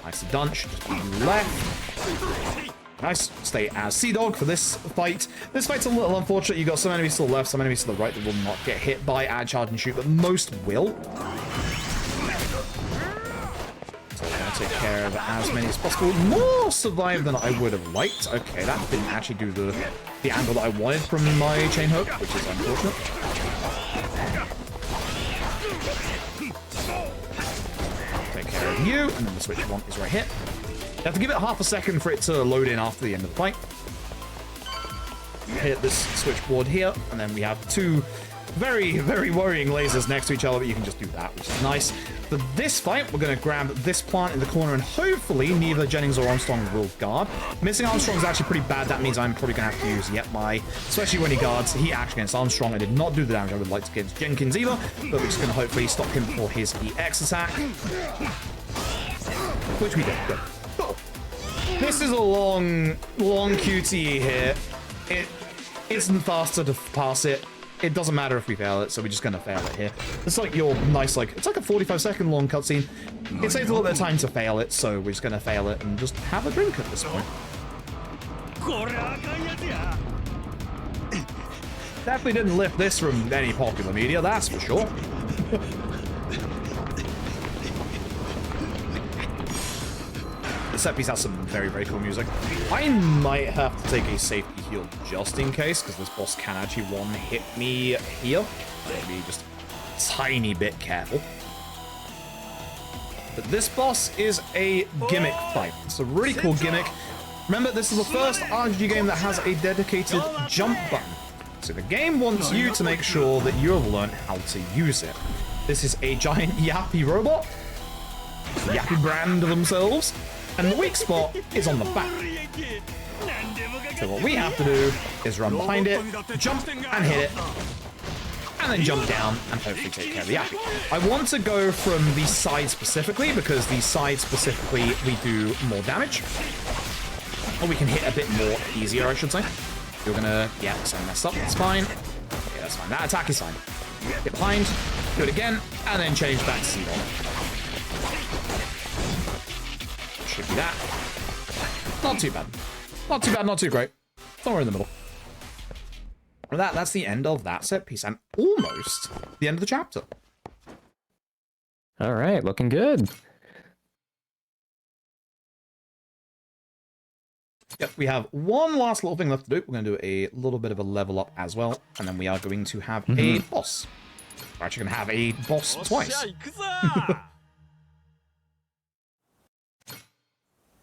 Nicely done. Should just be left. Nice. Stay as Sea Dog for this fight. This fight's a little unfortunate. You got some enemies to the left, some enemies to the right that will not get hit by add, charge, and shoot, but most will. So we're going to take care of as many as possible. More survive than I would have liked. Okay, that didn't actually do the angle that I wanted from my chain hook, which is unfortunate. Take care of you, and then the switch one is right here. You have to give it half a second for it to load in after the end of the fight. Hit this switchboard here, and then we have two very, very worrying lasers next to each other, but you can just do that, which is nice. For this fight, we're going to grab this plant in the corner, and hopefully neither Jennings or Armstrong will guard. Missing Armstrong is actually pretty bad. That means I'm probably going to have to use Yep My, especially when he guards. He actually against Armstrong. I did not do the damage I would like to against Jenkins either, but we're just going to hopefully stop him for his EX attack, which we did. Good. Cool. This is a long QTE here. It isn't faster to pass it. It doesn't matter if we fail it, so we're just going to fail it here. It's like your nice, like, it's like a 45-second long cutscene. It saves a little bit of time to fail it, so we're just going to fail it and just have a drink at this point. Definitely didn't lift this from any popular media, that's for sure. The set piece has some very, very cool music. I might have to take a safety heal just in case, because this boss can actually one-hit me here. Maybe just a tiny bit careful. But this boss is a gimmick fight. It's a really cool gimmick. Remember, this is the first RPG game that has a dedicated jump button. So the game wants you to make sure that you have learned how to use it. This is a giant Yappy robot. Yappy brand themselves. And the weak spot is on the back. So what we have to do is run behind it, jump and hit it, and then jump down and hopefully take care of the Yappy. I want to go from the side specifically, because the side specifically we do more damage. Or we can hit a bit more easier, I should say. You're gonna, yeah, so I messed up, that's fine. Okay, that's fine, that attack is fine. Get behind, do it again, and then change back to Sea Dog. Should be that. Not too bad. Not too bad, not too great. Somewhere in the middle. And that's the end of that set piece, and almost the end of the chapter. All right, looking good. Yep, we have one last little thing left to do. We're going to do a little bit of a level up as well, and then we are going to have a boss. We're actually going to have a boss twice.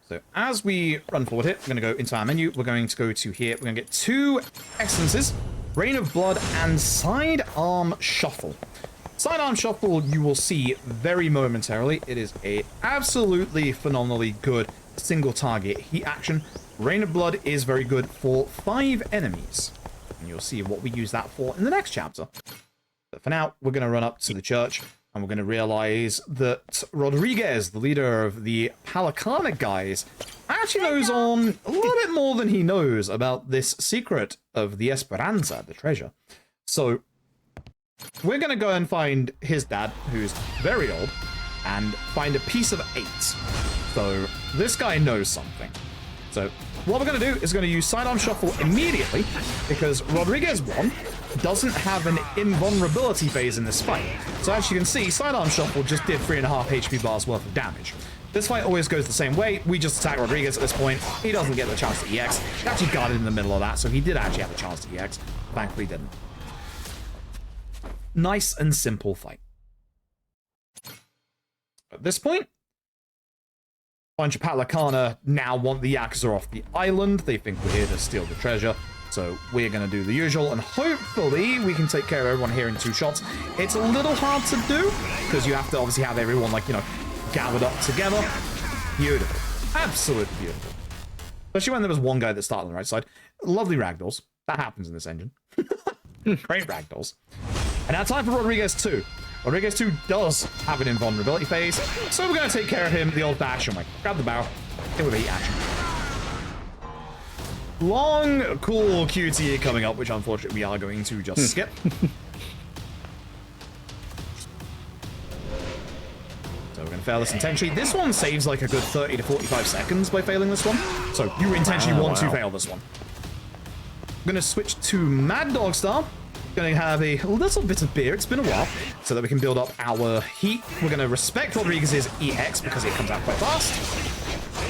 So as we run forward here, we're going to go into our menu. We're going to go to here. We're going to get 2 excellences, Rain of Blood and Sidearm Shuffle. Sidearm Shuffle you will see very momentarily. It is a absolutely phenomenally good single target heat action. Rain of Blood is very good for 5 enemies. And you'll see what we use that for in the next chapter. But for now, we're going to run up to the church. And we're going to realize that Rodriguez, the leader of the Palacana guys, actually knows on a little bit more than he knows about this secret of the Esperanza, the treasure. So we're going to go and find his dad, who's very old, and find a piece of 8. So this guy knows something. So what we're going to do is going to use Sidearm Shuffle immediately, because Rodriguez won. doesn't have an invulnerability phase in this fight. So as you can see, Sidearm Shuffle just did 3.5 HP bars worth of damage. This fight always goes the same way. We just attack Rodriguez at this point. He doesn't get the chance to EX. He actually guarded in the middle of that, so he did actually have a chance to EX. Thankfully, didn't. Nice and simple fight. At this point, bunch of Patlakana now want the Yakuza off the island. They think we're here to steal the treasure. So we're going to do the usual, and hopefully we can take care of everyone here in 2 shots. It's a little hard to do, because you have to obviously have everyone, like, you know, gathered up together. Beautiful. Absolutely beautiful. Especially when there was one guy that started on the right side. Lovely ragdolls. That happens in this engine. Great ragdolls. And now time for Rodriguez 2. Rodriguez 2 does have an invulnerability phase, so we're going to take care of him the old-fashioned way. Grab the barrel, hit with heat action. Long, cool QTE coming up, which unfortunately we are going to just skip. So we're going to fail this intentionally. This one saves like a good 30 to 45 seconds by failing this one. So you intentionally want to fail this one. I'm going to switch to Mad Dog style. Going to have a little bit of beer. It's been a while, so that we can build up our heat. We're going to respect Rodriguez's EX because it comes out quite fast.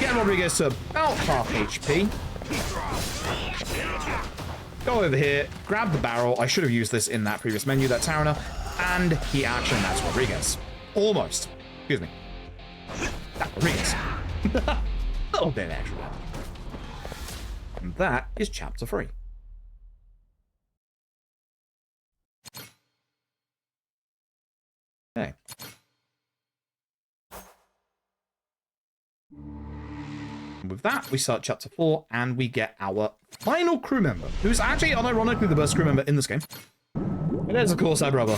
Get Rodriguez to about half HP. Go over here, grab the barrel. I should have used this in that previous menu, that Tarana, and heat action. That's Rodriguez. Almost. Excuse me. That Rodriguez. Little bit extra. And that is chapter 3. Okay. And with that, we start chapter 4, and we get our final crew member, who's actually, unironically, the best crew member in this game. It is, of course, our brother.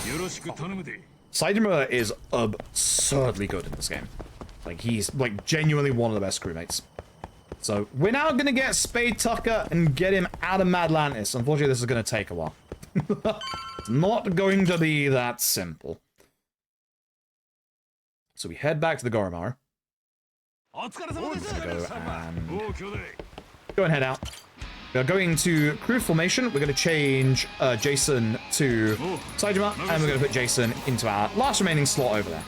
Saitama is absurdly good in this game. Like, he's, like, genuinely one of the best crewmates. So, we're now going to get Spade Tucker and get him out of Madlantis. Unfortunately, this is going to take a while. It's not going to be that simple. So we head back to the Goromaru. Go and head out. We're going to crew formation. We're going to change Jason to Saitama, and we're going to put Jason into our last remaining slot over there.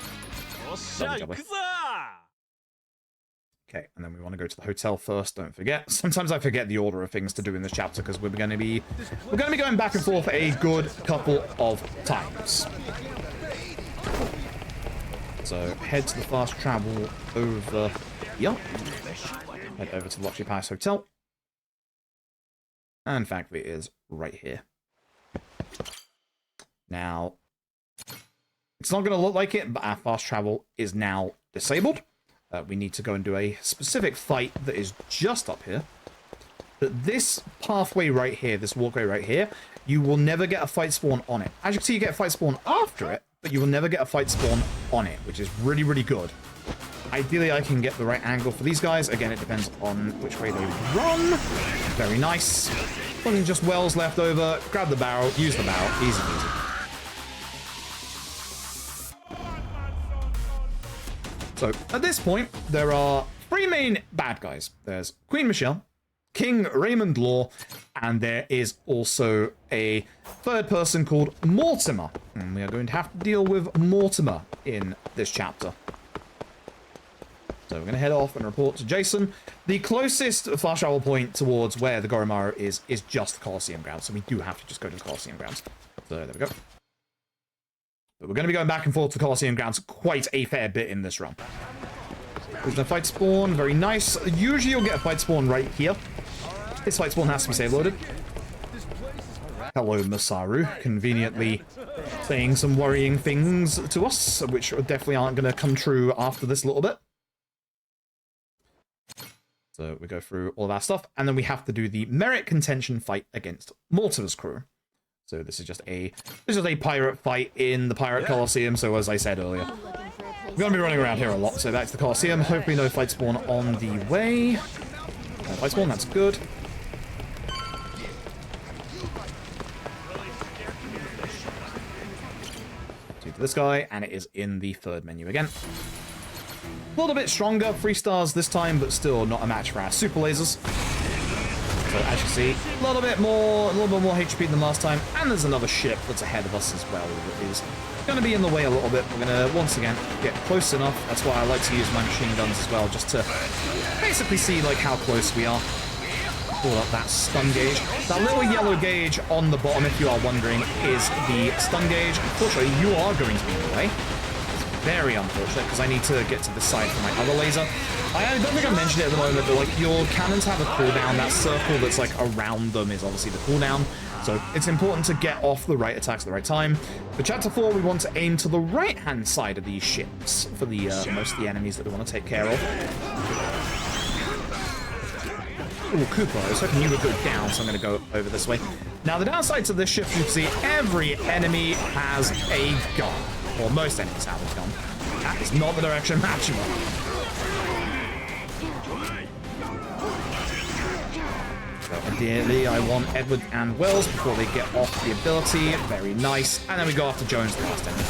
Okay, and then we want to go to the hotel first. Don't forget. Sometimes I forget the order of things to do in this chapter because we're going to be going back and forth a good couple of times. So head to the fast travel over here. Head over to the Luxury Palace Hotel. And in fact, it is right here. Now, it's not going to look like it, but our fast travel is now disabled. We need to go and do a specific fight that is just up here. But this pathway right here, this walkway right here, you will never get a fight spawn on it. As you can see, you get a fight spawn after it, but you will never get a fight spawn on it, which is really, really good. Ideally, I can get the right angle for these guys. Again, it depends on which way they run. Very nice. Wasn't just wells left over. Grab the barrel, use the barrel. Easy, easy. So, at this point, there are 3 main bad guys. There's Queen Michelle, King Raymond Law, and there is also a third person called Mortimer. And we are going to have to deal with Mortimer in this chapter. So we're going to head off and report to Jason. The closest fast travel point towards where the Goromaru is just the Colosseum grounds. So we do have to just go to the Colosseum grounds. So there we go. But we're going to be going back and forth to Colosseum grounds quite a fair bit in this run. There's no fight spawn. Very nice. Usually you'll get a fight spawn right here. This fight spawn has to be save loaded. Hello, Masaru. Conveniently saying some worrying things to us, which definitely aren't going to come true after this little bit. So we go through all of our stuff, and then we have to do the merit contention fight against Mortimer's crew. So this is just a pirate fight in the Pirate Colosseum. So as I said earlier, we're going to be running around here a lot. So back to the Colosseum. Hopefully no fight spawn on the way. No fight spawn, that's good. To this guy, and it is in the third menu again. A little bit stronger, 3 stars this time, but still not a match for our super lasers. So as you see, a little bit more HP than last time, and there's another ship that's ahead of us as well that is going to be in the way a little bit. We're going to once again get close enough. That's why I like to use my machine guns as well, just to basically see like how close we are. Pull up that stun gauge. That little yellow gauge on the bottom, if you are wondering, is the stun gauge. Unfortunately, you are going to be in the way. It's very unfortunate because I need to get to the side for my other laser. I don't think I mentioned it at the moment, but like your cannons have a cooldown. That circle that's like around them is obviously the cooldown. So it's important to get off the right attacks at the right time. For Chapter 4, we want to aim to the right-hand side of these ships for the most of the enemies that we want to take care of. Ooh, Cooper, I was hoping you would go down, so I'm going to go over this way. Now, the downside to this ship, you can see every enemy has a gun. Or most enemies have a gun. That is not the direction match you want. So, ideally, I want Edward and Wells before they get off the ability. Very nice. And then we go after Jones, the last enemy.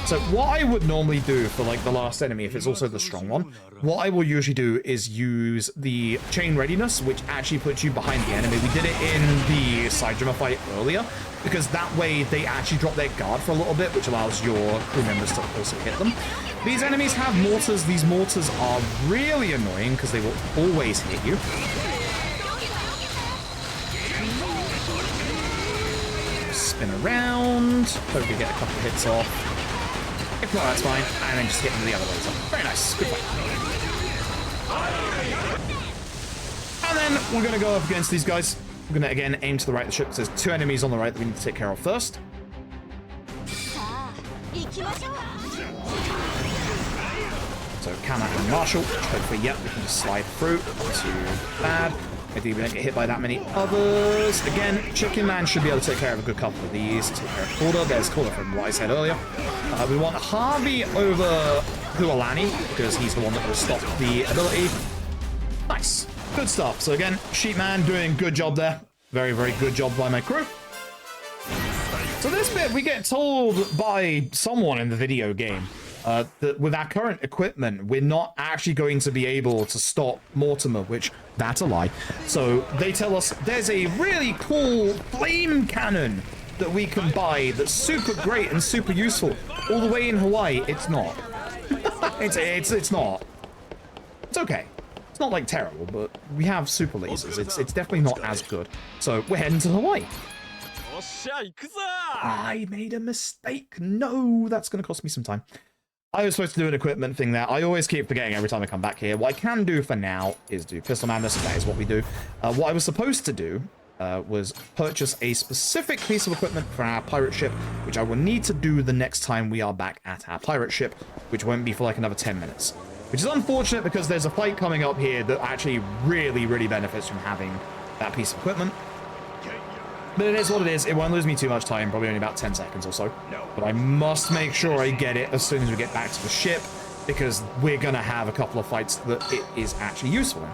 So what I would normally do for like the last enemy, if it's also the strong one, what I will usually do is use the chain readiness, which actually puts you behind the enemy. We did it in the side drummer fight earlier, because that way they actually drop their guard for a little bit, which allows your crew members to also hit them. These enemies have mortars. These mortars are really annoying because they will always hit you. Spin around, hopefully get a couple of hits off. If not, that's fine. And then just hit them with the other laser. Very nice. Good fight. And then we're going to go up against these guys. We're going to, again, aim to the right of the ship, because there's two enemies on the right that we need to take care of first. So, Kama and Marshall. Hopefully, yep, we can just slide through. Not too bad. Maybe we don't get hit by that many others. Again, Chicken Man should be able to take care of a good couple of these. Take care of Calder. There's Calder from what I said earlier. We want Harvey over Hualani, because he's the one that will stop the ability. Nice. Good stuff. So again, Sheepman doing good job there. Very, very good job by my crew. So this bit, we get told by someone in the video game that with our current equipment, we're not actually going to be able to stop Mortimer, which, that's a lie. So they tell us there's a really cool flame cannon that we can buy that's super great and super useful. All the way in Hawaii, it's not. it's not. It's okay. It's not like terrible, but we have super lasers. It's definitely not as good. So we're heading to Hawaii. I made a mistake. No, that's going to cost me some time. I was supposed to do an equipment thing there. I always keep forgetting every time I come back here. What I can do for now is do Pistol Madness. That is what we do. What I was supposed to do was purchase a specific piece of equipment for our pirate ship, which I will need to do the next time we are back at our pirate ship, which won't be for like another 10 minutes. Which is unfortunate because there's a fight coming up here that actually really, really benefits from having that piece of equipment. But it is what it is. It won't lose me too much time, probably only about 10 seconds or so. But I must make sure I get it as soon as we get back to the ship, because we're going to have a couple of fights that it is actually useful in.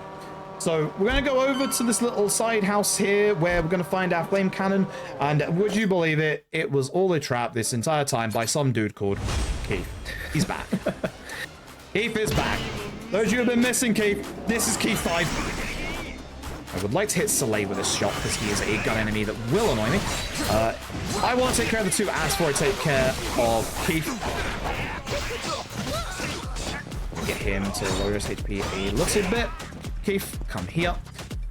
So we're going to go over to this little side house here where we're going to find our flame cannon. And would you believe it? It was all a trap this entire time by some dude called Keith. He's back. Keith is back. Those of you who have been missing Keith, this is Keith 5. I would like to hit Soleil with this shot because he is a gun enemy that will annoy me. I want to take care of the two as before I take care of Keith. Get him to lower his HP a little bit. Keith, come here.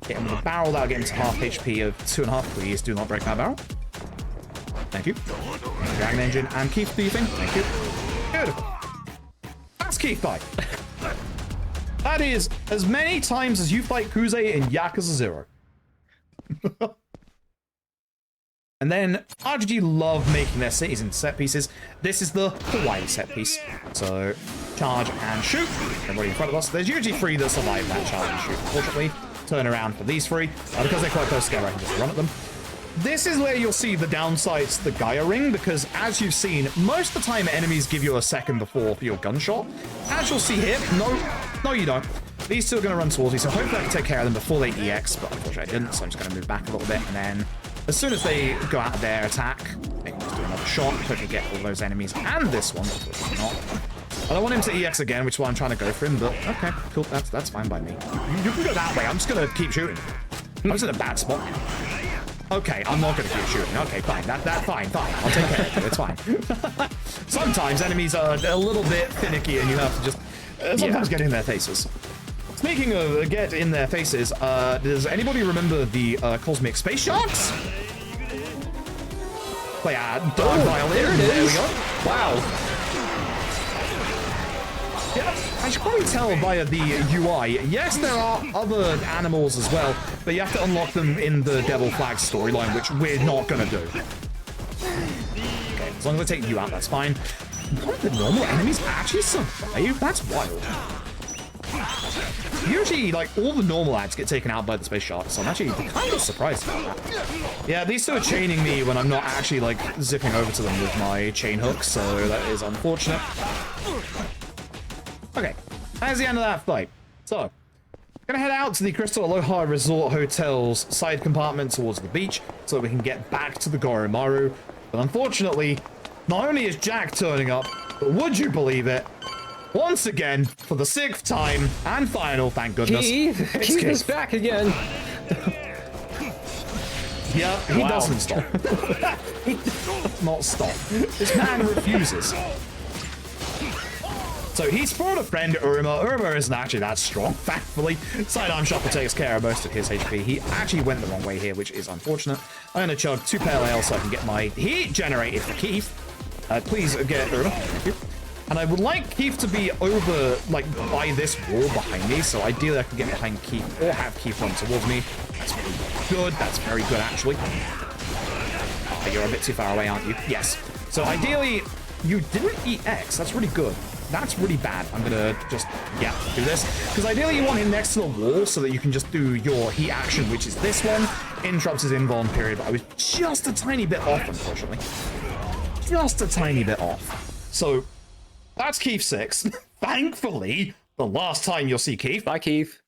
Hit him with a barrel. That'll get him to half HP of 2.5. Please do not break my barrel. Thank you. Dragon Engine and Keith, do you think? Thank you. Beautiful. That's Keith fight. That is as many times as you fight Kuze in Yakuza 0. And then RGG love making their cities into set pieces. This is the Hawaii set piece. So charge and shoot. Everybody in front of us. There's usually 3 that survive that charge and shoot. Unfortunately, turn around for these 3. Because they're quite close together, I can just run at them. This is where you'll see the downsides to the Gaia Ring, because as you've seen, most of the time enemies give you a second before for your gunshot. As you'll see here, no you don't. These two are going to run towards me, so hopefully I can take care of them before they EX, but unfortunately I didn't, so I'm just going to move back a little bit, and then as soon as they go out of their attack, I can just do another shot, hopefully get all those enemies, and this one, unfortunately not. I don't want him to EX again, which is why I'm trying to go for him, but okay, cool, that's fine by me. You can go that way, I'm just going to keep shooting. I was in a bad spot. Okay, I'm not gonna keep shooting. Okay, fine. Fine. I'll take care of you. It's fine. Sometimes enemies are a little bit finicky, and you have to just sometimes get in their faces. Speaking of get in their faces, does anybody remember the cosmic space sharks? Play a dog violin. There we go. Wow. Yeah, as you can probably tell via the UI, yes, there are other animals as well, but you have to unlock them in the Devil Flag storyline, which we're not going to do. Okay, as long as I take you out, that's fine. None of the normal enemies actually survive? That's wild. Usually, like, all the normal ads get taken out by the space sharks, so I'm actually kind of surprised about that. Yeah, these two are chaining me when I'm not actually, like, zipping over to them with my chain hooks, so that is unfortunate. Okay, that's the end of that fight. So, gonna head out to the Crystal Aloha Resort Hotel's side compartment towards the beach so that we can get back to the Goromaru. But unfortunately, not only is Jack turning up, but would you believe it? Once again, for the 6th time and final, thank goodness. Keith is back again. Yeah, he doesn't stop. He does not stop. This man refuses. So he's brought a friend, Urma. Urma isn't actually that strong, thankfully. Sidearm Shuffle takes care of most of his HP. He actually went the wrong way here, which is unfortunate. I'm going to chug 2 pale ale so I can get my heat generated for Keith. Please get Urma. Thank you. And I would like Keith to be over, like, by this wall behind me. So ideally I can get behind Keith or have Keith run towards me. That's very good. That's very good, actually. Oh, you're a bit too far away, aren't you? Yes. So ideally, you didn't eat X. That's really good. That's really bad. I'm gonna just, do this. Because ideally you want him next to the wall so that you can just do your heat action, which is this one. Interrupts his invuln period, but I was just a tiny bit off, unfortunately. Just a tiny bit off. So, that's Keith 6. Thankfully, the last time you'll see Keith. Bye, Keith.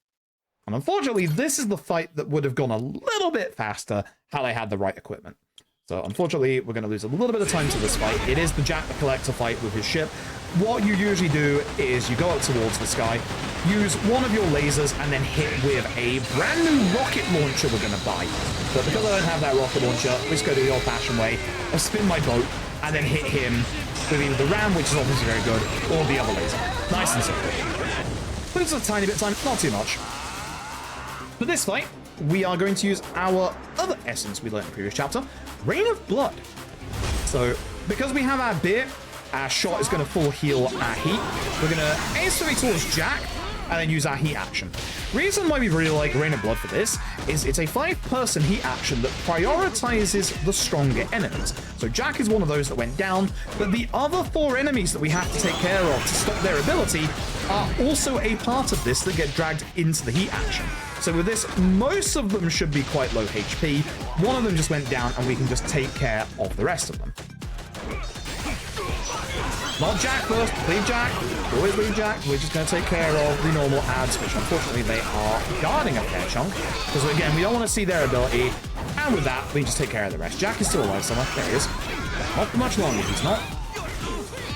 And unfortunately, this is the fight that would have gone a little bit faster had I had the right equipment. So unfortunately, we're going to lose a little bit of time to this fight. It is the Jack the Collector fight with his ship. What you usually do is you go up towards the sky, use one of your lasers, and then hit with a brand new rocket launcher we're going to buy. But because I don't have that rocket launcher, we just go the old-fashioned way. I spin my boat, and then hit him with either the ram, which is obviously very good, or the other laser. Nice and simple. Loses a tiny bit of time, not too much. For this fight, we are going to use our other essence we learned in the previous chapter, Rain of Blood. So, because we have our beer, our shot is going to full heal our heat. We're going to aim straight towards Jack, and then use our heat action. Reason why we really like Rain of Blood for this is it's a 5-person heat action that prioritizes the stronger enemies. So Jack is one of those that went down, but the other 4 enemies that we have to take care of to stop their ability are also a part of this that get dragged into the heat action. So with this, most of them should be quite low HP. One of them just went down, and we can just take care of the rest of them. Not Jack first, leave Jack. Always leave Jack. We're just going to take care of the normal ads, which unfortunately they are guarding a fair chunk. Because again, we don't want to see their ability. And with that, we just take care of the rest. Jack is still alive somewhere. There he is. Not for much longer, he's not.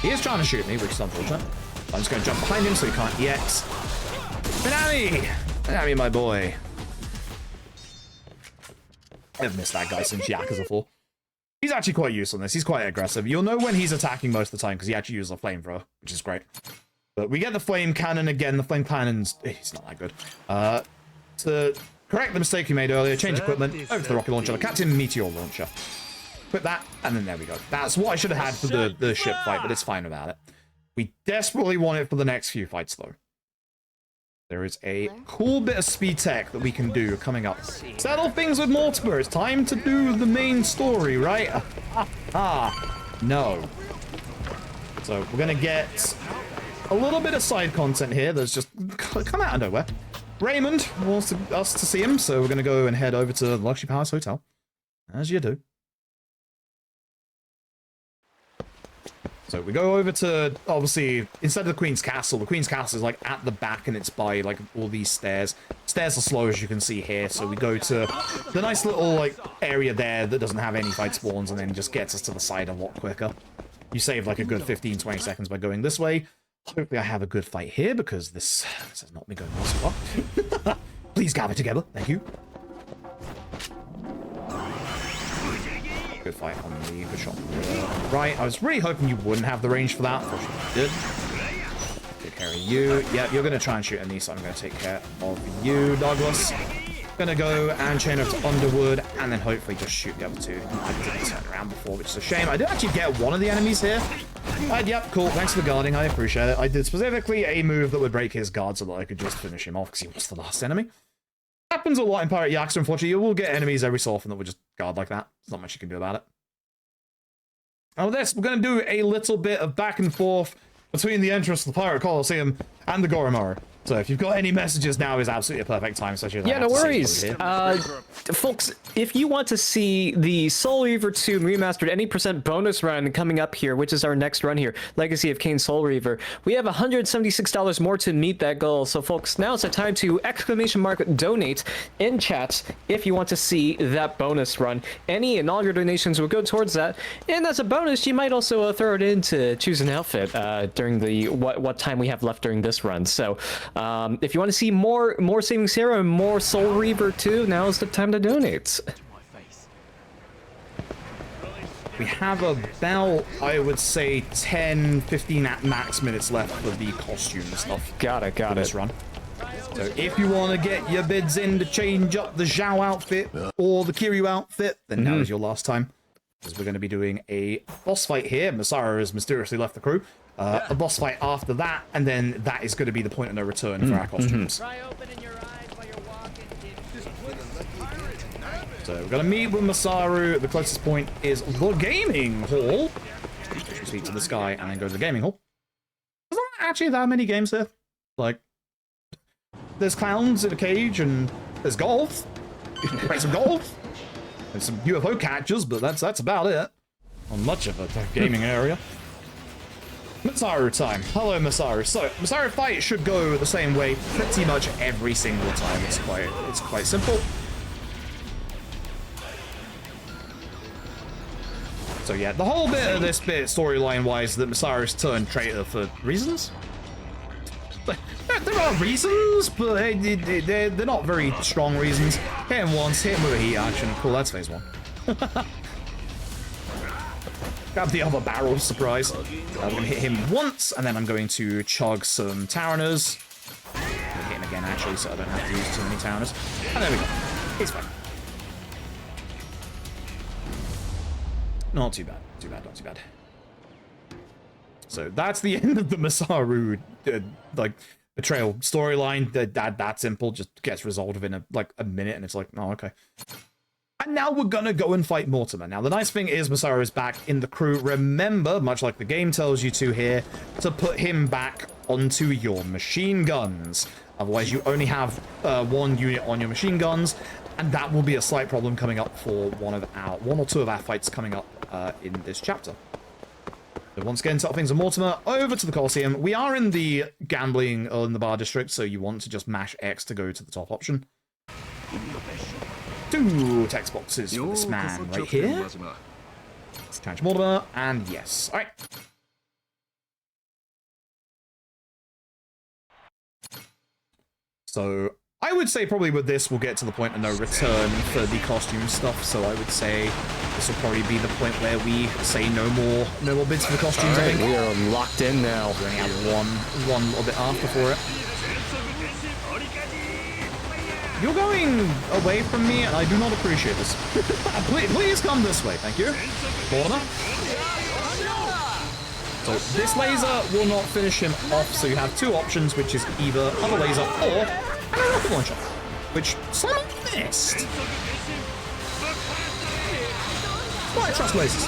He is trying to shoot me, which is unfortunate. I'm just going to jump behind him so he can't EX. Benami! Benami, my boy. I've missed that guy since Yakuza 4. He's actually quite useful in this. He's quite aggressive. You'll know when he's attacking most of the time because he actually uses a flamethrower, which is great. But we get the flame cannon again. The flame cannon's... He's not that good. To correct the mistake we made earlier, change equipment, over to the rocket launcher, the Captain Meteor launcher. Put that, and then there we go. That's what I should have had for the ship fight, but it's fine without it. We desperately want it for the next few fights, though. There is a cool bit of speed tech that we can do coming up. Settle things with Mortimer. It's time to do the main story, right? No. So we're going to get a little bit of side content here that's just come out of nowhere. Raymond wants us to see him, so we're going to go and head over to the Luxury Palace Hotel. As you do. So we go over to, obviously, instead of the Queen's Castle is like at the back and it's by like all these stairs. Stairs are slow as you can see here, so we go to the nice little like area there that doesn't have any fight spawns and then just gets us to the side a lot quicker. You save like a good 15-20 seconds by going this way. Hopefully I have a good fight here because this has not been going well so far. Please gather together, thank you. Good fight on the good shot. Right, I was really hoping you wouldn't have the range for that. Unfortunately, you did. Take care of you. Yeah, you're going to try and shoot at me, so I'm going to take care of you, Douglas. Gonna go and chain up to Underwood, and then hopefully just shoot the other two. I didn't turn around before, which is a shame. I did actually get one of the enemies here. Yep, cool. Thanks for the guarding. I appreciate it. I did specifically a move that would break his guard so that I could just finish him off, because he was the last enemy. Happens a lot in Pirate Yakuza, unfortunately. You will get enemies every so often that will just guard like that. There's not much you can do about it. Now with this, we're going to do a little bit of back and forth between the entrance of the Pirate Coliseum and the Goromaru. So if you've got any messages, now is absolutely a perfect time, especially as yeah, no worries. Folks, if you want to see the Soul Reaver 2 Remastered any % bonus run coming up here, which is our next run here, Legacy of Kain Soul Reaver, we have $176 more to meet that goal. So folks, now it's the time to !donate in chat if you want to see that bonus run. Any and all your donations will go towards that. And as a bonus, you might also throw it in to choose an outfit during the what time we have left during this run. So if you want to see more Saving Sarah and more Soul Reaver 2, now is the time to donate. We have about, I would say, 10, 15 at max minutes left for the costume stuff. Got it. This run. So if you want to get your bids in to change up the Zhao outfit or the Kiryu outfit, then now is your last time. Because we're going to be doing a boss fight here. Masaru has mysteriously left the crew. A boss fight after that, and then that is going to be the point of no return for our costumes. So we're going to meet with Masaru. The closest point is the gaming hall. We speak to this guy and then go to the gaming hall. There's not actually that many games here. Like, there's clowns in a cage, and there's golf. You can play some golf. There's some UFO catchers, but that's about it. Not much of a gaming area. Masaru time. Hello, Masaru. So, Masaru fight should go the same way pretty much every single time. It's quite simple. So yeah, the whole bit of this bit, storyline-wise, that Masaru's turned traitor for reasons. There are reasons, but they're not very strong reasons. Hit him once, hit him with a heat action. Cool, that's phase 1. Grab the other barrel, surprise. I'm going to hit him once, and then I'm going to chug some Tauriners. I'm going to hit him again, actually, so I don't have to use too many Tauriners. And there we go. He's fine. Not too bad. Not too bad. So that's the end of the Masaru, betrayal storyline. That simple, just gets resolved within a minute, and it's like, oh, okay. And now we're gonna go and fight Mortimer. Now, the nice thing is Masaru is back in the crew. Remember, much like the game tells you to here, to put him back onto your machine guns. Otherwise, you only have one unit on your machine guns, and that will be a slight problem coming up for one or two of our fights coming up in this chapter. So once again, top things on Mortimer, over to the Coliseum. We are in the gambling in the bar district, so you want to just mash X to go to the top option. 2 text boxes for this man right here. Change Mortimer, and yes. Alright. So, I would say probably with this, we'll get to the point of no return for the costume stuff, so I would say this will probably be the point where we say no more bids for the costumes, I think. We are locked in now. We only have one little bit after for it. You're going away from me, and I do not appreciate this. please come this way, thank you. Mortimer. So this laser will not finish him off, so you have 2 options, which is either other laser or a rocket launcher, which someone missed. Well, I trust lasers.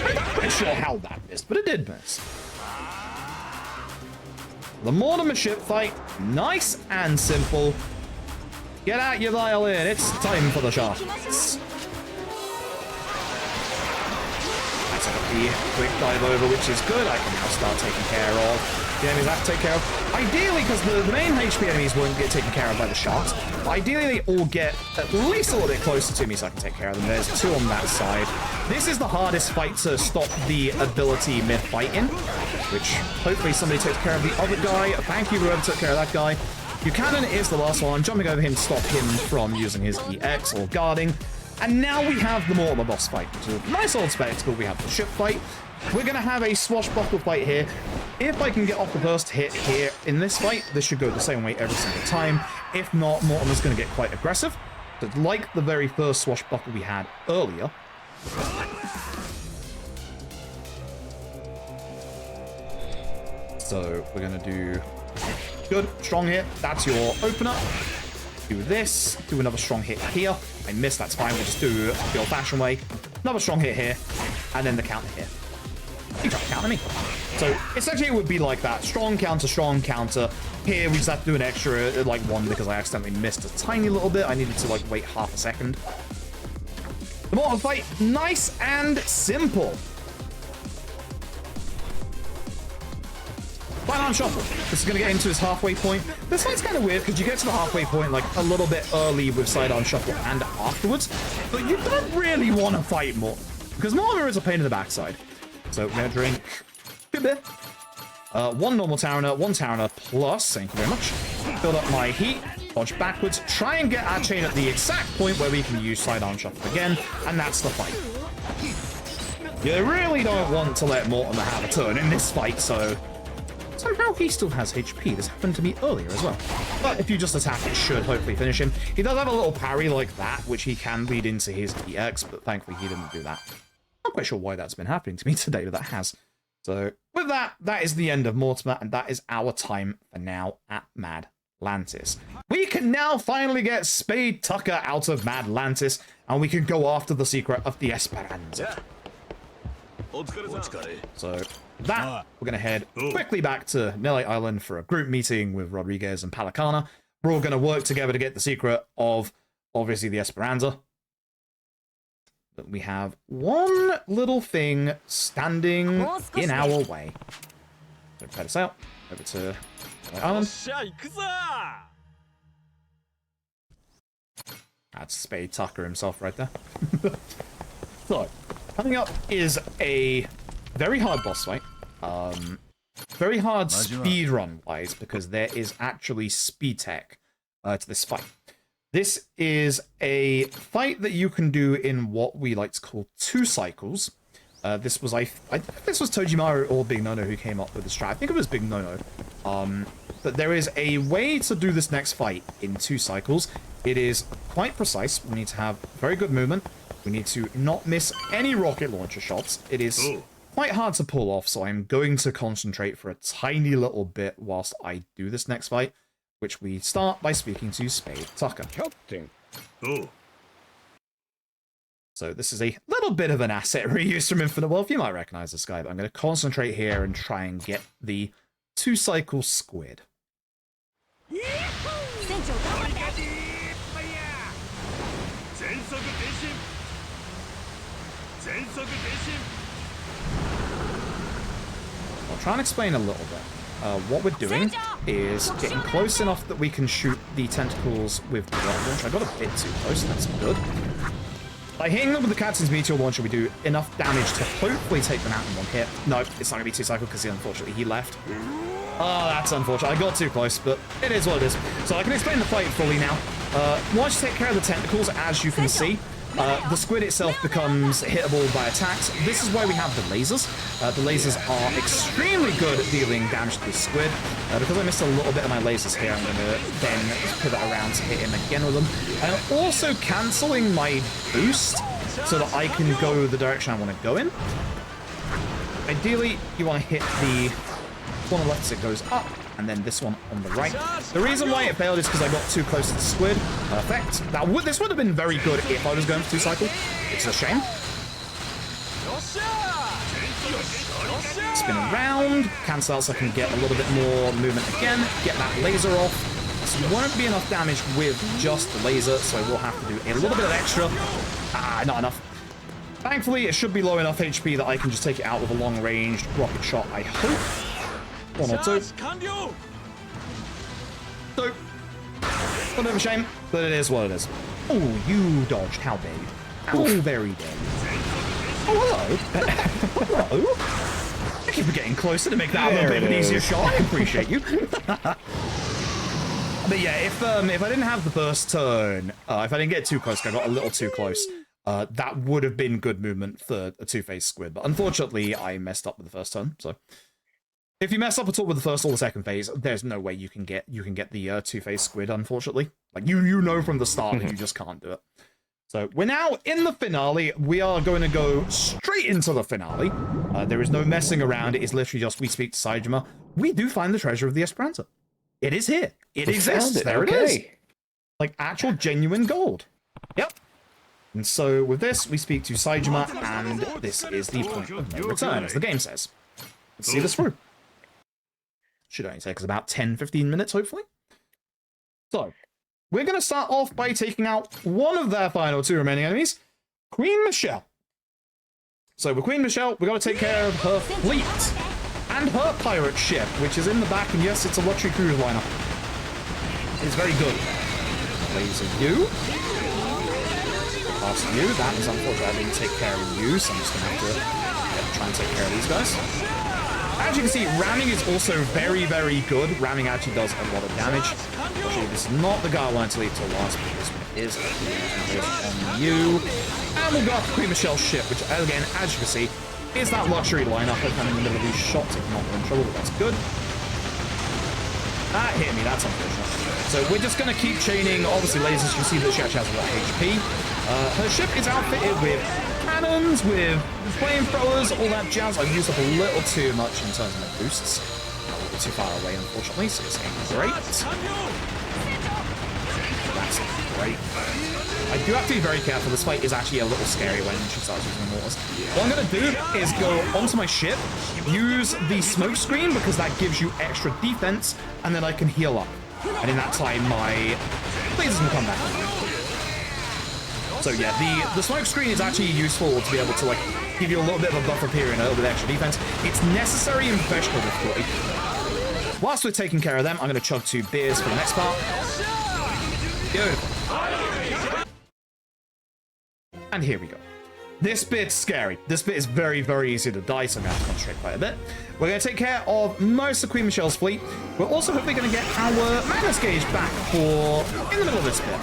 I'm not quite sure how that missed, but it did miss. The Mortimer ship fight, nice and simple. Get out your violin, it's time for the shots. I took the quick dive over, which is good. I can now start taking care of the enemies I have to take care of. Ideally, because the main HP enemies won't get taken care of by the shots, ideally they all get at least a little bit closer to me so I can take care of them. There's 2 on that side. This is the hardest fight to stop the ability mid-fight in, which hopefully somebody takes care of the other guy. Thank you whoever took care of that guy. Buchanan is the last one. I'm jumping over him to stop him from using his EX or guarding. And now we have the Mortimer boss fight, which is a nice old spectacle. We have the ship fight. We're going to have a swashbuckle fight here. If I can get off the first hit here in this fight, this should go the same way every single time. If not, Mortimer's going to get quite aggressive. But like the very first swashbuckle we had earlier. So we're going to do good, strong hit. That's your opener. Do this. Do another strong hit here. I missed, that's fine. We'll just do the old-fashioned way. Another strong hit here. And then the counter here. You try to counter me. So essentially it would be like that. Strong counter. Here we just have to do an extra, like, one because I accidentally missed a tiny little bit. I needed to, like, wait half a second. The mortal fight, nice and simple. Sidearm shuffle. This is going to get into his halfway point. This fight's kind of weird because you get to the halfway point like a little bit early with sidearm shuffle and afterwards, but you don't really want to fight more because Mortimer is a pain in the backside. So we're going to drink a bit. One normal Towner, one Towner plus, thank you very much. Build up my heat, dodge backwards, try and get our chain at the exact point where we can use sidearm shuffle again, and that's the fight. You really don't want to let Mortimer have a turn in this fight, so somehow he still has HP. This happened to me earlier as well. But if you just attack, it should hopefully finish him. He does have a little parry like that, which he can lead into his EX, but thankfully he didn't do that. Not quite sure why that's been happening to me today, but that has. So with that, that is the end of Mortimer, and that is our time for now at Mad Atlantis. We can now finally get Spade Tucker out of Mad Atlantis, and we can go after the secret of the Esperanza. So that, we're going to head quickly back to Nile Island for a group meeting with Rodriguez and Palicana. We're all going to work together to get the secret of, obviously, the Esperanza. But we have one little thing standing in our way. So prepare this out. Over to Nile Island. That's Spade Tucker himself right there. So, coming up is a very hard boss fight. Very hard speedrun wise because there is actually speed tech to this fight. This is a fight that you can do in what we like to call 2 cycles. This was I think this was Tojimaru or Big Nono who came up with the strat. I think it was Big Nono. But there is a way to do this next fight in 2 cycles. It is quite precise. We need to have very good movement. We need to not miss any rocket launcher shots. It is quite hard to pull off, so I'm going to concentrate for a tiny little bit whilst I do this next fight, which we start by speaking to Spade Tucker. So this is a little bit of an asset reuse from Infinite Wealth. You might recognize this guy, but I'm going to concentrate here and try and get the 2-cycle squid. I'll try and explain a little bit. What we're doing is getting close enough that we can shoot the tentacles with the rocket launcher. I got a bit too close, that's good. By hitting them with the Captain's Meteor Launcher, we do enough damage to hopefully take them out in one hit. No, it's not going to be 2-cycle because unfortunately he left. Oh, that's unfortunate. I got too close, but it is what it is. So I can explain the fight fully now. Once you take care of the tentacles, as you can see, the squid itself becomes hittable by attacks. This is why we have the lasers. The lasers are extremely good at dealing damage to the squid. Because I missed a little bit of my lasers here, I'm going to then pivot around to hit him again with them. I'm also cancelling my boost so that I can go the direction I want to go in. Ideally, you want to hit the one on the left as it goes up, and then this one on the right. The reason why it failed is because I got too close to the squid. Perfect. This would have been very good if I was going for 2-cycle. It's a shame. Spin around, cancel out so I can get a little bit more movement again, get that laser off. This won't be enough damage with just the laser, so we'll have to do a little bit of extra. Not enough. Thankfully, it should be low enough HP that I can just take it out with a long-range rocket shot, I hope. 1 or 2. So, a bit of a shame, but it is what it is. Oh, you dodged. How dare you? How very dare you? Oh, hello. Hello. Thank you for getting closer to make that a little bit of an easier shot. I appreciate you. But yeah, if I didn't have the first turn, if I didn't get too close, I got a little too close, that would have been good movement for a two-faced squid. But unfortunately, I messed up with the first turn. So if you mess up at all with the first or the second phase, there's no way you can get the two-faced squid. Unfortunately, like you know from the start that you just can't do it. So we're now in the finale. We are going to go straight into the finale. There is no messing around. It is literally just we speak to Saejima. We do find the treasure of the Esperanza. It is here. It exists. There it is. Like actual genuine gold. Yep. And so with this, we speak to Saejima, and this is the point of no return, as the game says. Let's see this through. Should only take us about 10-15 minutes, hopefully. So, we're going to start off by taking out one of their final two remaining enemies, Queen Michelle. So with Queen Michelle, we've got to take care of her fleet and her pirate ship, which is in the back, and yes, it's a luxury cruise liner. It's very good. Laser you. Past you. That is unfortunate. I didn't take care of you, so I'm just going to have to try and take care of these guys. As you can see, ramming is also very, very good. Ramming actually does a lot of damage. Actually, this is not the guy I wanted to leave till last, but this one is on you. And we'll go after Queen Michelle's ship, which, again, as you can see, is that luxury liner. I'm in the middle of these shots, if not in trouble, but that's good. That hit me, that's unfortunate. So we're just going to keep chaining. Obviously, ladies, as you can see that she actually has a lot of HP. Her ship is outfitted with cannons, with flamethrowers, all that jazz. I've used up a little too much in terms of my boosts. A little too far away, unfortunately, so it's great. That's great. I do have to be very careful. This fight is actually a little scary when she starts using the mortars. What I'm going to do is go onto my ship, use the smoke screen because that gives you extra defense, and then I can heal up. And in that time, my lasers will come back. So yeah, the smoke screen is actually useful to be able to like give you a little bit of a buffer period and a little bit of extra defense. It's necessary in professional difficulty. Whilst we're taking care of them, I'm going to chug 2 beers for the next part. Beautiful. And here we go. This bit's scary. This bit is very, very easy to die, so I'm going to have to concentrate quite a bit. We're going to take care of most of Queen Michelle's fleet. We're also hopefully going to get our Magnus Gauge back for in the middle of this bit.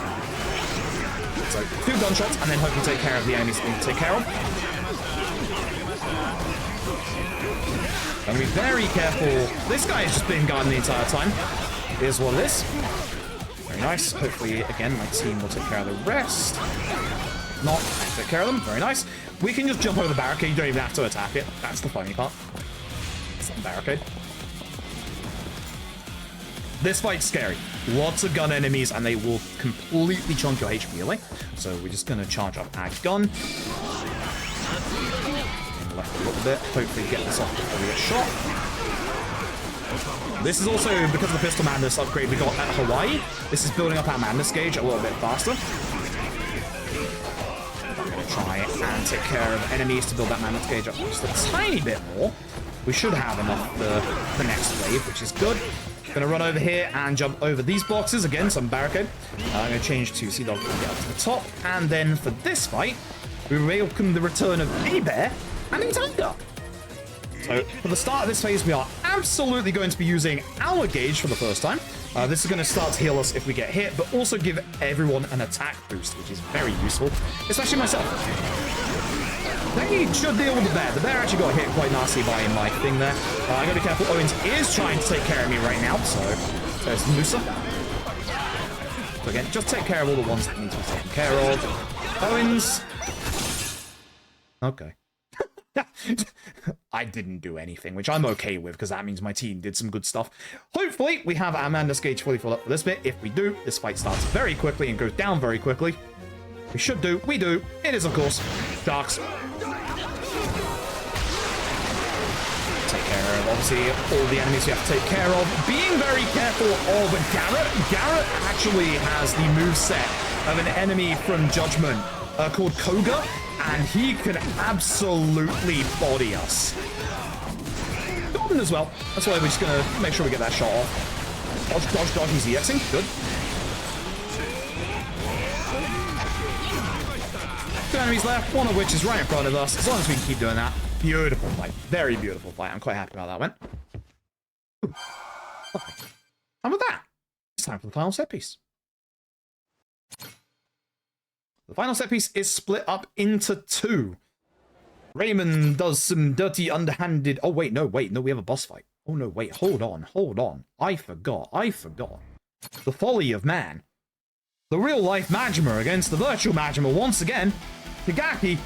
So 2 gunshots, and then hopefully take care of the enemies we need to take care of. And be very careful. This guy has just been guarding the entire time. Here's what it is. Very nice. Hopefully, again, my team will take care of the rest. Not take care of them. Very nice. We can just jump over the barricade. You don't even have to attack it. That's the funny part. It's not a barricade. This fight's scary. Lots of gun enemies, and they will completely chunk your HP away. So we're just going to charge up our gun. And left a little bit. Hopefully get this off before we get shot. This is also because of the Pistol Madness upgrade we got at Hawaii. This is building up our Madness gauge a little bit faster. I'm going to try and take care of enemies to build that Madness gauge up just a tiny bit more. We should have enough for the next wave, which is good. Gonna run over here and jump over these boxes again, some barricade. I'm gonna change to Sea Dog and get up to the top, and then for this fight, we welcome the return of a bear and a tiger. So for the start of this phase, we are absolutely going to be using our gauge for the first time. This is going to start to heal us if we get hit, but also give everyone an attack boost, which is very useful, especially myself. They should deal with the bear. The bear actually got hit quite nicely by my thing there. I gotta be careful. Owens is trying to take care of me right now, so there's Musa. So again, just take care of all the ones that need to be taken care of. Owens. Okay. I didn't do anything, which I'm okay with, because that means my team did some good stuff. Hopefully, we have our Madness gauge fully filled up for this bit. If we do, this fight starts very quickly and goes down very quickly. We should do. We do. It is, of course, Darks. Take care of, obviously, all the enemies you have to take care of. Being very careful of Garrett. Garrett actually has the moveset of an enemy from Judgment called Koga, and he can absolutely body us. Golden as well. That's why we're just going to make sure we get that shot off. Dodge, dodge, dodge. He's EXing. Good. 2 enemies left, one of which is right in front of us. As long as we can keep doing that. Beautiful fight. Very beautiful fight. I'm quite happy about that one. Okay. And with that, it's time for the final set piece. The final set piece is split up into two. Raymond does some dirty, underhanded... Oh, wait, no, we have a boss fight. Oh, no, wait, hold on. I forgot. The folly of man. The real-life Majima against the virtual Majima once again. Shigaki,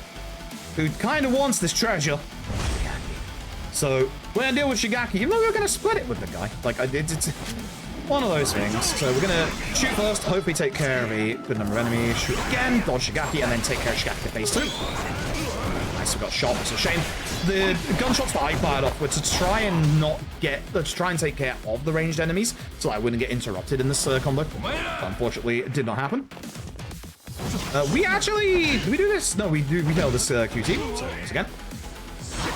who kind of wants this treasure. Shigaki. So, we're going to deal with Shigaki, even though we're going to split it with the guy. Like, it's one of those things. So we're going to shoot first, hopefully take care of a good number of enemies. Shoot again, dodge Shigaki, and then take care of Shigaki in phase 2. Nice, we got shot. It's a shame. The gunshots that I fired off were to try and take care of the ranged enemies, so I wouldn't get interrupted in this combo. Unfortunately, it did not happen. Did we do this? No, we nailed this QT. So once again,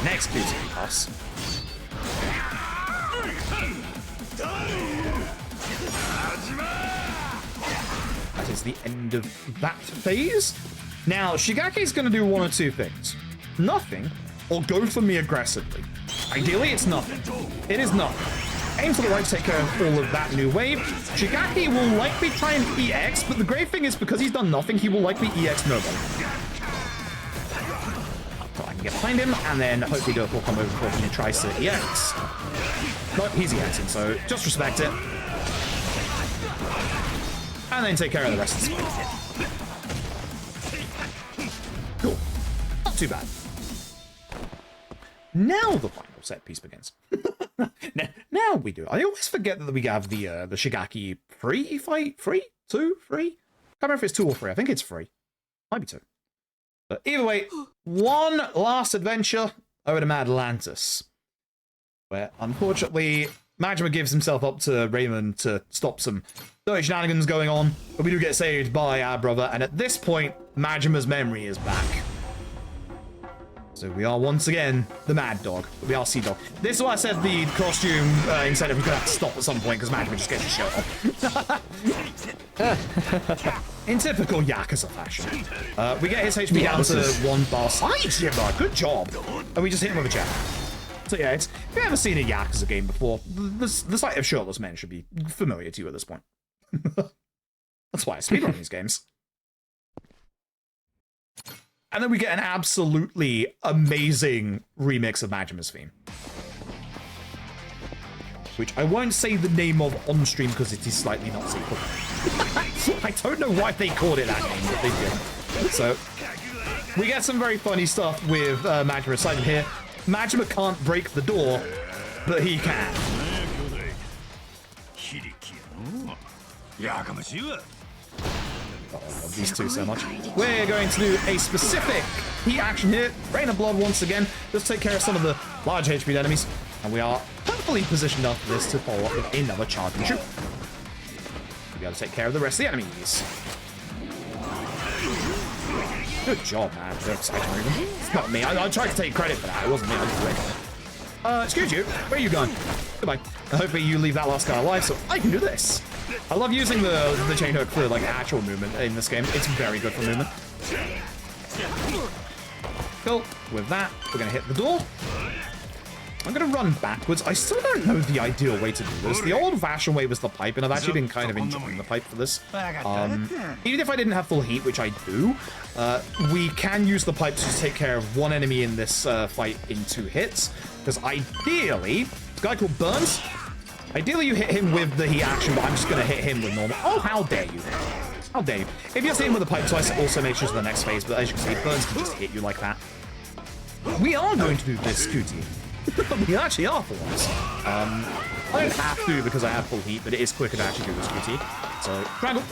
next QT pass. That is the end of that phase. Now, Shigaki's going to do one or two things. Nothing, or go for me aggressively. Ideally, it's nothing. It is nothing. Aim to the right to take care of all of that new wave. Shigaki will likely try and EX, but the great thing is because he's done nothing, he will likely EX nobody. So I can get behind him, and then hopefully do a full combo before he tries to EX. Nope, he's EXing, so just respect it. And then take care of the rest of the fight. Cool. Not too bad. Now the final set piece begins. Now we do. I always forget that we have the Shigaki free fight. Free? 2? 3? Can't remember if it's 2 or 3. I think it's 3. Might be 2. But either way, one last adventure over to Mad Atlantis, where unfortunately Majima gives himself up to Raymond to stop some dirty shenanigans going on, but we do get saved by our brother, and at this point, Majima's memory is back. So we are once again the Mad Dog. We are Sea Dog. This is why I said the costume incentive we could have to stop at some point because Majima just gets his shirt off. In typical Yakuza fashion. We get his HP down to 1 bar. Side shimmer, good job. And we just hit him with a jab. So yeah, if you've ever seen a Yakuza game before, the sight of shirtless men should be familiar to you at this point. That's why I speedrun these games. And then we get an absolutely amazing remix of Majima's theme. Which I won't say the name of on stream because it is slightly not safe. I don't know why they called it that name, but they did. So, we get some very funny stuff with Majima cited here. Majima can't break the door, but he can. Oh, I love these two so much. We're going to do a specific heat action here. Rain of Blood once again. Let's take care of some of the large HP enemimies. And we are perfectly positioned after this to follow up with another charge and shoot. We got to take care of the rest of the enemies. Good job, man. They're exciting. It's not me. I tried to take credit for that. It wasn't me. I just went. Excuse you. Where are you going? Goodbye. And hopefully you leave that last guy alive so I can do this. I love using the chain hook for like actual movement in this game. It's very good for movement. Cool. With that, we're gonna hit the door. I'm gonna run backwards. I still don't know the ideal way to do this. The old-fashioned way was the pipe, and I've actually been kind of enjoying the pipe for this. Even if I didn't have full heat, which I do, we can use the pipe to take care of one enemy in this fight in 2 hits. Because ideally, this guy called Burns. Ideally, you hit him with the heat action, but I'm just going to hit him with normal. Oh, how dare you. How dare you. If you're hitting with the pipe twice, it also makes you to the next phase, but as you can see, Burns can just hit you like that. We are going to do this, Scooty. We actually are for once. I don't have to because I have full heat, but it is quicker to actually do this QT. So, triangle.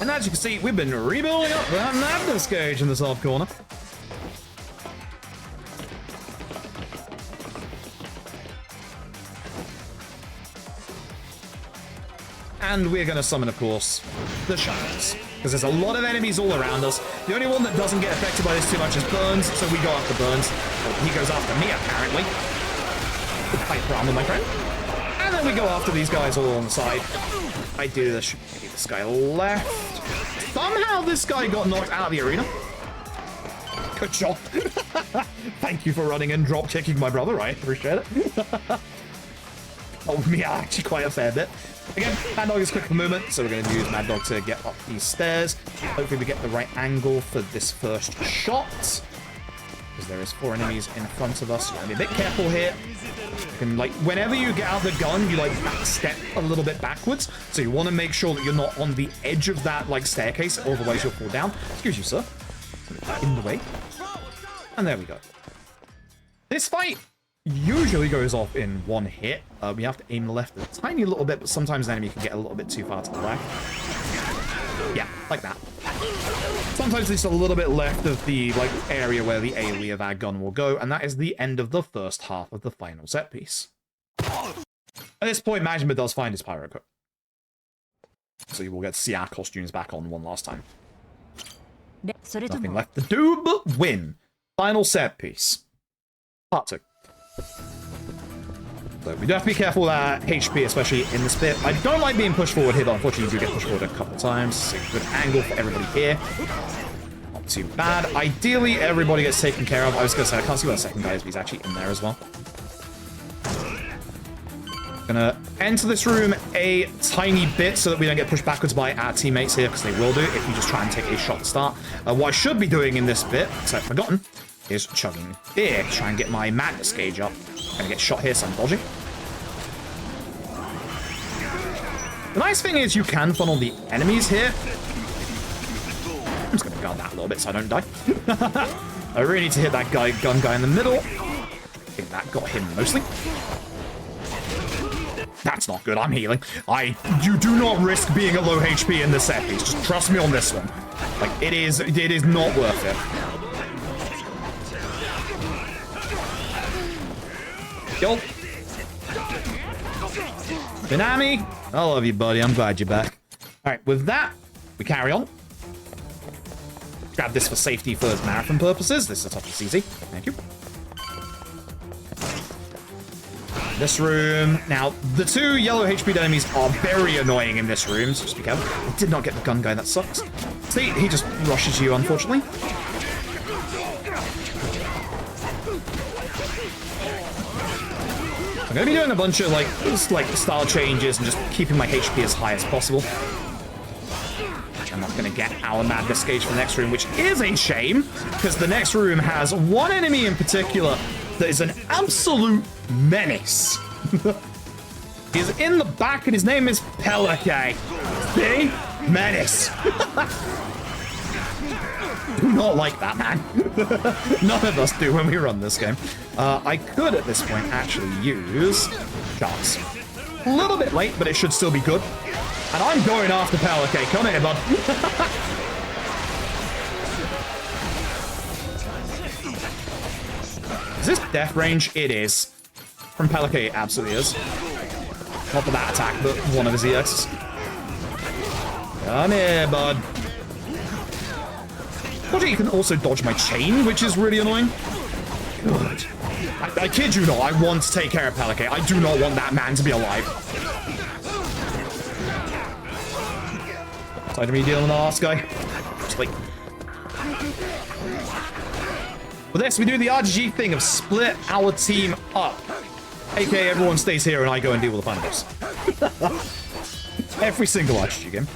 And as you can see, we've been rebuilding up that madness gauge in the soft corner. And we're going to summon, of course, the Shadows. Because there's a lot of enemies all around us. The only one that doesn't get affected by this too much is Burns, so we go after Burns. Well, he goes after me, apparently. Good fight, Brahma, my friend. And then we go after these guys all on the side. I do this. Maybe this guy left. Somehow this guy got knocked out of the arena. Good job. Thank you for running and drop kicking my brother. I appreciate it. told me actually quite a fair bit. Again, Mad Dog is quick for movement, so we're going to use Mad Dog to get up these stairs. Hopefully we get the right angle for this first shot. Because there is 4 enemies in front of us. You want to be a bit careful here. You can, like, whenever you get out the gun, you, like, step a little bit backwards. So you want to make sure that you're not on the edge of that, like, staircase, otherwise you'll fall down. Excuse you, sir. In the way. And there we go. This fight usually goes off in one hit. We have to aim left a tiny little bit, but sometimes the enemy can get a little bit too far to the left. Yeah, like that. Sometimes it's a little bit left of the like area where the AoE of our gun will go, and that is the end of the first half of the final set piece. At this point, Majima does find his pyro coat. So you will get to see our costumes back on one last time. Nothing left to do but win. Final set piece. Part 2. So we do have to be careful with our HP, especially in this bit. I don't like being pushed forward here, but unfortunately you do get pushed forward a couple of times. It's a good angle for everybody here. Not too bad. Ideally, everybody gets taken care of. I was going to say, I can't see where the second guy is, but he's actually in there as well. Gonna enter this room a tiny bit so that we don't get pushed backwards by our teammates here, because they will do if you just try and take a shot to start. What I should be doing in this bit, so I've forgotten, is chugging beer. Try and get my madness gauge up. Gonna get shot here, so I'm dodging. The nice thing is you can funnel the enemies here. I'm just gonna guard that a little bit so I don't die. I really need to hit that gun guy in the middle. I think that got him mostly. That's not good. I'm healing. You do not risk being at low HP in this set piece. Just trust me on this one. Like, it is not worth it. Yo. Benami, I love you, buddy. I'm glad you're back. All right, with that, we carry on. Grab this for safety for marathon purposes. This setup is easy. Thank you. This room. Now, the 2 yellow HP enemies are very annoying in this room, so just be careful. I did not get the gun guy. That sucks. See, he just rushes you, unfortunately. I'm going to be doing a bunch of, like style changes and just keeping my HP as high as possible. I'm not going to get our madness gauge for the next room, which is a shame, because the next room has one enemy in particular that is an absolute menace. He's in the back, and his name is Pelake. See? Menace. Do not like that, man. None of us do when we run this game. I could, at this point, actually use Sharks. A little bit late, but it should still be good. And I'm going after Pelake. Come here, bud. Is this death range? It is. From Pelake, it absolutely is. Not for that attack, but one of his EXs. Come here, bud. Unfortunately, you can also dodge my chain, which is really annoying. Good. I kid you not, I want to take care of Pelake. I do not want that man to be alive. Time to be dealing with the last guy. Just like... For this, we do the RGG thing of split our team up. AKA everyone stays here and I go and deal with the final boss. Every single RGG game.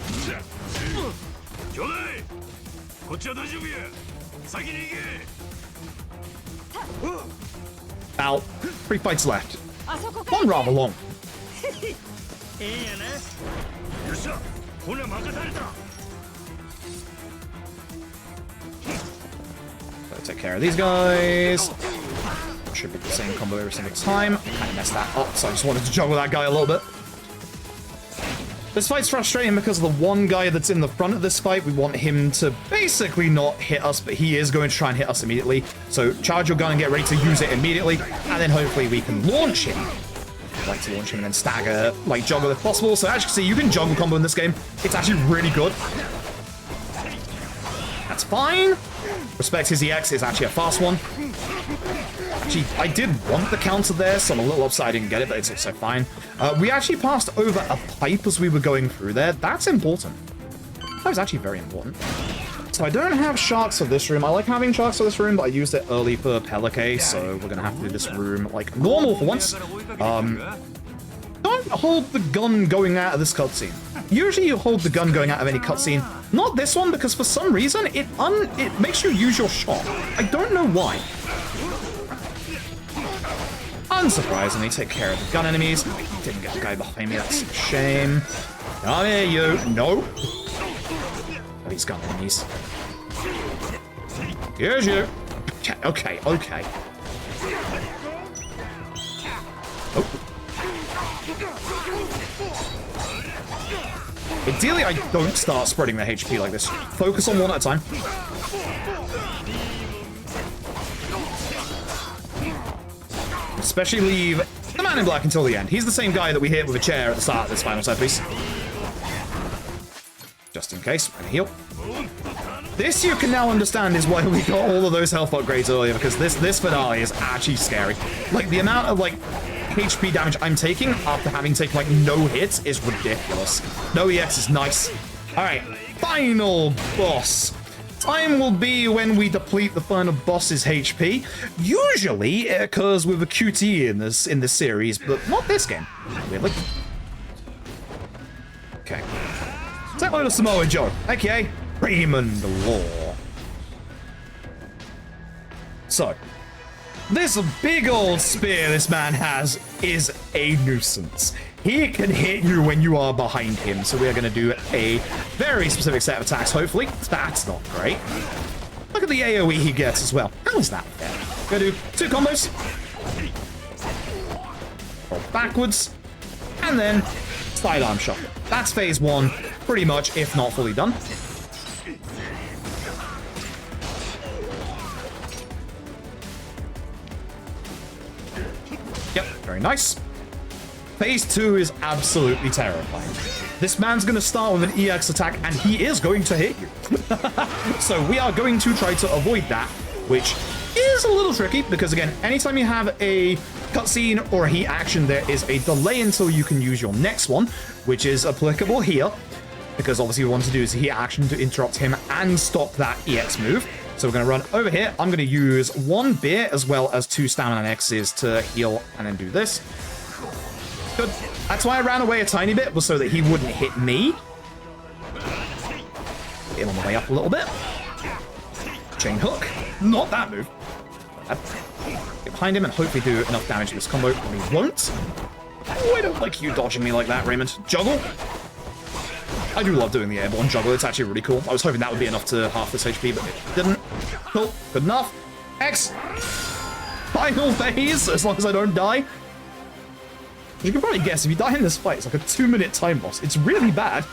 Now, 3 fights left. One rather long. Gotta take care of these guys. Should be the same combo every single time. Kind of messed that up, so I just wanted to juggle that guy a little bit. This fight's frustrating because of the one guy that's in the front of this fight. We want him to basically not hit us, but he is going to try and hit us immediately. So charge your gun and get ready to use it immediately, and then hopefully we can launch him. I'd like to launch him and then stagger, like juggle if possible. So as you can see, you can juggle combo in this game. It's actually really good. That's fine. Respect his EX is actually a fast one. Actually, I did want the counter there, so I'm a little upset I didn't get it, but it's also fine. We actually passed over a pipe as we were going through there. That's important. That was actually very important. So I don't have sharks for this room. I like having sharks for this room, but I used it early for Pelake, so we're going to have to do this room like normal for once. Don't hold the gun going out of this cutscene. Usually you hold the gun going out of any cutscene. Not this one, because for some reason it makes you use your shot. I don't know why. Unsurprisingly, take care of the gun enemies. I didn't get the guy behind me, that's a shame. Come here, you. No. Oh, these gun enemies. Here's you. Okay. Oh. Ideally, I don't start spreading the HP like this. Focus on one at a time. Especially leave the man in black until the end. He's the same guy that we hit with a chair at the start of this final set piece. Just in case, we're gonna heal. This you can now understand is why we got all of those health upgrades earlier, because this finale is actually scary. Like, the amount of, like, HP damage I'm taking after having taken, like, no hits is ridiculous. No EX is nice. Alright, final boss. Time will be when we deplete the final boss's HP. Usually it occurs with a QTE in this series, but not this game, weirdly. Okay. Take load of Samoa Joe, aka Raymond Law. So, this big old spear this man has is a nuisance. He can hit you when you are behind him, so we are going to do a very specific set of attacks, hopefully. That's not great. Look at the AoE he gets as well. How is that fair? Gonna do 2 combos. Roll backwards. And then sidearm shuffle. That's phase 1, pretty much, if not fully done. Yep, very nice. Phase 2 is absolutely terrifying. This man's going to start with an EX attack, and he is going to hit you. So we are going to try to avoid that, which is a little tricky, because again, anytime you have a cutscene or a heat action, there is a delay until you can use your next one, which is applicable here, because obviously we want to do is a heat action to interrupt him and stop that EX move. So we're going to run over here. I'm going to use 1 beer as well as 2 stamina X's to heal and then do this. Good. That's why I ran away a tiny bit, was so that he wouldn't hit me. Get him on the way up a little bit. Chain hook. Not that move. Get behind him and hopefully do enough damage to this combo. And he won't. Oh, I don't like you dodging me like that, Raymond. Juggle. I do love doing the airborne juggle. It's actually really cool. I was hoping that would be enough to half this HP, but it didn't. Cool. Good enough. X. Final phase, as long as I don't die. You can probably guess, if you die in this fight, it's like a 2-minute time loss. It's really bad.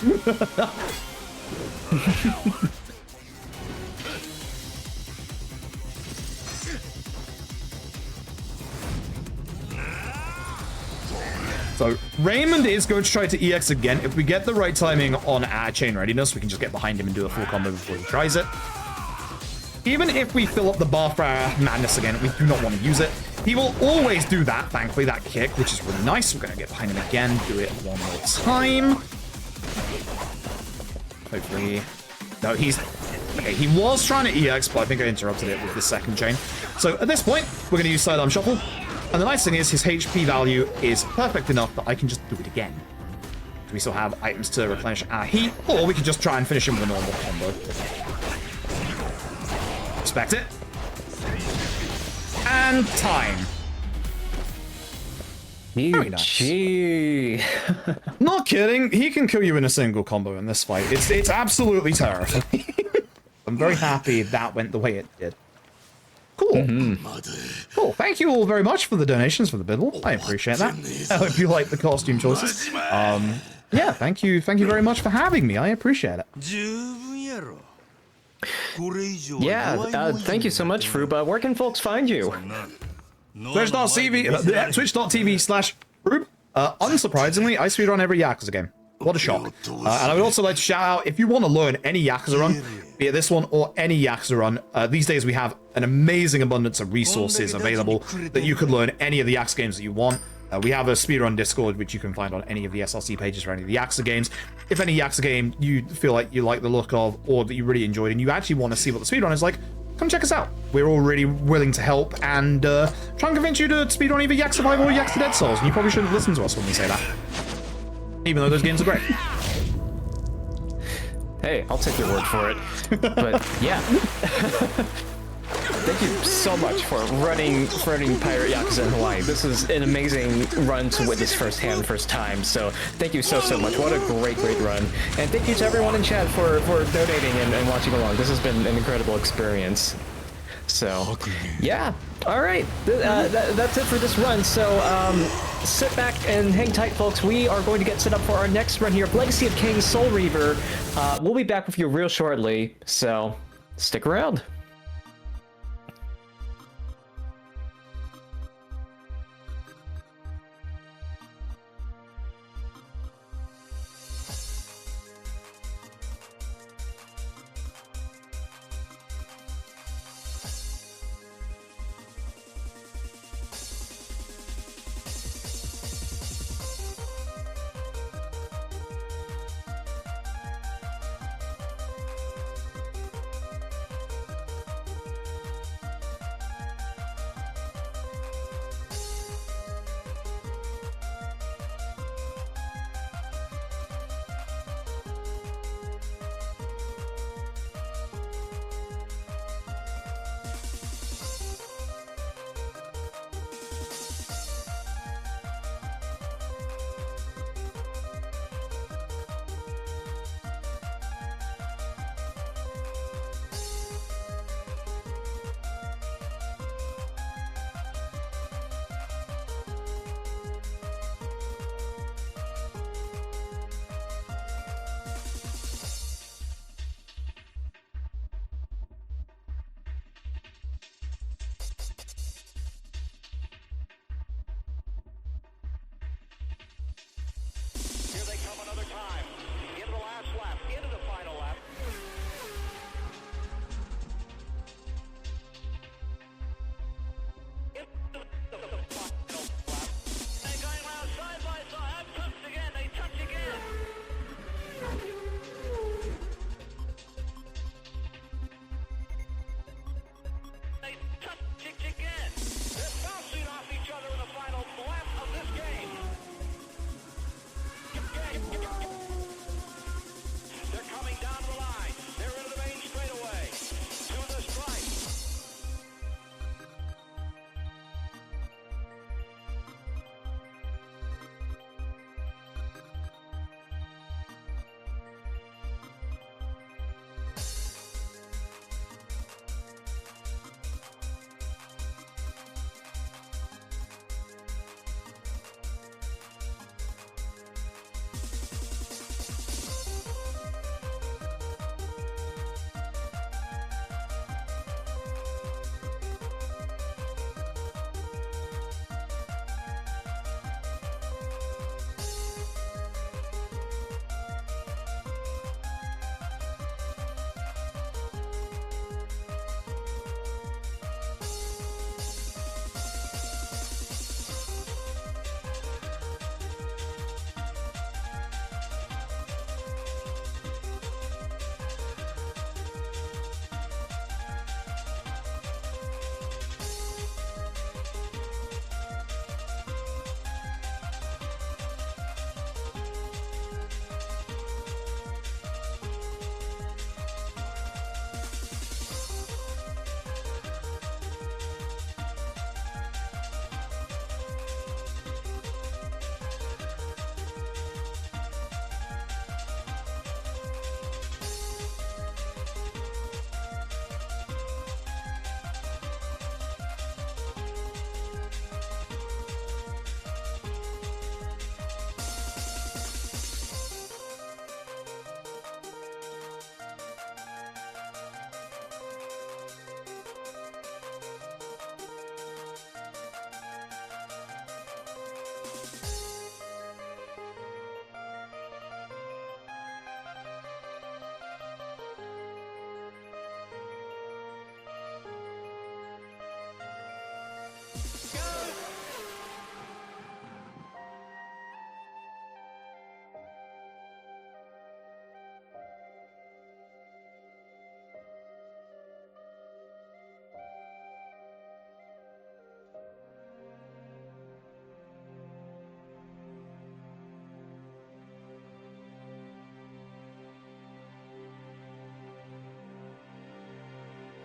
So, Raymond is going to try to EX again. If we get the right timing on our chain readiness, we can just get behind him and do a full combo before he tries it. Even if we fill up the bar for our madness again, we do not want to use it. He will always do that, thankfully, that kick, which is really nice. We're going to get behind him again, do it one more time. Hopefully... No, he's... Okay, he was trying to EX, but I think I interrupted it with the second chain. So at this point, we're going to use sidearm shuffle. And the nice thing is his HP value is perfect enough that I can just do it again. We still have items to replenish our heat, or we can just try and finish him with a normal combo. Respect it. And time. Very nice. Not kidding. He can kill you in a single combo in this fight. It's absolutely terrifying. I'm very happy that went the way it did. Cool. Cool. Thank you all very much for the donations for the bidle. I appreciate that. I hope you like the costume choices. Yeah, thank you very much for having me. I appreciate it. Yeah, thank you so much, Froob. Where can folks find you? Twitch.tv/Froob. Unsurprisingly, I speedrun every Yakuza game. What a shock. And I would also like to shout out, if you want to learn any Yakuza run, be it this one or any Yakuza run, these days we have an amazing abundance of resources available that you could learn any of the Yakuza games that you want. We have a speedrun Discord, which you can find on any of the SLC pages for any of the Yakuza games. If any Yakuza game you feel like you like the look of, or that you really enjoyed, and you actually want to see what the speedrun is like, come check us out. We're all really willing to help and try and convince you to speedrun either Yak Survive or Yakuza Dead Souls. And you probably shouldn't listen to us when we say that. Even though those games are great. Hey, I'll take your word for it. But yeah. Thank you so much for running Pirate Yakuza in Hawaii. This is an amazing run to witness firsthand, first time. So thank you so much. What a great run. And thank you to everyone in chat for donating and watching along. This has been an incredible experience. So yeah, all right. That's it for this run. So sit back and hang tight, folks. We are going to get set up for our next run here of Legacy of Kings Soul Reaver. We'll be back with you real shortly. So stick around. They're coming down.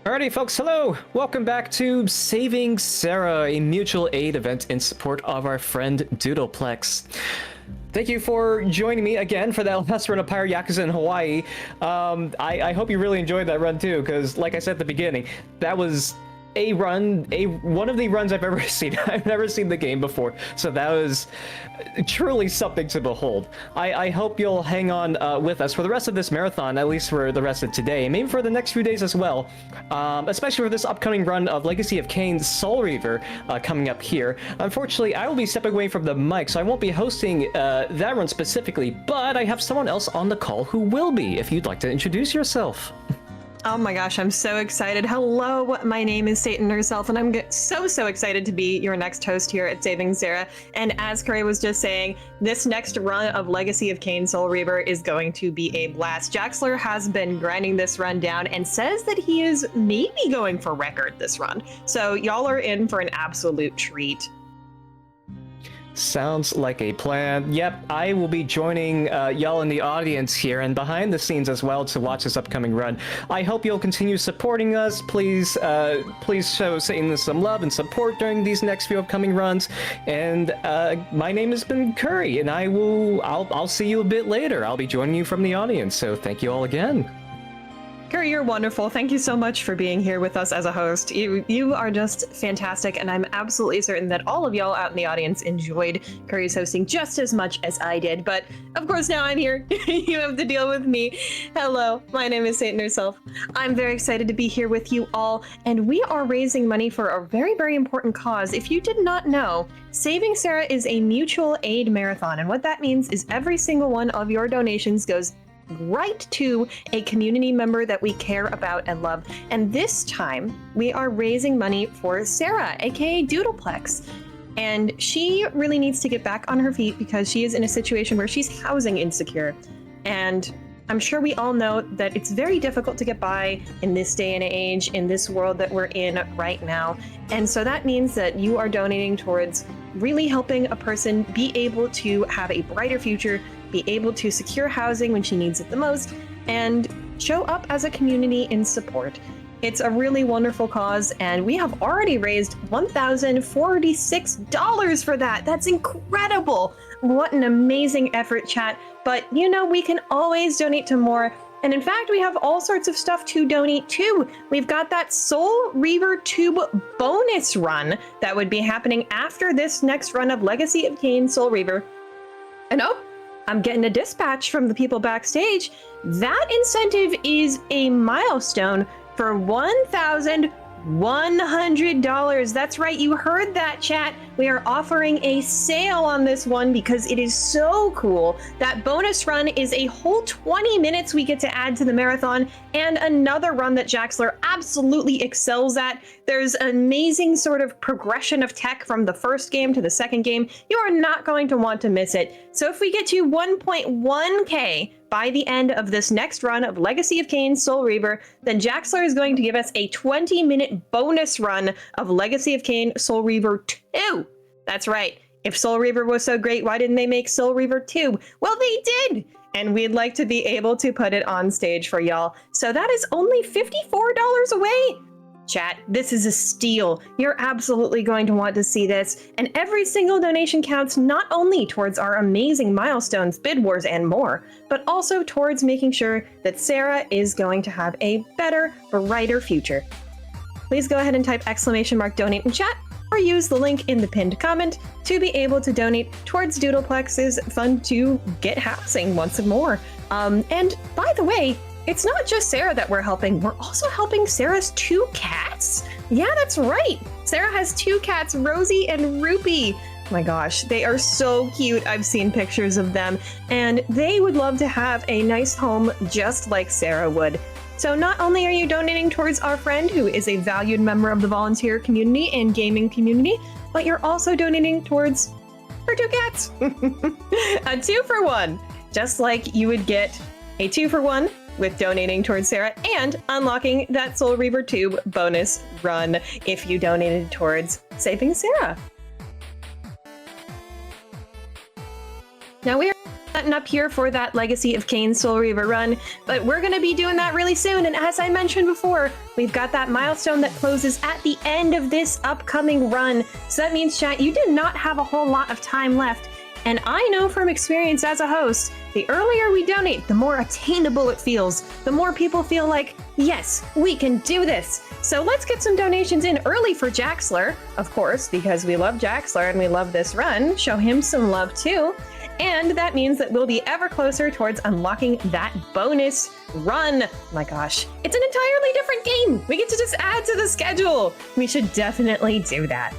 Alrighty, folks, hello! Welcome back to Saving Sarah, a mutual aid event in support of our friend Doodleplex. Thank you for joining me again for that last run of Pyro Yakuza in Hawaii. I hope you really enjoyed that run too, because like I said at the beginning, that was one of the runs I've ever seen. I've never seen the game before, so that was truly something to behold. I hope you'll hang on with us for the rest of this marathon, at least for the rest of today, and maybe for the next few days as well, especially for this upcoming run of Legacy of Kain Soul Reaver coming up here. Unfortunately, I will be stepping away from the mic, so I won't be hosting that run specifically, but I have someone else on the call who will be, if you'd like to introduce yourself. Oh my gosh, I'm so excited. Hello, my name is Satan herself, and I'm so excited to be your next host here at Saving Sarah. And as Curry was just saying, this next run of Legacy of Kain Soul Reaver is going to be a blast. Jaxler has been grinding this run down and says that he is maybe going for record this run. So y'all are in for an absolute treat. Sounds like a plan. Yep, I will be joining y'all in the audience here and behind the scenes as well to watch this upcoming run. I hope you'll continue supporting us. Please show Satan some love and support during these next few upcoming runs. And my name has been Curry, and I'll see you a bit later. I'll be joining you from the audience. So thank you all again. Curry, you're wonderful. Thank you so much for being here with us as a host. You are just fantastic, and I'm absolutely certain that all of y'all out in the audience enjoyed Curry's hosting just as much as I did. But of course, now I'm here. You have to deal with me. Hello, my name is Satan herself. I'm very excited to be here with you all, and we are raising money for a very, very important cause. If you did not know, Saving Sarah is a mutual aid marathon, and what that means is every single one of your donations goes right to a community member that we care about and love. And this time we are raising money for Sarah, aka Doodleplex. And she really needs to get back on her feet because she is in a situation where she's housing insecure. And I'm sure we all know that it's very difficult to get by in this day and age, in this world that we're in right now. And so that means that you are donating towards really helping a person be able to have a brighter future, be able to secure housing when she needs it the most, and show up as a community in support. It's a really wonderful cause, and we have already raised $1,046 for that. That's incredible. What an amazing effort, chat. But you know, we can always donate to more. And in fact, we have all sorts of stuff to donate to. We've got that Soul Reaver Tube bonus run that would be happening after this next run of Legacy of Kain Soul Reaver. And oh, I'm getting a dispatch from the people backstage. That incentive is a milestone for $1,100. That's right, you heard that, chat. We are offering a sale on this one because it is so cool. That bonus run is a whole 20 minutes we get to add to the marathon, and another run that Jaxler absolutely excels at. There's an amazing sort of progression of tech from the first game to the second game. You are not going to want to miss it. So if we get to 1.1K by the end of this next run of Legacy of Kain Soul Reaver, then Jaxler is going to give us a 20-minute bonus run of Legacy of Kain Soul Reaver 2. That's right. If Soul Reaver was so great, why didn't they make Soul Reaver 2? Well, they did! And we'd like to be able to put it on stage for y'all. So that is only $54 away. Chat, this is a steal. You're absolutely going to want to see this. And every single donation counts not only towards our amazing milestones, bid wars, and more, but also towards making sure that Sarah is going to have a better, brighter future. Please go ahead and type !donate in chat, or use the link in the pinned comment to be able to donate towards Doodleplex's fund to get housing once more. And by the way, it's not just Sarah that we're helping, we're also helping Sarah's 2 cats. Yeah, that's right. Sarah has 2 cats, Rosie and Rupee. Oh my gosh, they are so cute. I've seen pictures of them, and they would love to have a nice home just like Sarah would. So not only are you donating towards our friend, who is a valued member of the volunteer community and gaming community, but you're also donating towards her 2 cats. A 2-for-1, just like you would get a 2-for-1 with donating towards Sarah and unlocking that Soul Reaver Tube bonus run if you donated towards Saving Sarah. Now we are button up here for that Legacy of Kain Soul Reaver run, but we're going to be doing that really soon. And as I mentioned before, we've got that milestone that closes at the end of this upcoming run. So that means, chat, you do not have a whole lot of time left. And I know from experience as a host, the earlier we donate, the more attainable it feels. The more people feel like, yes, we can do this. So let's get some donations in early for Jaxler, of course, because we love Jaxler and we love this run. Show him some love too. And that means that we'll be ever closer towards unlocking that bonus run. My gosh, it's an entirely different game. We get to just add to the schedule. We should definitely do that.